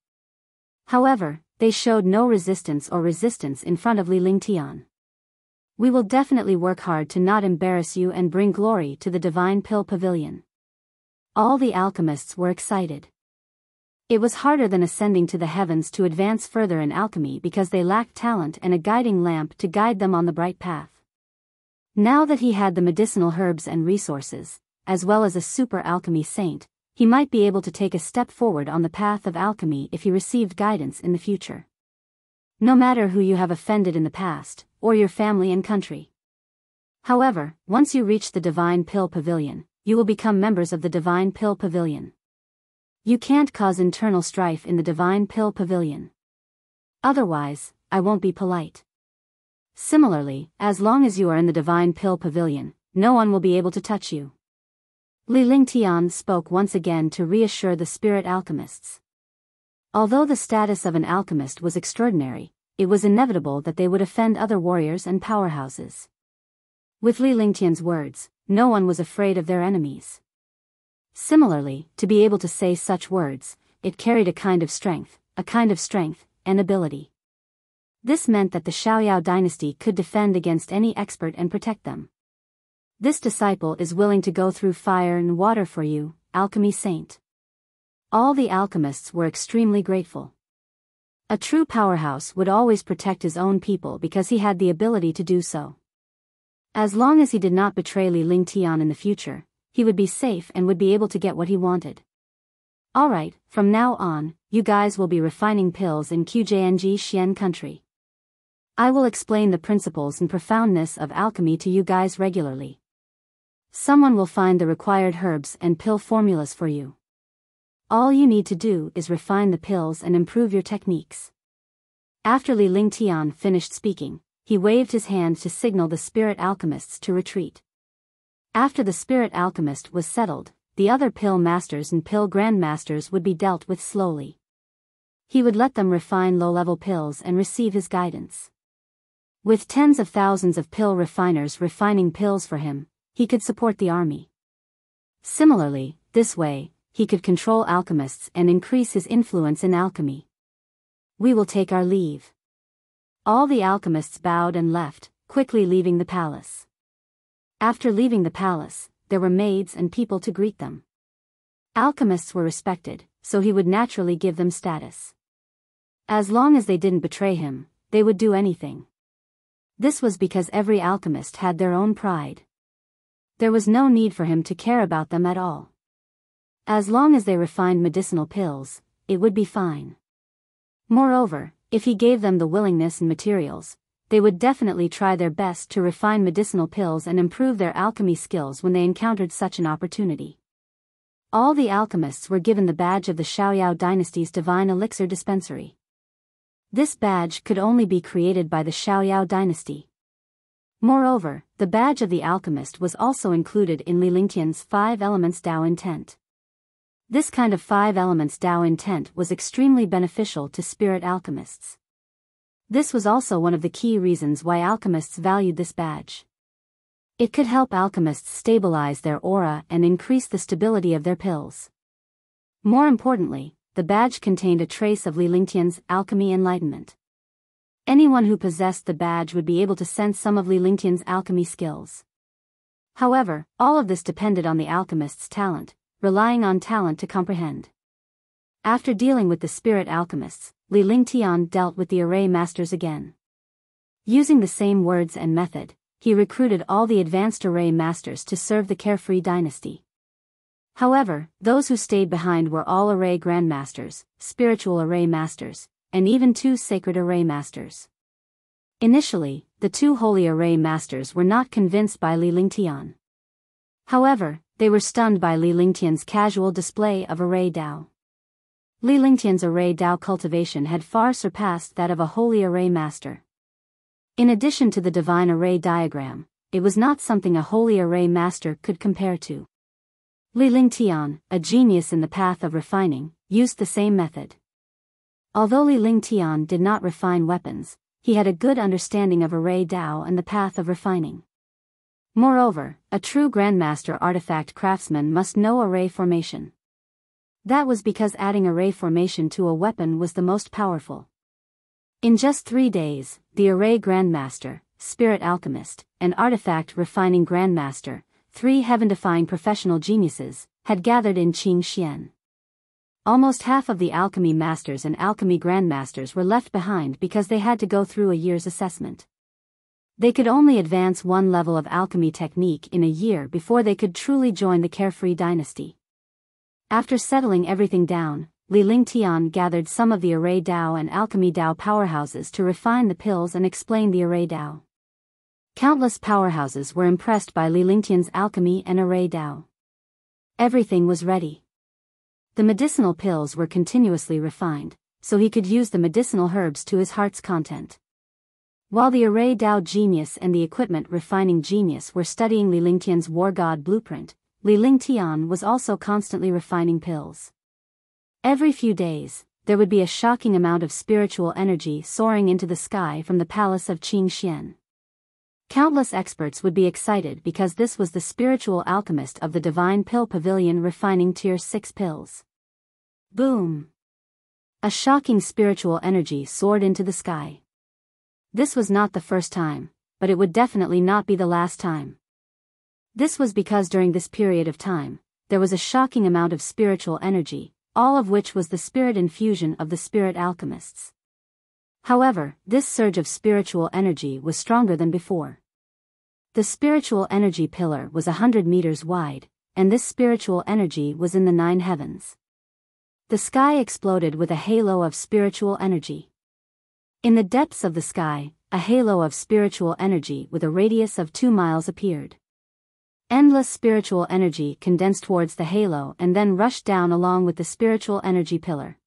However, they showed no resistance in front of Li Lingtian. We will definitely work hard to not embarrass you and bring glory to the Divine Pill Pavilion. All the alchemists were excited. It was harder than ascending to the heavens to advance further in alchemy because they lacked talent and a guiding lamp to guide them on the bright path. Now that he had the medicinal herbs and resources, as well as a super alchemy saint, he might be able to take a step forward on the path of alchemy if he received guidance in the future. No matter who you have offended in the past, or your family and country. However, once you reach the Divine Pill Pavilion, you will become members of the Divine Pill Pavilion. You can't cause internal strife in the Divine Pill Pavilion. Otherwise, I won't be polite. Similarly, as long as you are in the Divine Pill Pavilion, no one will be able to touch you. Li Lingtian spoke once again to reassure the spirit alchemists. Although the status of an alchemist was extraordinary, it was inevitable that they would offend other warriors and powerhouses. With Li Lingtian's words, no one was afraid of their enemies. Similarly, to be able to say such words, it carried a kind of strength and ability. This meant that the Xiaoyao dynasty could defend against any expert and protect them. This disciple is willing to go through fire and water for you, alchemy saint. All the alchemists were extremely grateful. A true powerhouse would always protect his own people because he had the ability to do so. As long as he did not betray Li Lingtian in the future, he would be safe and would be able to get what he wanted. Alright, from now on, you guys will be refining pills in Qjianji Xian country. I will explain the principles and profoundness of alchemy to you guys regularly. Someone will find the required herbs and pill formulas for you. All you need to do is refine the pills and improve your techniques. After Li Lingtian finished speaking, he waved his hand to signal the spirit alchemists to retreat. After the spirit alchemist was settled, the other pill masters and pill grandmasters would be dealt with slowly. He would let them refine low-level pills and receive his guidance. With tens of thousands of pill refiners refining pills for him, he could support the army. Similarly, this way, he could control alchemists and increase his influence in alchemy. We will take our leave. All the alchemists bowed and left, quickly leaving the palace. After leaving the palace, there were maids and people to greet them. Alchemists were respected, so he would naturally give them status. As long as they didn't betray him, they would do anything. This was because every alchemist had their own pride. There was no need for him to care about them at all. As long as they refined medicinal pills, it would be fine. Moreover, if he gave them the willingness and materials, they would definitely try their best to refine medicinal pills and improve their alchemy skills when they encountered such an opportunity. All the alchemists were given the badge of the Xiaoyao dynasty's divine elixir dispensary. This badge could only be created by the Xiaoyao dynasty. Moreover, the badge of the alchemist was also included in Li Lingtian's 5 elements Dao intent. This kind of 5 elements Dao intent was extremely beneficial to spirit alchemists. This was also one of the key reasons why alchemists valued this badge. It could help alchemists stabilize their aura and increase the stability of their pills. More importantly, the badge contained a trace of Li Lingtian's alchemy enlightenment. Anyone who possessed the badge would be able to sense some of Li Lingtian's alchemy skills. However, all of this depended on the alchemist's talent, relying on talent to comprehend. After dealing with the spirit alchemists, Li Lingtian dealt with the array masters again. Using the same words and method, he recruited all the advanced array masters to serve the carefree dynasty. However, those who stayed behind were all array grandmasters, spiritual array masters, and even 2 sacred array masters. Initially, the 2 holy array masters were not convinced by Li Lingtian. However, they were stunned by Li Lingtian's casual display of array Dao. Li Lingtian's array Dao cultivation had far surpassed that of a holy array master. In addition to the divine array diagram, it was not something a holy array master could compare to. Li Lingtian, a genius in the path of refining, used the same method. Although Li Lingtian did not refine weapons, he had a good understanding of array Dao and the path of refining. Moreover, a true grandmaster artifact craftsman must know array formation. That was because adding array formation to a weapon was the most powerful. In just 3 days, the array grandmaster, spirit alchemist, and artifact refining grandmaster, 3 heaven-defying professional geniuses, had gathered in Qingxian. Almost half of the alchemy masters and alchemy grandmasters were left behind because they had to go through a year's assessment. They could only advance 1 level of alchemy technique in a year before they could truly join the carefree dynasty. After settling everything down, Li Lingtian gathered some of the array Dao and alchemy Dao powerhouses to refine the pills and explain the array Dao. Countless powerhouses were impressed by Li Lingtian's alchemy and array Dao. Everything was ready. The medicinal pills were continuously refined, so he could use the medicinal herbs to his heart's content. While the array Dao genius and the equipment refining genius were studying Li Lingtian's war god blueprint, Li Lingtian was also constantly refining pills. Every few days, there would be a shocking amount of spiritual energy soaring into the sky from the palace of Qingxian. Countless experts would be excited because this was the spiritual alchemist of the Divine Pill Pavilion refining Tier 6 pills. Boom! A shocking spiritual energy soared into the sky. This was not the first time, but it would definitely not be the last time. This was because during this period of time, there was a shocking amount of spiritual energy, all of which was the spirit infusion of the spirit alchemists. However, this surge of spiritual energy was stronger than before. The spiritual energy pillar was 100 meters wide, and this spiritual energy was in the 9 heavens. The sky exploded with a halo of spiritual energy. In the depths of the sky, a halo of spiritual energy with a radius of 2 miles appeared. Endless spiritual energy condensed towards the halo and then rushed down along with the spiritual energy pillar.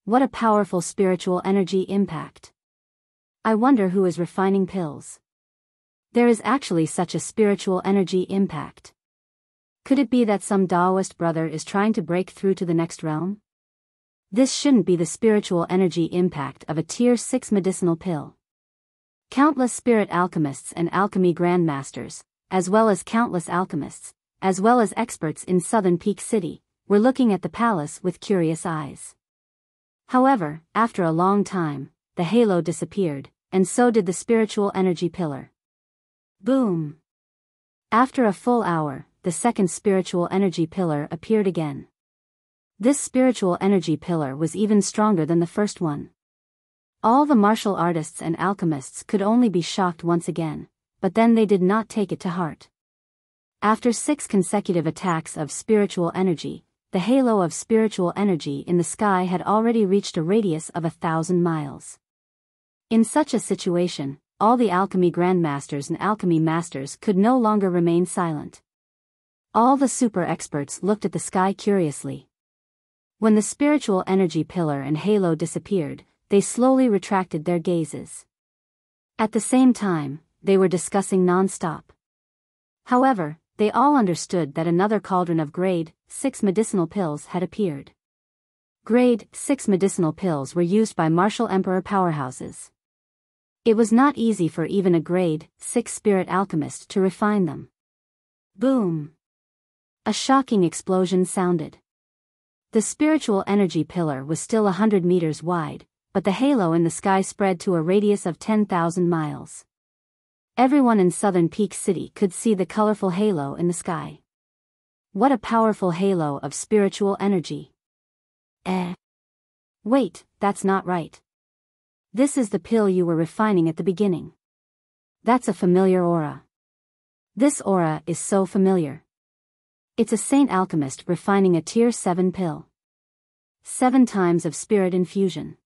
What a powerful spiritual energy impact. I wonder who is refining pills. There is actually such a spiritual energy impact. Could it be that some Taoist brother is trying to break through to the next realm? This shouldn't be the spiritual energy impact of a Tier 6 medicinal pill. Countless spirit alchemists and alchemy grandmasters, as well as countless alchemists, as well as experts in southern Peak City, were looking at the palace with curious eyes. However, after a long time, the halo disappeared, and so did the spiritual energy pillar. Boom! After a full hour, the second spiritual energy pillar appeared again. This spiritual energy pillar was even stronger than the first one. All the martial artists and alchemists could only be shocked once again, but then they did not take it to heart. After 6 consecutive attacks of spiritual energy, the halo of spiritual energy in the sky had already reached a radius of 1,000 miles. In such a situation, all the alchemy grandmasters and alchemy masters could no longer remain silent. All the super experts looked at the sky curiously. When the spiritual energy pillar and halo disappeared, they slowly retracted their gazes. At the same time, they were discussing non-stop. However, they all understood that another cauldron of grade 6 medicinal pills had appeared. Grade 6 medicinal pills were used by martial emperor powerhouses. It was not easy for even a grade 6 spirit alchemist to refine them. Boom! A shocking explosion sounded. The spiritual energy pillar was still 100 meters wide, but the halo in the sky spread to a radius of 10,000 miles. Everyone in southern Peak City could see the colorful halo in the sky. What a powerful halo of spiritual energy. Wait, that's not right. This is the pill you were refining at the beginning. That's a familiar aura. This aura is so familiar. It's a saint alchemist refining a tier 7 pill. 7 times of spirit infusion.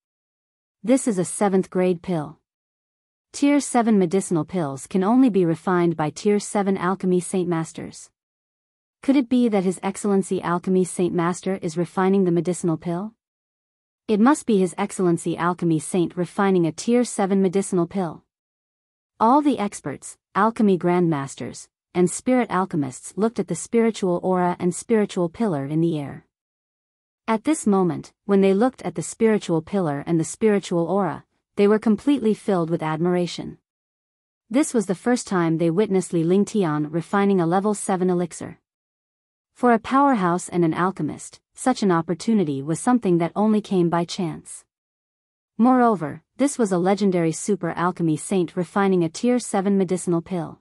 This is a 7th grade pill. Tier 7 medicinal pills can only be refined by Tier 7 Alchemy Saint Masters. Could it be that His Excellency Alchemy Saint Master is refining the medicinal pill? It must be His Excellency Alchemy Saint refining a Tier 7 medicinal pill. All the experts, alchemy grandmasters, and spirit alchemists looked at the spiritual aura and spiritual pillar in the air. At this moment, when they looked at the spiritual pillar and the spiritual aura, they were completely filled with admiration. This was the first time they witnessed Li Lingtian refining a level 7 elixir. For a powerhouse and an alchemist, such an opportunity was something that only came by chance. Moreover, this was a legendary super alchemy saint refining a tier 7 medicinal pill.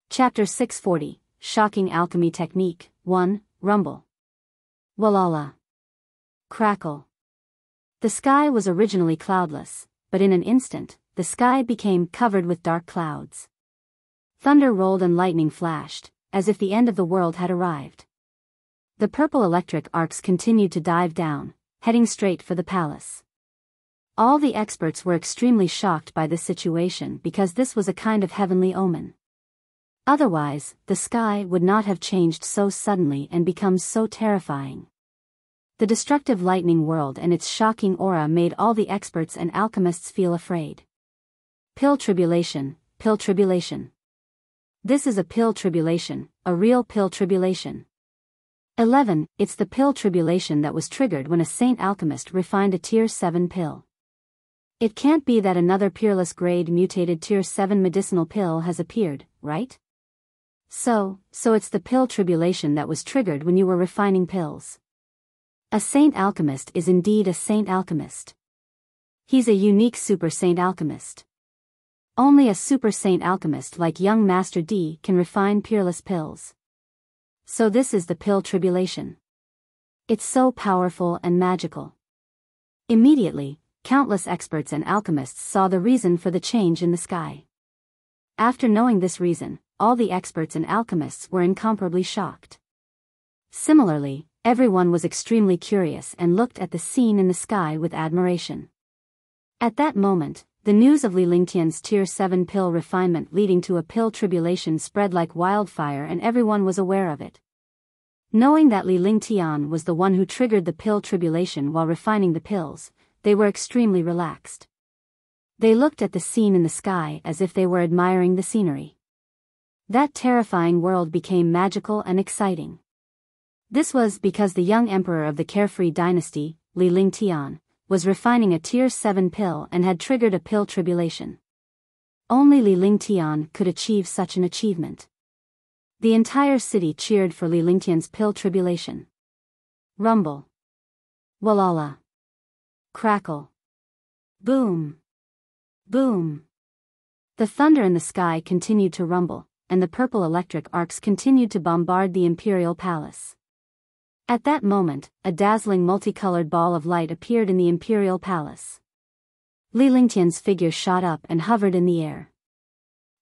Chapter 640, Shocking Alchemy Technique, 1, Rumble. Walala. Crackle. The sky was originally cloudless, but in an instant, the sky became covered with dark clouds. Thunder rolled and lightning flashed, as if the end of the world had arrived. The purple electric arcs continued to dive down, heading straight for the palace. All the experts were extremely shocked by this situation because this was a kind of heavenly omen. Otherwise, the sky would not have changed so suddenly and become so terrifying. The destructive lightning world and its shocking aura made all the experts and alchemists feel afraid. Pill tribulation, pill tribulation. This is a pill tribulation, a real pill tribulation. 11. It's the pill tribulation that was triggered when a saint alchemist refined a tier 7 pill. It can't be that another peerless grade mutated tier 7 medicinal pill has appeared, right? So it's the pill tribulation that was triggered when you were refining pills. A saint alchemist is indeed a saint alchemist. He's a unique super saint alchemist. Only a super saint alchemist like young Master D can refine peerless pills. So this is the pill tribulation. It's so powerful and magical. Immediately, countless experts and alchemists saw the reason for the change in the sky. After knowing this reason, all the experts and alchemists were incomparably shocked. Similarly, everyone was extremely curious and looked at the scene in the sky with admiration. At that moment, the news of Li Lingtian's tier 7 pill refinement leading to a pill tribulation spread like wildfire and everyone was aware of it. Knowing that Li Lingtian was the one who triggered the pill tribulation while refining the pills, they were extremely relaxed. They looked at the scene in the sky as if they were admiring the scenery. That terrifying world became magical and exciting. This was because the young emperor of the carefree dynasty, Li Lingtian, was refining a Tier 7 pill and had triggered a pill tribulation. Only Li Lingtian could achieve such an achievement. The entire city cheered for Li Lingtian's pill tribulation. Rumble. Walala. Crackle. Boom. Boom. The thunder in the sky continued to rumble, and the purple electric arcs continued to bombard the imperial palace. At that moment, a dazzling multicolored ball of light appeared in the imperial palace. Li Lingtian's figure shot up and hovered in the air.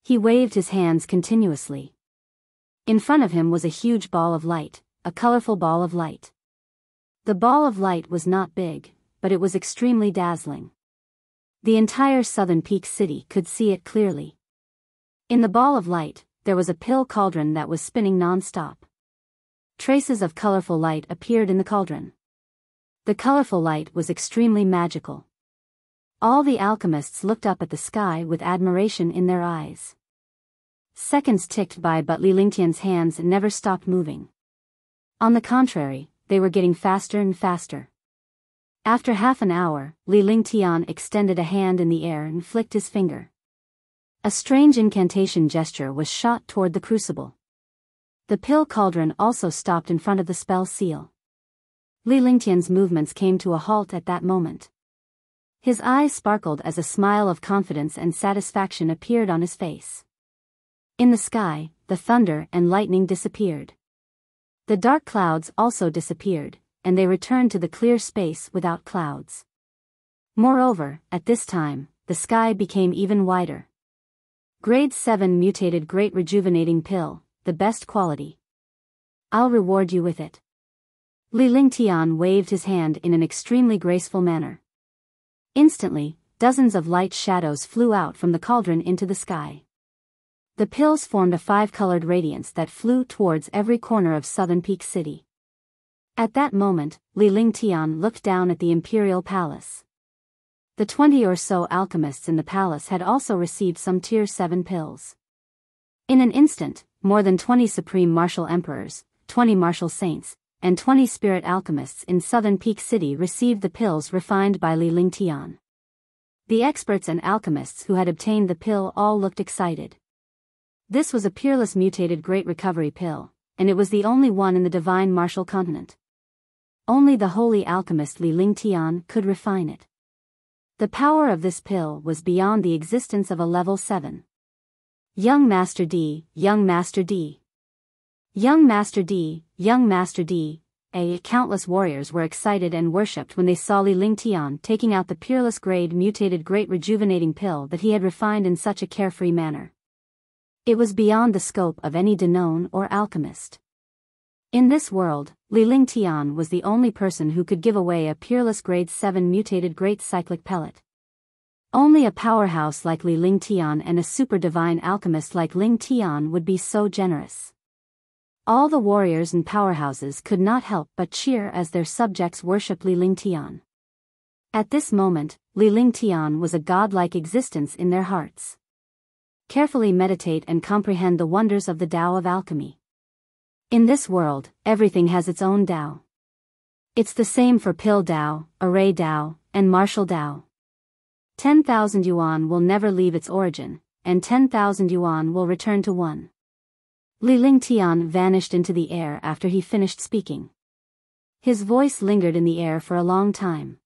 He waved his hands continuously. In front of him was a huge ball of light, a colorful ball of light. The ball of light was not big, but it was extremely dazzling. The entire southern peak city could see it clearly. In the ball of light, there was a pill cauldron that was spinning non-stop. Traces of colorful light appeared in the cauldron. The colorful light was extremely magical. All the alchemists looked up at the sky with admiration in their eyes. Seconds ticked by, but Li Lingtian's hands never stopped moving. On the contrary, they were getting faster and faster. After half an hour, Li Lingtian extended a hand in the air and flicked his finger. A strange incantation gesture was shot toward the crucible. The pill cauldron also stopped in front of the spell seal. Li Lingtian's movements came to a halt at that moment. His eyes sparkled as a smile of confidence and satisfaction appeared on his face. In the sky, the thunder and lightning disappeared. The dark clouds also disappeared, and they returned to the clear space without clouds. Moreover, at this time, the sky became even wider. Grade 7 mutated Great Rejuvenating Pill, the best quality. I'll reward you with it. Li Lingtian waved his hand in an extremely graceful manner. Instantly, dozens of light shadows flew out from the cauldron into the sky. The pills formed a 5-colored radiance that flew towards every corner of Southern Peak City. At that moment, Li Lingtian looked down at the imperial palace. The 20 or so alchemists in the palace had also received some Tier 7 pills. In an instant, more than 20 supreme martial emperors, 20 martial saints, and 20 spirit alchemists in Southern Peak City received the pills refined by Li Lingtian. The experts and alchemists who had obtained the pill all looked excited. This was a peerless mutated Great Recovery Pill, and it was the only one in the divine martial continent. Only the holy alchemist Li Lingtian could refine it. The power of this pill was beyond the existence of a level 7. Young Master D, Young Master D. Young Master D, Young Master D. Countless warriors were excited and worshipped when they saw Li Lingtian taking out the peerless grade mutated Great Rejuvenating Pill that he had refined in such a carefree manner. It was beyond the scope of any Danon or alchemist. In this world, Li Lingtian was the only person who could give away a peerless grade 7 mutated Great Cyclic Pellet. Only a powerhouse like Li Lingtian and a super divine alchemist like Lingtian would be so generous. All the warriors and powerhouses could not help but cheer as their subjects worshipped Li Lingtian. At this moment, Li Lingtian was a godlike existence in their hearts. Carefully meditate and comprehend the wonders of the Tao of alchemy. In this world, everything has its own Tao. It's the same for Pill Tao, Array Tao, and Martial Tao. 10,000 yuan will never leave its origin, and 10,000 yuan will return to 1. Li Lingtian vanished into the air after he finished speaking. His voice lingered in the air for a long time.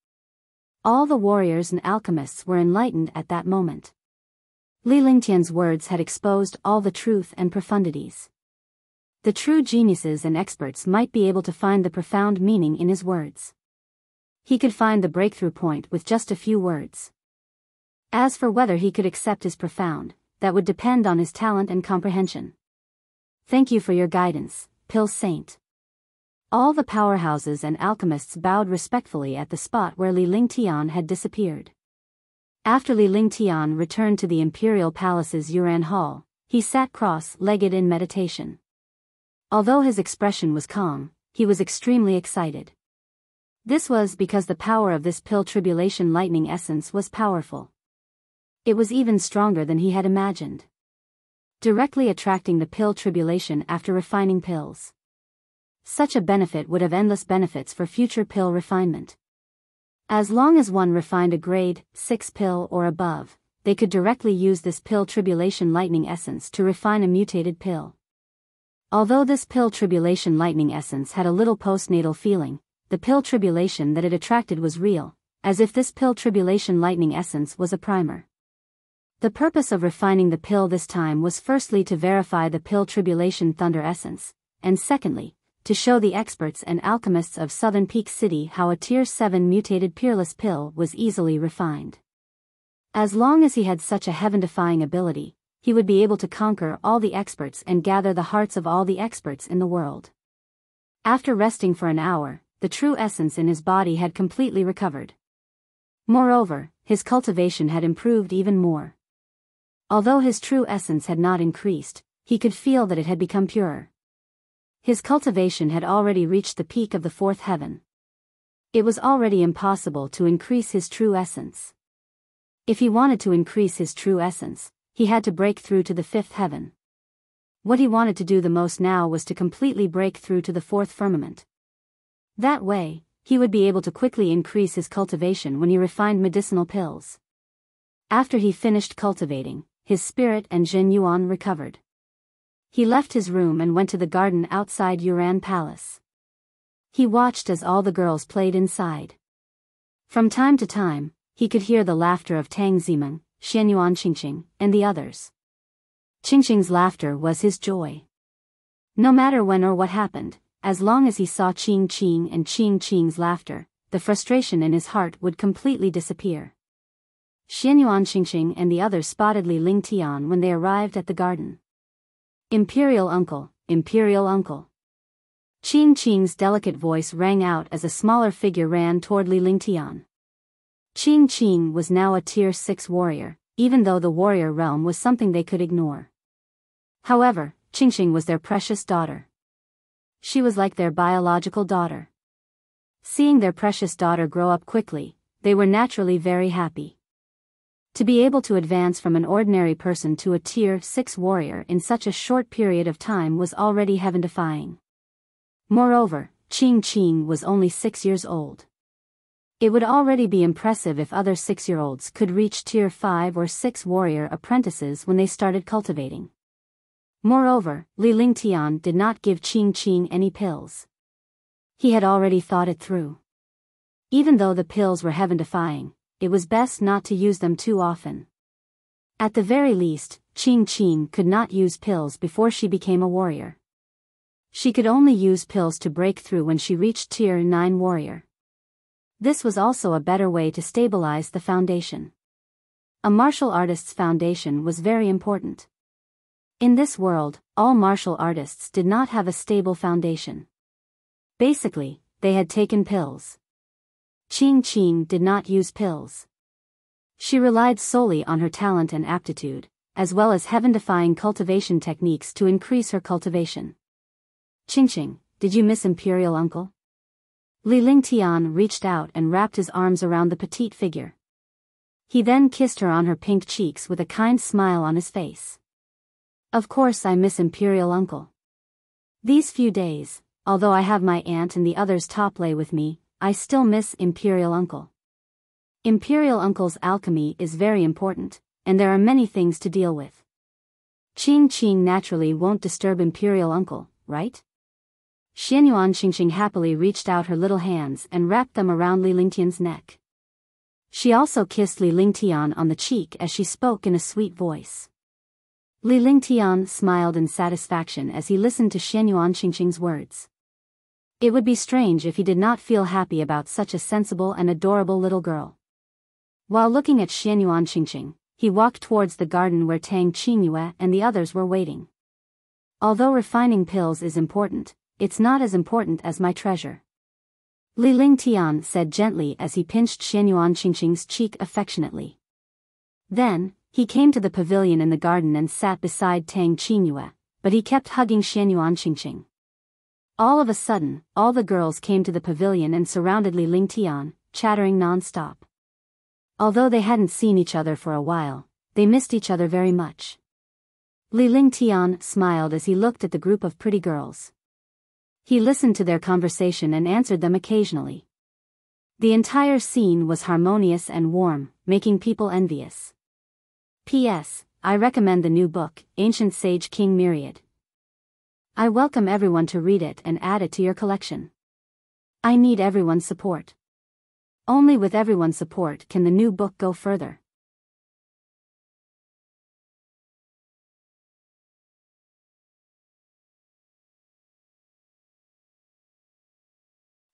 All the warriors and alchemists were enlightened at that moment. Li Lingtian's words had exposed all the truth and profundities. The true geniuses and experts might be able to find the profound meaning in his words. He could find the breakthrough point with just a few words. As for whether he could accept his profound, that would depend on his talent and comprehension. Thank you for your guidance, Pill Saint. All the powerhouses and alchemists bowed respectfully at the spot where Li Lingtian had disappeared. After Li Lingtian returned to the Imperial Palace's Yuran Hall, he sat cross-legged in meditation. Although his expression was calm, he was extremely excited. This was because the power of this pill tribulation lightning essence was powerful. It was even stronger than he had imagined. Directly attracting the pill tribulation after refining pills. such a benefit would have endless benefits for future pill refinement. As long as one refined a grade 6 pill or above, they could directly use this pill tribulation lightning essence to refine a mutated pill. Although this pill tribulation lightning essence had a little postnatal feeling, the pill tribulation that it attracted was real, as if this pill tribulation lightning essence was a primer. The purpose of refining the pill this time was firstly to verify the pill tribulation thunder essence, and secondly, to show the experts and alchemists of Southern Peak City how a Tier 7 mutated peerless pill was easily refined. As long as he had such a heaven-defying ability, he would be able to conquer all the experts and gather the hearts of all the experts in the world. After resting for an hour, the true essence in his body had completely recovered. Moreover, his cultivation had improved even more. Although his true essence had not increased, he could feel that it had become purer. His cultivation had already reached the peak of the fourth heaven. It was already impossible to increase his true essence. If he wanted to increase his true essence, he had to break through to the fifth heaven. What he wanted to do the most now was to completely break through to the fourth firmament. That way, he would be able to quickly increase his cultivation when he refined medicinal pills. After he finished cultivating, his spirit and Jin Yuan recovered. He left his room and went to the garden outside Yuran Palace. He watched as all the girls played inside. From time to time, he could hear the laughter of Tang Zimeng, Xianyuan Qingqing, and the others. Qingqing's laughter was his joy. No matter when or what happened, as long as he saw Qingqing and Qingqing's laughter, the frustration in his heart would completely disappear. Xianyuan Qingqing and the others spotted Li Lingtian when they arrived at the garden. Imperial Uncle, Imperial Uncle. Qingqing's delicate voice rang out as a smaller figure ran toward Li Lingtian. Qingqing was now a Tier 6 warrior, even though the warrior realm was something they could ignore. However, Qingqing was their precious daughter. She was like their biological daughter. Seeing their precious daughter grow up quickly, they were naturally very happy. To be able to advance from an ordinary person to a Tier 6 warrior in such a short period of time was already heaven-defying. Moreover, Qingqing was only 6 years old. It would already be impressive if other 6-year-olds could reach Tier 5 or 6 warrior apprentices when they started cultivating. Moreover, Li Lingtian did not give Qingqing any pills. He had already thought it through. Even though the pills were heaven-defying, it was best not to use them too often. At the very least, Qingqing could not use pills before she became a warrior. She could only use pills to break through when she reached Tier 9 warrior. This was also a better way to stabilize the foundation. A martial artist's foundation was very important. In this world, all martial artists did not have a stable foundation. Basically, they had taken pills. Qingqing did not use pills. She relied solely on her talent and aptitude, as well as heaven-defying cultivation techniques to increase her cultivation. Qingqing, did you miss Imperial Uncle? Li Lingtian reached out and wrapped his arms around the petite figure. He then kissed her on her pink cheeks with a kind smile on his face. Of course I miss Imperial Uncle. These few days, although I have my aunt and the others toplay with me, I still miss Imperial Uncle. Imperial Uncle's alchemy is very important, and there are many things to deal with. Qingqing naturally won't disturb Imperial Uncle, right? Xianyuan Qingqing happily reached out her little hands and wrapped them around Li Lingtian's neck. She also kissed Li Lingtian on the cheek as she spoke in a sweet voice. Li Lingtian smiled in satisfaction as he listened to Xianyuan Qingqing's words. It would be strange if he did not feel happy about such a sensible and adorable little girl. While looking at Xianyuan Qingqing, he walked towards the garden where Tang Qingyue and the others were waiting. Although refining pills is important, it's not as important as my treasure. Li Lingtian said gently as he pinched Xianyuan Qingqing's cheek affectionately. Then, he came to the pavilion in the garden and sat beside Tang Qingyue, but he kept hugging Xianyuan Qingqing. All of a sudden, all the girls came to the pavilion and surrounded Li Lingtian, chattering non-stop. Although they hadn't seen each other for a while, they missed each other very much. Li Lingtian smiled as he looked at the group of pretty girls. He listened to their conversation and answered them occasionally. The entire scene was harmonious and warm, making people envious. P.S. I recommend the new book, Ancient Sage King Myriad. I welcome everyone to read it and add it to your collection. I need everyone's support. Only with everyone's support can the new book go further.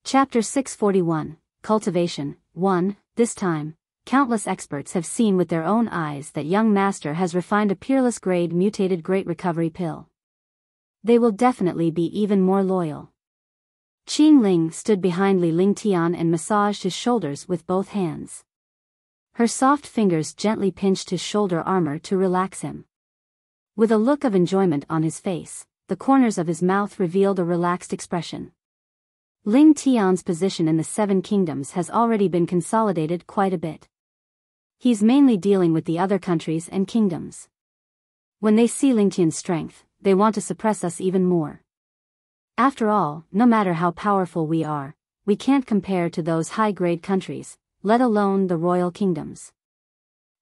Chapter 641, Cultivation, 1. This time, countless experts have seen with their own eyes that young master has refined a peerless grade mutated great recovery pill. They will definitely be even more loyal. Qing Ling stood behind Li Lingtian and massaged his shoulders with both hands. Her soft fingers gently pinched his shoulder armor to relax him. With a look of enjoyment on his face, the corners of his mouth revealed a relaxed expression. Ling Tian's position in the Seven Kingdoms has already been consolidated quite a bit. He's mainly dealing with the other countries and kingdoms. When they see Ling Tian's strength, they want to suppress us even more. After all, no matter how powerful we are, we can't compare to those high-grade countries, let alone the royal kingdoms.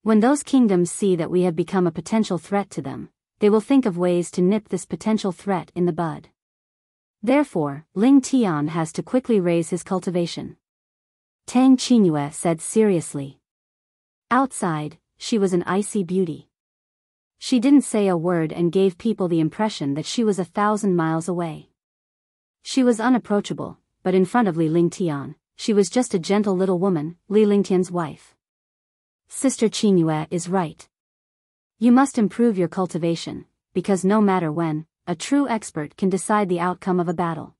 When those kingdoms see that we have become a potential threat to them, they will think of ways to nip this potential threat in the bud. Therefore, Ling Tian has to quickly raise his cultivation. Tang Qingyue said seriously. Outside, she was an icy beauty. She didn't say a word and gave people the impression that she was 1,000 miles away. She was unapproachable, but in front of Li Lingtian, she was just a gentle little woman, Li Lingtian's wife. Sister Qingyue is right. You must improve your cultivation, because no matter when, a true expert can decide the outcome of a battle.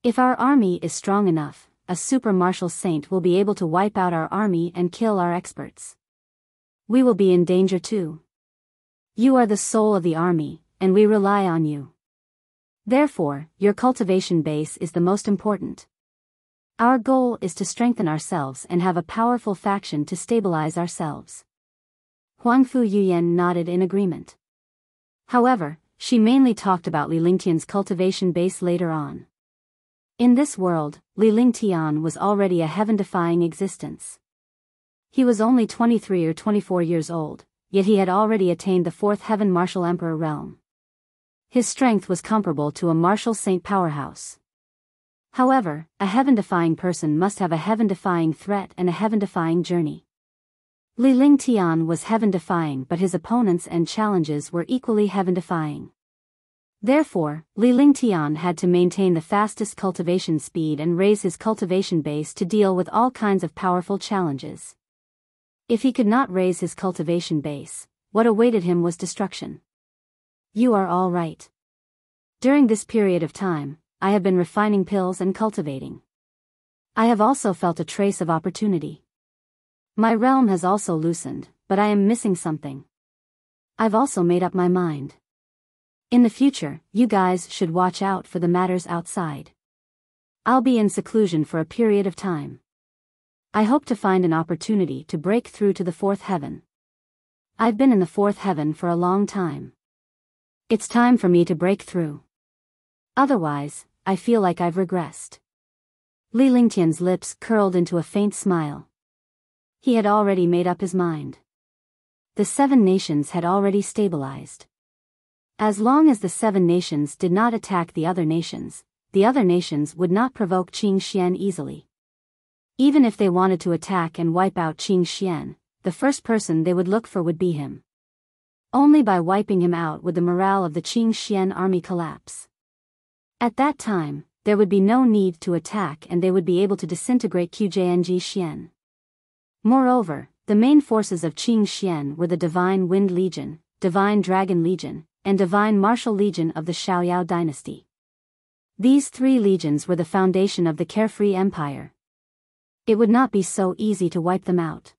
If our army is strong enough, a super martial saint will be able to wipe out our army and kill our experts. We will be in danger too. You are the soul of the army, and we rely on you. Therefore, your cultivation base is the most important. Our goal is to strengthen ourselves and have a powerful faction to stabilize ourselves. Huangfu Yuyan nodded in agreement. However, she mainly talked about Li Lingtian's cultivation base later on. In this world, Li Lingtian was already a heaven-defying existence. He was only 23 or 24 years old, yet he had already attained the 4th Heaven Martial Emperor realm. His strength was comparable to a martial saint powerhouse. However, a heaven-defying person must have a heaven-defying threat and a heaven-defying journey. Li Lingtian was heaven-defying, but his opponents and challenges were equally heaven-defying. Therefore, Li Lingtian had to maintain the fastest cultivation speed and raise his cultivation base to deal with all kinds of powerful challenges. If he could not raise his cultivation base, what awaited him was destruction. You are all right. During this period of time, I have been refining pills and cultivating. I have also felt a trace of opportunity. My realm has also loosened, but I am missing something. I've also made up my mind. In the future, you guys should watch out for the matters outside. I'll be in seclusion for a period of time. I hope to find an opportunity to break through to the 4th heaven. I've been in the 4th heaven for a long time. It's time for me to break through. Otherwise, I feel like I've regressed. Li Lingtian's lips curled into a faint smile. He had already made up his mind. The 7 nations had already stabilized. As long as the 7 nations did not attack the other nations would not provoke Qing Xian easily. Even if they wanted to attack and wipe out Qing Xian, the first person they would look for would be him. Only by wiping him out would the morale of the Qing Xian army collapse. At that time, there would be no need to attack and they would be able to disintegrate Qjng Xian. Moreover, the main forces of Qing Xian were the Divine Wind Legion, Divine Dragon Legion, and Divine Martial Legion of the Xiaoyao dynasty. These 3 legions were the foundation of the Carefree Empire. It would not be so easy to wipe them out.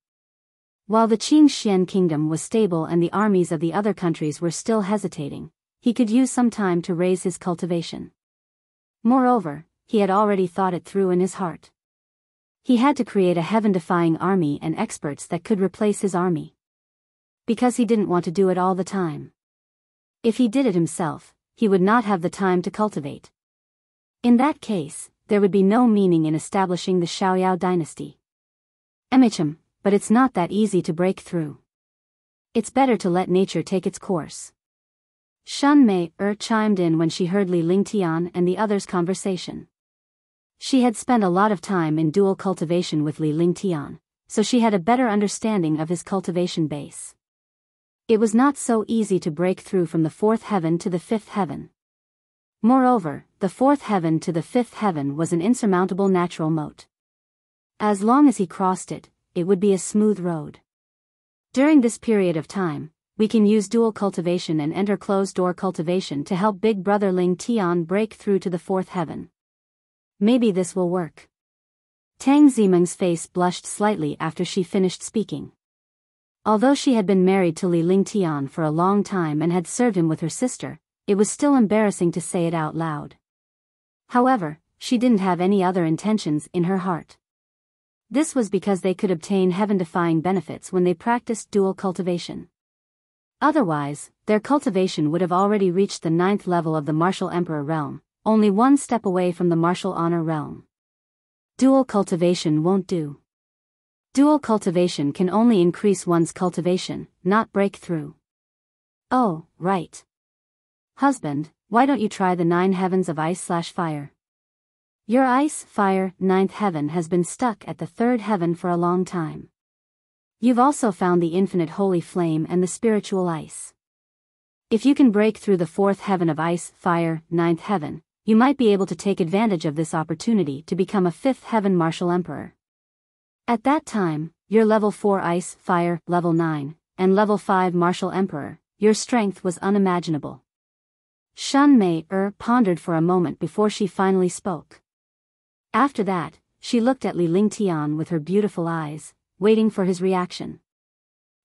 While the Qing Xian kingdom was stable and the armies of the other countries were still hesitating, he could use some time to raise his cultivation. Moreover, he had already thought it through in his heart. He had to create a heaven-defying army and experts that could replace his army. Because he didn't want to do it all the time. If he did it himself, he would not have the time to cultivate. In that case, there would be no meaning in establishing the Xiaoyao dynasty. But it's not that easy to break through. It's better to let nature take its course. Shun Mei chimed in when she heard Li Lingtian and the others' conversation. She had spent a lot of time in dual cultivation with Li Lingtian, so she had a better understanding of his cultivation base. It was not so easy to break through from the fourth heaven to the fifth heaven. Moreover, the fourth heaven to the fifth heaven was an insurmountable natural moat. As long as he crossed it, it would be a smooth road. During this period of time, we can use dual cultivation and enter closed-door cultivation to help Big Brother Ling Tian break through to the fourth heaven. Maybe this will work. Tang Zimeng's face blushed slightly after she finished speaking. Although she had been married to Li Lingtian for a long time and had served him with her sister, it was still embarrassing to say it out loud. However, she didn't have any other intentions in her heart. This was because they could obtain heaven-defying benefits when they practiced dual cultivation. Otherwise, their cultivation would have already reached the 9th level of the Martial Emperor realm, only one step away from the Martial Honor realm. Dual cultivation won't do. Dual cultivation can only increase one's cultivation, not break through. Oh, right. Husband, why don't you try the 9 heavens of ice/fire? Your ice/fire 9th heaven has been stuck at the 3rd heaven for a long time. You've also found the infinite holy flame and the spiritual ice. If you can break through the 4th heaven of ice/fire 9th heaven, you might be able to take advantage of this opportunity to become a 5th heaven martial emperor. At that time, you're level 4 ice/fire, level 9, and level 5 martial emperor. Your strength was unimaginable. Shun Mei pondered for a moment before she finally spoke. After that, she looked at Li Lingtian with her beautiful eyes, waiting for his reaction.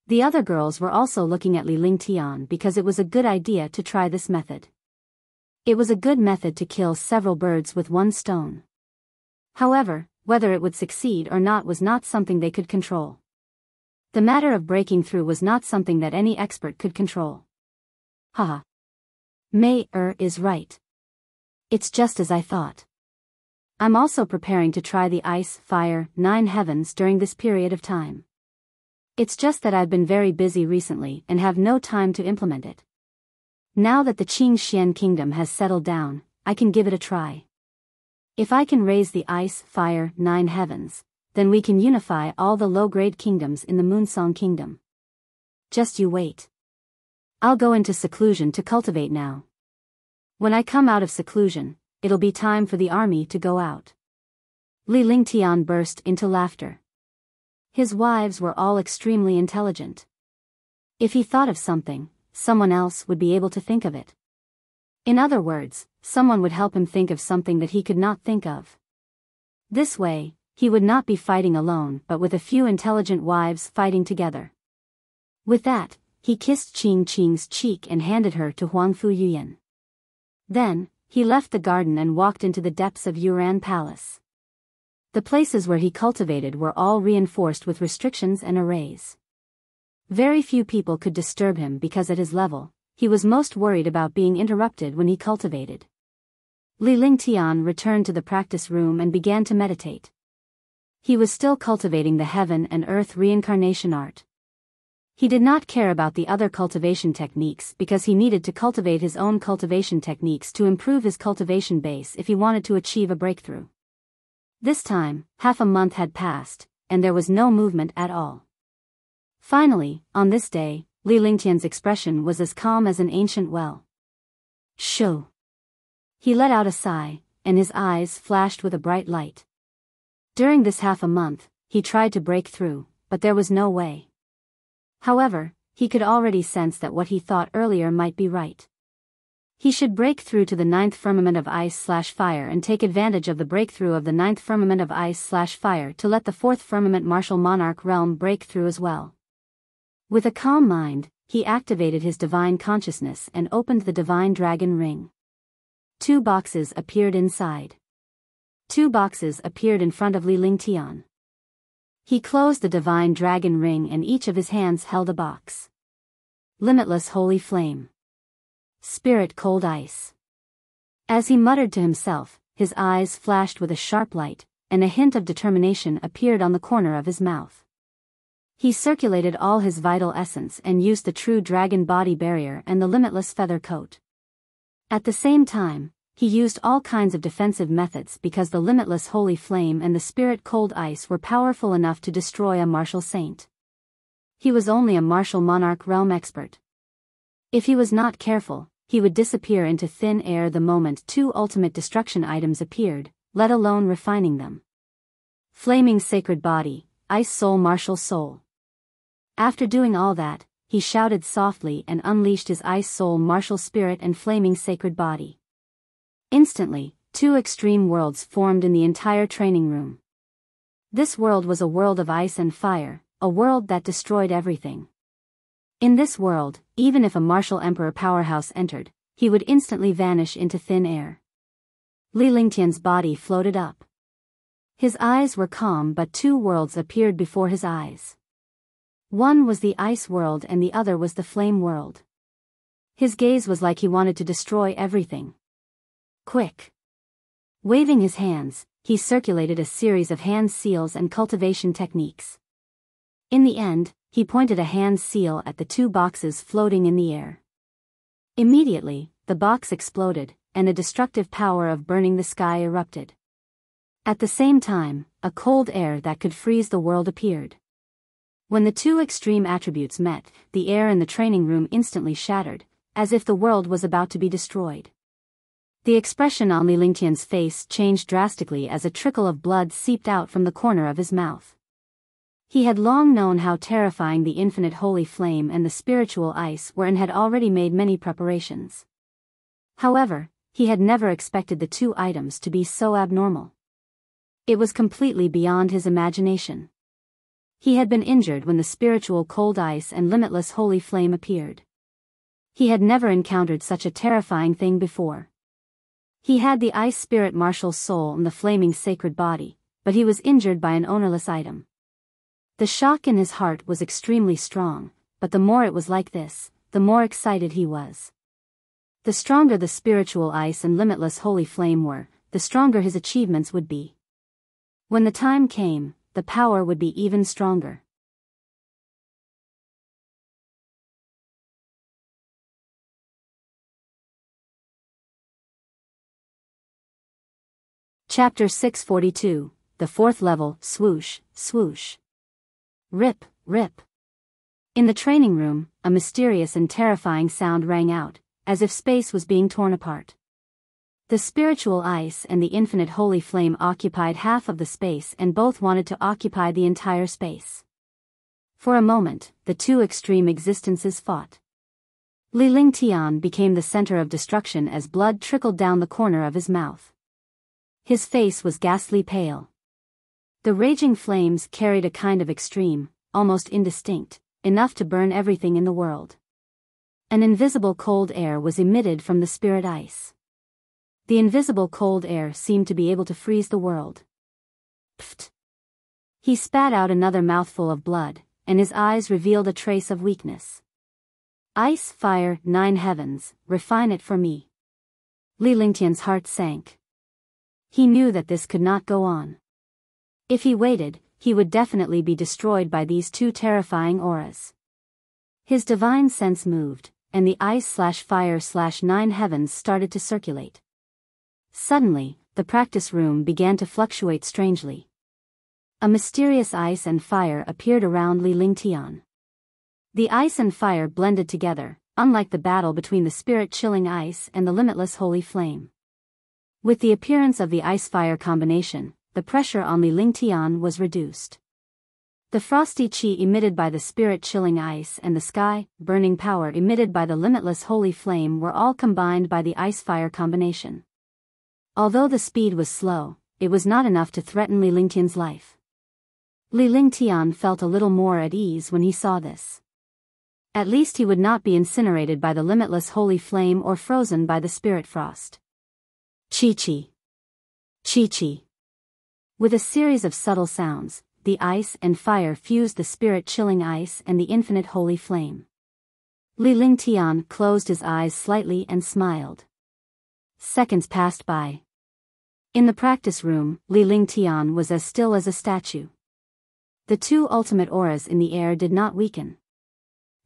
The other girls were also looking at Li Lingtian because it was a good idea to try this method. It was a good method to kill several birds with one stone. However, whether it would succeed or not was not something they could control. The matter of breaking through was not something that any expert could control. Haha. Mei is right. It's just as I thought. I'm also preparing to try the ice/fire 9 heavens during this period of time. It's just that I've been very busy recently and have no time to implement it. Now that the Qingxian kingdom has settled down, I can give it a try. If I can raise the ice/fire 9 heavens, then we can unify all the low-grade kingdoms in the Moonsong kingdom. Just you wait. I'll go into seclusion to cultivate now. When I come out of seclusion, it'll be time for the army to go out. Li Lingtian burst into laughter. His wives were all extremely intelligent. If he thought of something, someone else would be able to think of it. In other words, someone would help him think of something that he could not think of. This way, he would not be fighting alone but with a few intelligent wives fighting together. With that, he kissed Qing's cheek and handed her to Huangfu Yuyan. Then, he left the garden and walked into the depths of Yuran Palace. The places where he cultivated were all reinforced with restrictions and arrays. Very few people could disturb him because at his level, he was most worried about being interrupted when he cultivated. Li Lingtian returned to the practice room and began to meditate. He was still cultivating the heaven and earth reincarnation art. He did not care about the other cultivation techniques because he needed to cultivate his own cultivation techniques to improve his cultivation base if he wanted to achieve a breakthrough. This time, half a month had passed, and there was no movement at all. Finally, on this day, Li Lingtian's expression was as calm as an ancient well. Shoo! He let out a sigh, and his eyes flashed with a bright light. During this half a month, he tried to break through, but there was no way. However, he could already sense that what he thought earlier might be right. He should break through to the 9th firmament of ice/fire and take advantage of the breakthrough of the 9th firmament of ice/fire to let the 4th firmament martial monarch realm break through as well. With a calm mind, he activated his divine consciousness and opened the divine dragon ring. 2 boxes appeared inside. 2 boxes appeared in front of Li Lingtian. He closed the divine dragon ring and each of his hands held a box. Limitless holy flame. Spirit cold ice. As he muttered to himself, his eyes flashed with a sharp light, and a hint of determination appeared on the corner of his mouth. He circulated all his vital essence and used the true dragon body barrier and the limitless feather coat. At the same time, he used all kinds of defensive methods because the limitless holy flame and the spirit cold ice were powerful enough to destroy a martial saint. He was only a martial monarch realm expert. If he was not careful, he would disappear into thin air the moment two ultimate destruction items appeared, let alone refining them. Flaming sacred body, ice soul martial soul. After doing all that, he shouted softly and unleashed his ice soul martial spirit and flaming sacred body. Instantly, two extreme worlds formed in the entire training room. This world was a world of ice and fire, a world that destroyed everything. In this world, even if a martial emperor powerhouse entered, he would instantly vanish into thin air. Li Lingtian's body floated up. His eyes were calm, but two worlds appeared before his eyes. One was the ice world and the other was the flame world. His gaze was like he wanted to destroy everything. Quick! Waving his hands, he circulated a series of hand seals and cultivation techniques. In the end, he pointed a hand seal at the two boxes floating in the air. Immediately, the box exploded, and a destructive power of burning the sky erupted. At the same time, a cold air that could freeze the world appeared. When the two extreme attributes met, the air in the training room instantly shattered, as if the world was about to be destroyed. The expression on Li Lingtian's face changed drastically as a trickle of blood seeped out from the corner of his mouth. He had long known how terrifying the infinite holy flame and the spiritual ice were and had already made many preparations. However, he had never expected the two items to be so abnormal. It was completely beyond his imagination. He had been injured when the spiritual cold ice and limitless holy flame appeared. He had never encountered such a terrifying thing before. He had the ice spirit martial soul and the flaming sacred body, but he was injured by an ownerless item. The shock in his heart was extremely strong, but the more it was like this, the more excited he was. The stronger the spiritual ice and limitless holy flame were, the stronger his achievements would be. When the time came, the power would be even stronger. Chapter 642, The Fourth Level, Swoosh, Swoosh. Rip, rip. In the training room, a mysterious and terrifying sound rang out, as if space was being torn apart. The spiritual ice and the infinite holy flame occupied half of the space and both wanted to occupy the entire space. For a moment, the two extreme existences fought. Li Lingtian became the center of destruction as blood trickled down the corner of his mouth. His face was ghastly pale. The raging flames carried a kind of extreme, almost indistinct, enough to burn everything in the world. An invisible cold air was emitted from the spirit ice. The invisible cold air seemed to be able to freeze the world. Pfft! He spat out another mouthful of blood, and his eyes revealed a trace of weakness. Ice, fire, 9 heavens, refine it for me. Li Lingtian's heart sank. He knew that this could not go on. If he waited, he would definitely be destroyed by these two terrifying auras. His divine sense moved, and the ice/fire/9 heavens started to circulate. Suddenly, the practice room began to fluctuate strangely. A mysterious ice and fire appeared around Li Lingtian. The ice and fire blended together, unlike the battle between the spirit-chilling ice and the limitless holy flame. With the appearance of the ice-fire combination, the pressure on Li Lingtian was reduced. The frosty qi emitted by the spirit-chilling ice and the sky-burning power emitted by the limitless holy flame were all combined by the ice-fire combination. Although the speed was slow, it was not enough to threaten Li Lingtian's life. Li Lingtian felt a little more at ease when he saw this. At least he would not be incinerated by the limitless holy flame or frozen by the spirit frost. Chi-chi. Chi-chi. With a series of subtle sounds, the ice and fire fused the spirit-chilling ice and the infinite holy flame. Li Lingtian closed his eyes slightly and smiled. Seconds passed by. In the practice room, Li Lingtian was as still as a statue. The two ultimate auras in the air did not weaken.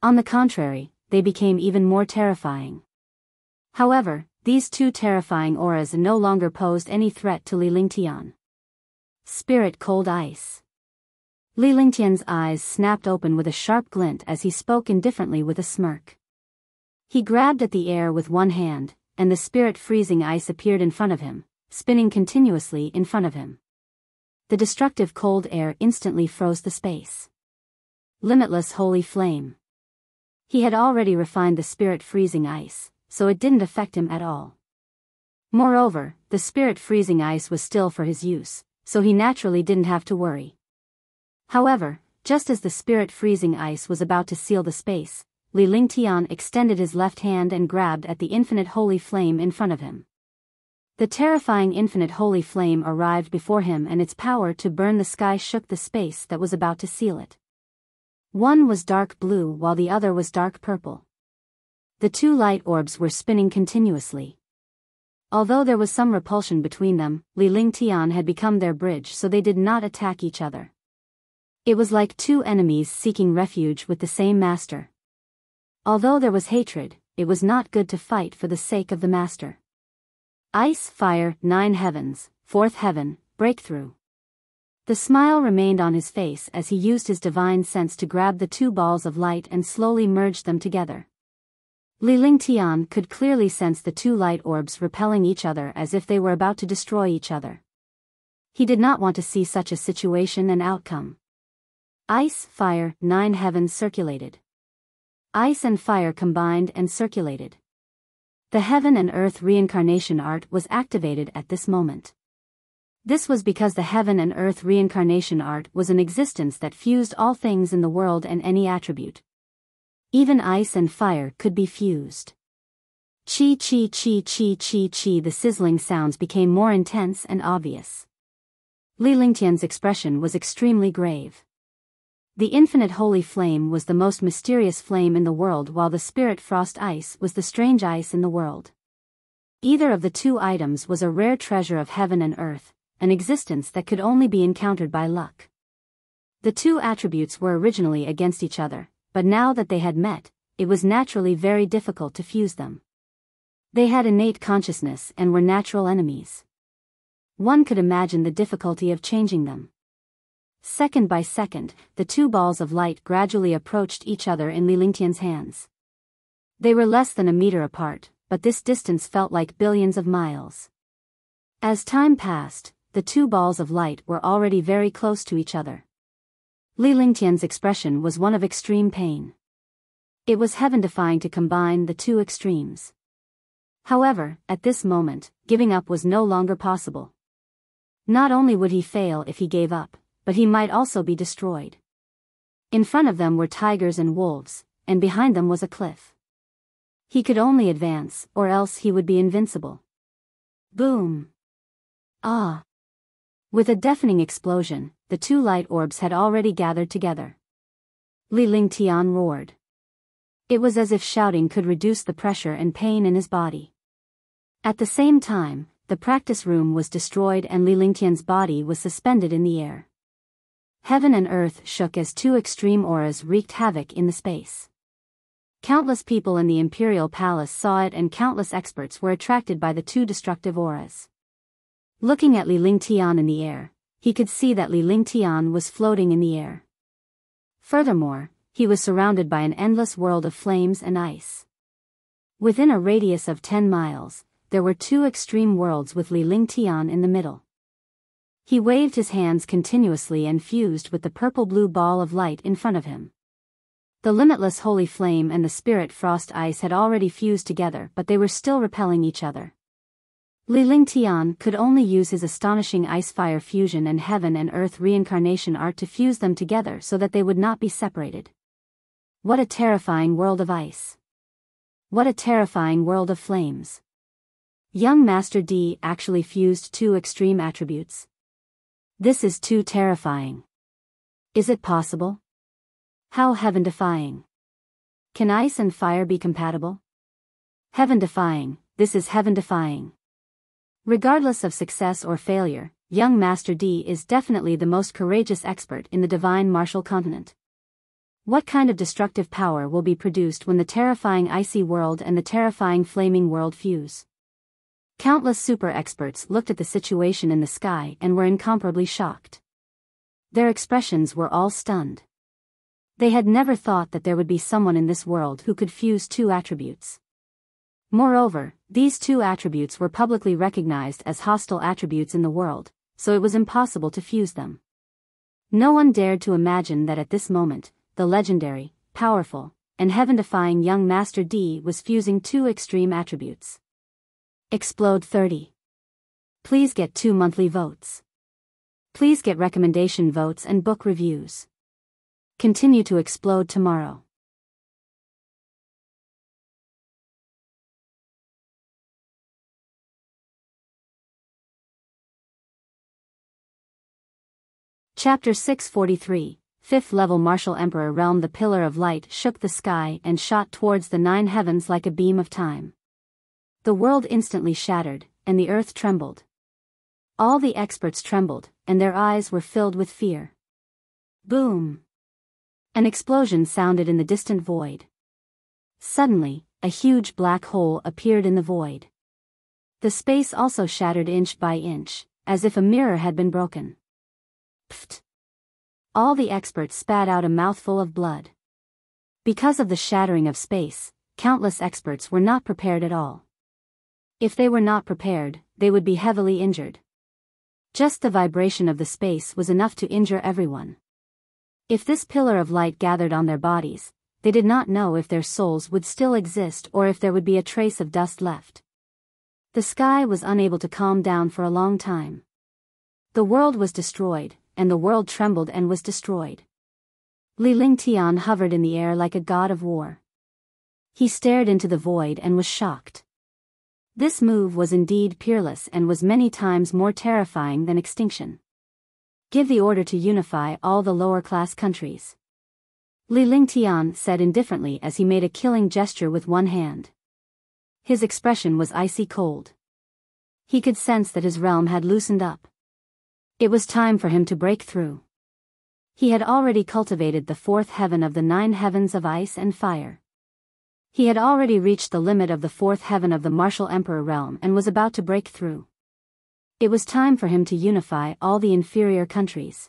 On the contrary, they became even more terrifying. However, these two terrifying auras no longer posed any threat to Li Lingtian. Spirit Cold Ice. Li Lingtian's eyes snapped open with a sharp glint as he spoke indifferently with a smirk. He grabbed at the air with one hand, and the spirit freezing ice appeared in front of him, spinning continuously in front of him. The destructive cold air instantly froze the space. Limitless holy flame. He had already refined the spirit freezing ice, so it didn't affect him at all. Moreover, the spirit freezing ice was still for his use, so he naturally didn't have to worry. However, just as the spirit freezing ice was about to seal the space, Li Lingtian extended his left hand and grabbed at the infinite holy flame in front of him. The terrifying infinite holy flame arrived before him, and its power to burn the sky shook the space that was about to seal it. One was dark blue while the other was dark purple. The two light orbs were spinning continuously. Although there was some repulsion between them, Li Lingtian had become their bridge, so they did not attack each other. It was like two enemies seeking refuge with the same master. Although there was hatred, it was not good to fight for the sake of the master. Ice, fire, 9 heavens, 4th heaven, breakthrough. The smile remained on his face as he used his divine sense to grab the two balls of light and slowly merged them together. Li Lingtian could clearly sense the two light orbs repelling each other as if they were about to destroy each other. He did not want to see such a situation and outcome. Ice, fire, 9 heavens circulated. Ice and fire combined and circulated. The heaven and earth reincarnation art was activated at this moment. This was because the heaven and earth reincarnation art was an existence that fused all things in the world and any attribute. Even ice and fire could be fused. Chi chi chi chi chi chi. The sizzling sounds became more intense and obvious. Li Lingtian's expression was extremely grave. The infinite holy flame was the most mysterious flame in the world, while the spirit frost ice was the strange ice in the world. Either of the two items was a rare treasure of heaven and earth, an existence that could only be encountered by luck. The two attributes were originally against each other, but now that they had met, it was naturally very difficult to fuse them. They had innate consciousness and were natural enemies. One could imagine the difficulty of changing them. Second by second, the two balls of light gradually approached each other in Li Lingtian's hands. They were less than a meter apart, but this distance felt like billions of miles. As time passed, the two balls of light were already very close to each other. Li Lingtian's expression was one of extreme pain. It was heaven-defying to combine the two extremes. However, at this moment, giving up was no longer possible. Not only would he fail if he gave up, but he might also be destroyed. In front of them were tigers and wolves, and behind them was a cliff. He could only advance, or else he would be invincible. Boom! Ah! With a deafening explosion, the two light orbs had already gathered together. Li Lingtian roared. It was as if shouting could reduce the pressure and pain in his body. At the same time, the practice room was destroyed and Li Lingtian's body was suspended in the air. Heaven and earth shook as two extreme auras wreaked havoc in the space. Countless people in the imperial palace saw it, and countless experts were attracted by the two destructive auras. Looking at Li Lingtian in the air, he could see that Li Lingtian was floating in the air. Furthermore, he was surrounded by an endless world of flames and ice. Within a radius of 10 miles, there were two extreme worlds with Li Lingtian in the middle. He waved his hands continuously and fused with the purple-blue ball of light in front of him. The limitless holy flame and the spirit frost ice had already fused together, but they were still repelling each other. Li Lingtian could only use his astonishing ice-fire fusion and heaven and earth reincarnation art to fuse them together so that they would not be separated. What a terrifying world of ice! What a terrifying world of flames! Young Master D actually fused two extreme attributes. This is too terrifying. Is it possible? How heaven-defying! Can ice and fire be compatible? Heaven-defying, this is heaven-defying. Regardless of success or failure, young Master D is definitely the most courageous expert in the divine martial continent. What kind of destructive power will be produced when the terrifying icy world and the terrifying flaming world fuse? Countless super experts looked at the situation in the sky and were incomparably shocked. Their expressions were all stunned. They had never thought that there would be someone in this world who could fuse two attributes. Moreover, these two attributes were publicly recognized as hostile attributes in the world, so it was impossible to fuse them. No one dared to imagine that at this moment, the legendary, powerful, and heaven-defying young Master D was fusing two extreme attributes. Explode 30. Please get 2 monthly votes. Please get recommendation votes and book reviews. Continue to explode tomorrow. Chapter 643, 5th Level Martial Emperor Realm. The pillar of light shook the sky and shot towards the 9 heavens like a beam of time. The world instantly shattered, and the earth trembled. All the experts trembled, and their eyes were filled with fear. Boom! An explosion sounded in the distant void. Suddenly, a huge black hole appeared in the void. The space also shattered inch by inch, as if a mirror had been broken. Pfft! All the experts spat out a mouthful of blood. Because of the shattering of space, countless experts were not prepared at all. If they were not prepared, they would be heavily injured. Just the vibration of the space was enough to injure everyone. If this pillar of light gathered on their bodies, they did not know if their souls would still exist or if there would be a trace of dust left. The sky was unable to calm down for a long time. The world was destroyed, and the world trembled and was destroyed. Li Lingtian hovered in the air like a god of war. He stared into the void and was shocked. This move was indeed peerless and was many times more terrifying than extinction. Give the order to unify all the lower-class countries. Li Lingtian said indifferently as he made a killing gesture with one hand. His expression was icy cold. He could sense that his realm had loosened up. It was time for him to break through. He had already cultivated the 4th heaven of the 9 heavens of ice and fire. He had already reached the limit of the 4th heaven of the martial emperor realm and was about to break through. It was time for him to unify all the inferior countries.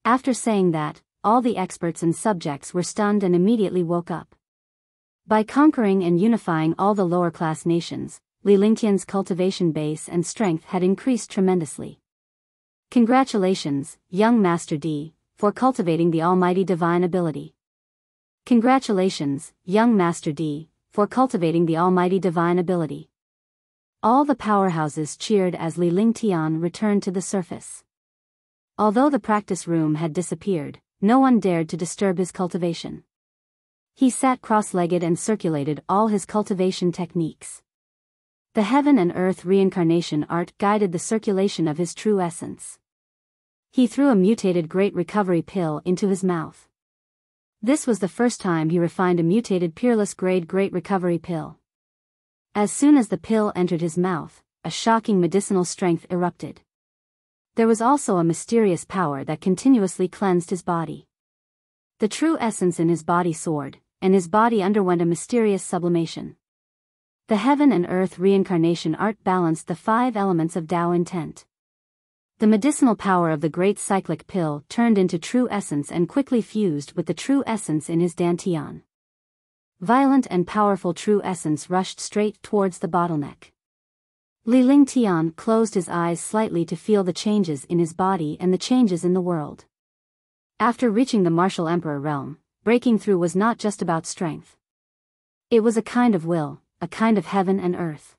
After saying that, all the experts and subjects were stunned and immediately woke up. By conquering and unifying all the lower-class nations, Li Lingtian's cultivation base and strength had increased tremendously. Congratulations, young Master D, for cultivating the almighty divine ability. Congratulations, young Master D, for cultivating the almighty divine ability. All the powerhouses cheered as Li Lingtian returned to the surface. Although the practice room had disappeared, no one dared to disturb his cultivation. He sat cross-legged and circulated all his cultivation techniques. The heaven and earth reincarnation art guided the circulation of his true essence. He threw a mutated Great Recovery pill into his mouth. This was the first time he refined a mutated peerless grade Great Recovery pill. As soon as the pill entered his mouth, a shocking medicinal strength erupted. There was also a mysterious power that continuously cleansed his body. The true essence in his body soared, and his body underwent a mysterious sublimation. The heaven and earth reincarnation art balanced the 5 elements of Tao intent. The medicinal power of the great cyclic pill turned into true essence and quickly fused with the true essence in his dantian. Violent and powerful true essence rushed straight towards the bottleneck. Li Lingtian closed his eyes slightly to feel the changes in his body and the changes in the world. After reaching the martial emperor realm, breaking through was not just about strength. It was a kind of will, a kind of heaven and earth.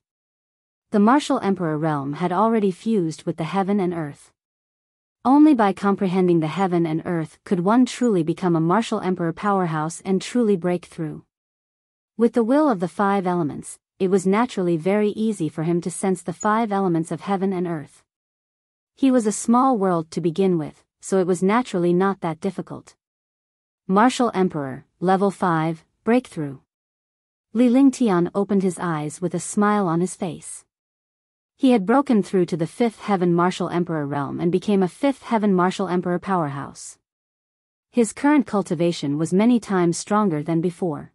The martial emperor realm had already fused with the heaven and earth. Only by comprehending the heaven and earth could one truly become a martial emperor powerhouse and truly break through. With the will of the 5 elements, it was naturally very easy for him to sense the 5 elements of heaven and earth. He was a small world to begin with, so it was naturally not that difficult. Martial Emperor, Level 5, Breakthrough. Li Lingtian opened his eyes with a smile on his face. He had broken through to the 5th Heaven Martial Emperor realm and became a 5th Heaven Martial Emperor powerhouse. His current cultivation was many times stronger than before.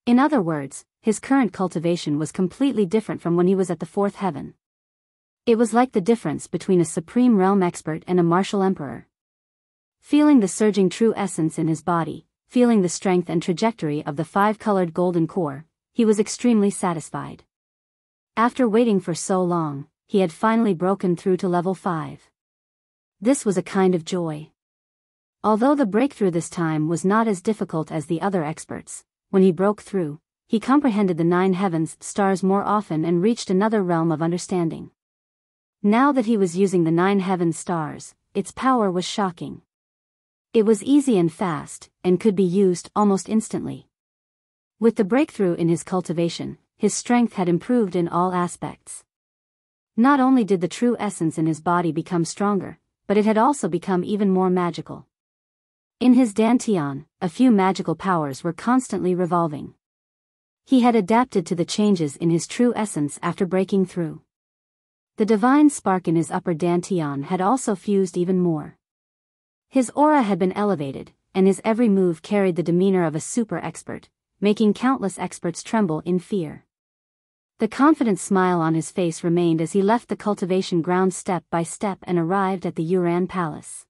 In other words, his current cultivation was completely different from when he was at the 4th Heaven. It was like the difference between a Supreme Realm expert and a Martial Emperor. Feeling the surging true essence in his body, feeling the strength and trajectory of the 5-colored golden core, he was extremely satisfied. After waiting for so long, he had finally broken through to level 5. This was a kind of joy. Although the breakthrough this time was not as difficult as the other experts, when he broke through, he comprehended the 9 heavens, stars more often and reached another realm of understanding. Now that he was using the 9 heavens stars, its power was shocking. It was easy and fast, and could be used almost instantly. With the breakthrough in his cultivation, his strength had improved in all aspects. Not only did the true essence in his body become stronger, but it had also become even more magical. In his dantian, a few magical powers were constantly revolving. He had adapted to the changes in his true essence after breaking through. The divine spark in his upper dantian had also fused even more. His aura had been elevated, and his every move carried the demeanor of a super expert, making countless experts tremble in fear. The confident smile on his face remained as he left the cultivation ground step by step and arrived at the Yuran Palace.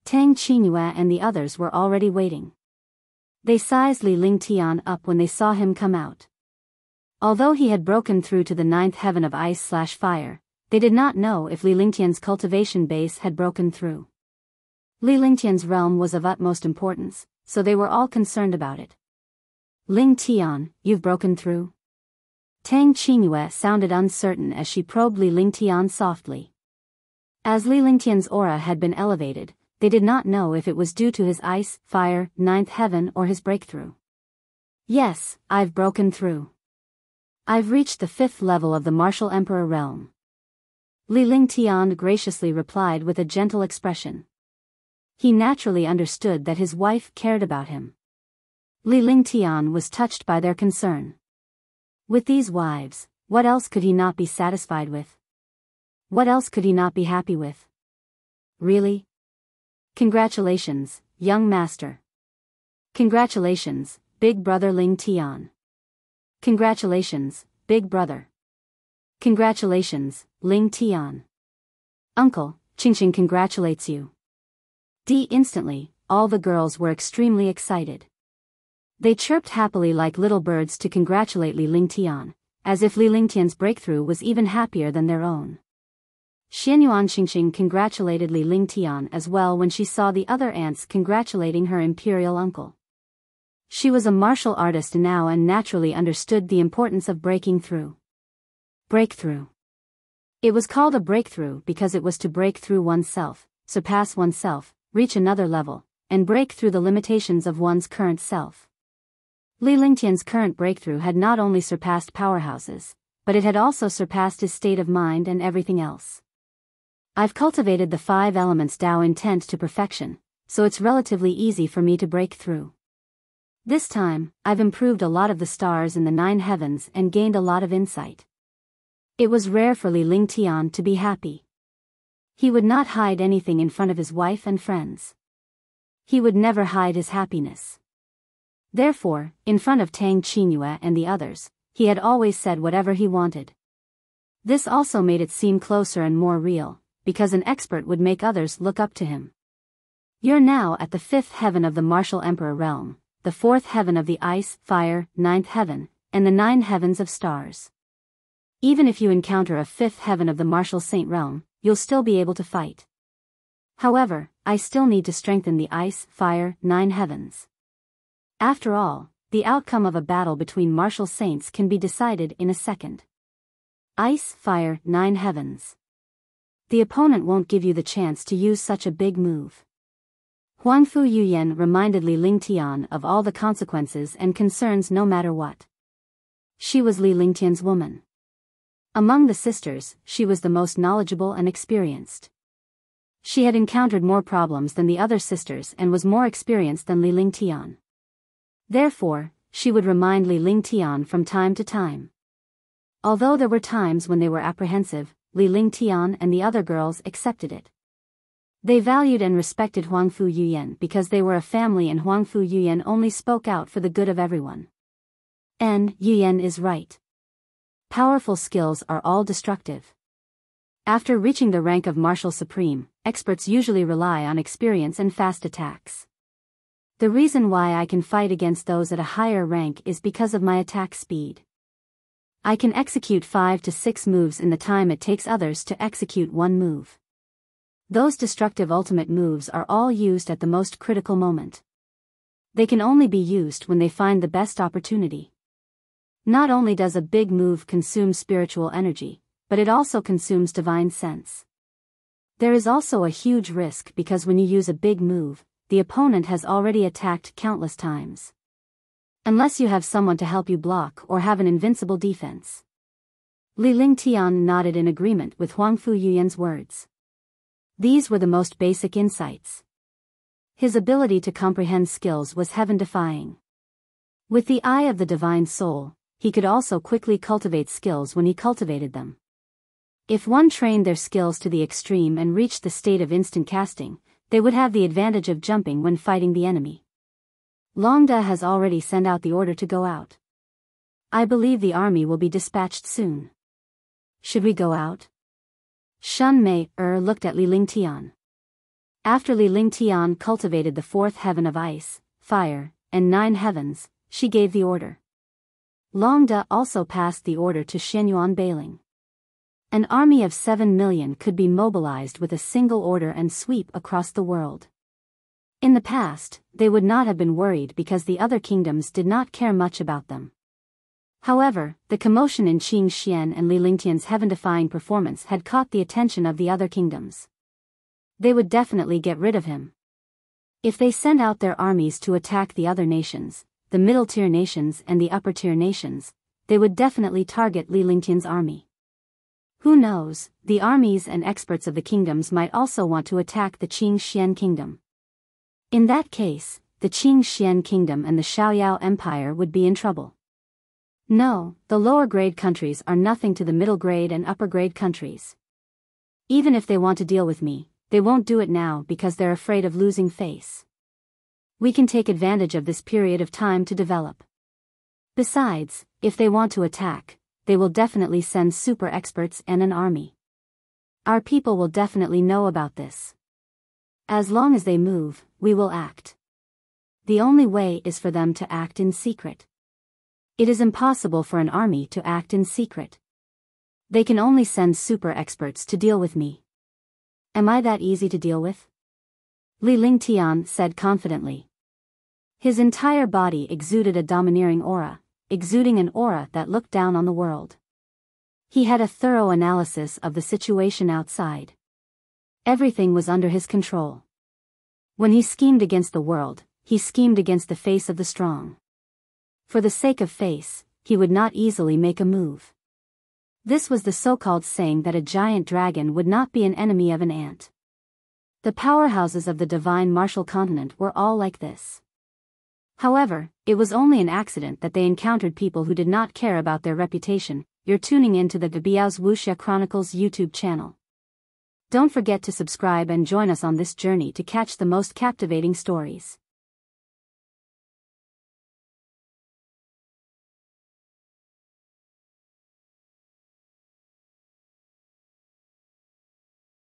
Tang Qingyue and the others were already waiting. They sized Li Lingtian up when they saw him come out. Although he had broken through to the 9th heaven of ice/fire, they did not know if Li Lingtian's cultivation base had broken through. Li Lingtian's realm was of utmost importance, so they were all concerned about it. Ling Tian, you've broken through? Tang Qingyue sounded uncertain as she probed Li Lingtian softly. As Li Lingtian's aura had been elevated, they did not know if it was due to his ice, fire, 9th heaven or his breakthrough. Yes, I've broken through. I've reached the 5th level of the Martial Emperor realm. Li Lingtian graciously replied with a gentle expression. He naturally understood that his wife cared about him. Li Lingtian was touched by their concern. With these wives, what else could he not be satisfied with? What else could he not be happy with? Really? Congratulations, young master. Congratulations, big brother Ling Tian. Congratulations, big brother. Congratulations, Ling Tian. Uncle, Qingqing congratulates you. Instantly, all the girls were extremely excited. They chirped happily like little birds to congratulate Li Lingtian, as if Li Lingtian's breakthrough was even happier than their own. Xianyuan Qingqing congratulated Li Lingtian as well when she saw the other aunts congratulating her imperial uncle. She was a martial artist now and naturally understood the importance of breaking through. Breakthrough. It was called a breakthrough because it was to break through oneself, surpass oneself, reach another level, and break through the limitations of one's current self. Li Lingtian's current breakthrough had not only surpassed powerhouses, but it had also surpassed his state of mind and everything else. I've cultivated the 5 elements Tao intent to perfection, so it's relatively easy for me to break through. This time, I've improved a lot of the stars in the 9 heavens and gained a lot of insight. It was rare for Li Lingtian to be happy. He would not hide anything in front of his wife and friends. He would never hide his happiness. Therefore, in front of Tang Qingyue and the others, he had always said whatever he wanted. This also made it seem closer and more real, because an expert would make others look up to him. You're now at the 5th heaven of the Martial Emperor realm, the 4th heaven of the ice, fire, 9th heaven, and the 9 heavens of stars. Even if you encounter a 5th heaven of the Martial Saint realm, you'll still be able to fight. However, I still need to strengthen the ice, fire, 9 heavens. After all, the outcome of a battle between martial saints can be decided in a second. Ice, fire, 9 heavens. The opponent won't give you the chance to use such a big move. Huangfu Yuyan reminded Li Lingtian of all the consequences and concerns no matter what. She was Li Lingtian's woman. Among the sisters, she was the most knowledgeable and experienced. She had encountered more problems than the other sisters and was more experienced than Li Lingtian. Therefore, she would remind Li Lingtian from time to time. Although there were times when they were apprehensive, Li Lingtian and the other girls accepted it. They valued and respected Huangfu Yuyan because they were a family, and Huangfu Yuyan only spoke out for the good of everyone. And Yuyan is right. Powerful skills are all destructive. After reaching the rank of Martial Supreme, experts usually rely on experience and fast attacks. The reason why I can fight against those at a higher rank is because of my attack speed. I can execute 5 to 6 moves in the time it takes others to execute one move. Those destructive ultimate moves are all used at the most critical moment. They can only be used when they find the best opportunity. Not only does a big move consume spiritual energy, but it also consumes divine sense. There is also a huge risk because when you use a big move, the opponent has already attacked countless times. Unless you have someone to help you block or have an invincible defense. Li Lingtian nodded in agreement with Huangfu Yuyan's words. These were the most basic insights. His ability to comprehend skills was heaven-defying. With the eye of the divine soul, he could also quickly cultivate skills when he cultivated them. If one trained their skills to the extreme and reached the state of instant casting, they would have the advantage of jumping when fighting the enemy. Longda has already sent out the order to go out. I believe the army will be dispatched soon. Should we go out? Shun Mei looked at Li Lingtian. After Li Lingtian cultivated the 4th heaven of ice, fire, and 9 heavens, she gave the order. Longda also passed the order to Shenyuan Bailing. An army of 7 million could be mobilized with a single order and sweep across the world. In the past, they would not have been worried because the other kingdoms did not care much about them. However, the commotion in Qing Xian and Li Lingtian's heaven-defying performance had caught the attention of the other kingdoms. They would definitely get rid of him. If they sent out their armies to attack the other nations, the middle-tier nations and the upper-tier nations, they would definitely target Li Lingtian's army. Who knows, the armies and experts of the kingdoms might also want to attack the Qing Xian kingdom. In that case, the Qing Xian kingdom and the Xiaoyao empire would be in trouble. No, the lower-grade countries are nothing to the middle-grade and upper-grade countries. Even if they want to deal with me, they won't do it now because they're afraid of losing face. We can take advantage of this period of time to develop. Besides, if they want to attack, they will definitely send super experts and an army. Our people will definitely know about this. As long as they move, we will act. The only way is for them to act in secret. It is impossible for an army to act in secret. They can only send super experts to deal with me. Am I that easy to deal with? Li Lingtian said confidently. His entire body exuded a domineering aura, exuding an aura that looked down on the world. He had a thorough analysis of the situation outside. Everything was under his control. When he schemed against the world, he schemed against the face of the strong. For the sake of face, he would not easily make a move. This was the so-called saying that a giant dragon would not be an enemy of an ant. The powerhouses of the divine martial continent were all like this. However, it was only an accident that they encountered people who did not care about their reputation. You're tuning into the Biyao's Wuxia Chronicles YouTube channel. Don't forget to subscribe and join us on this journey to catch the most captivating stories.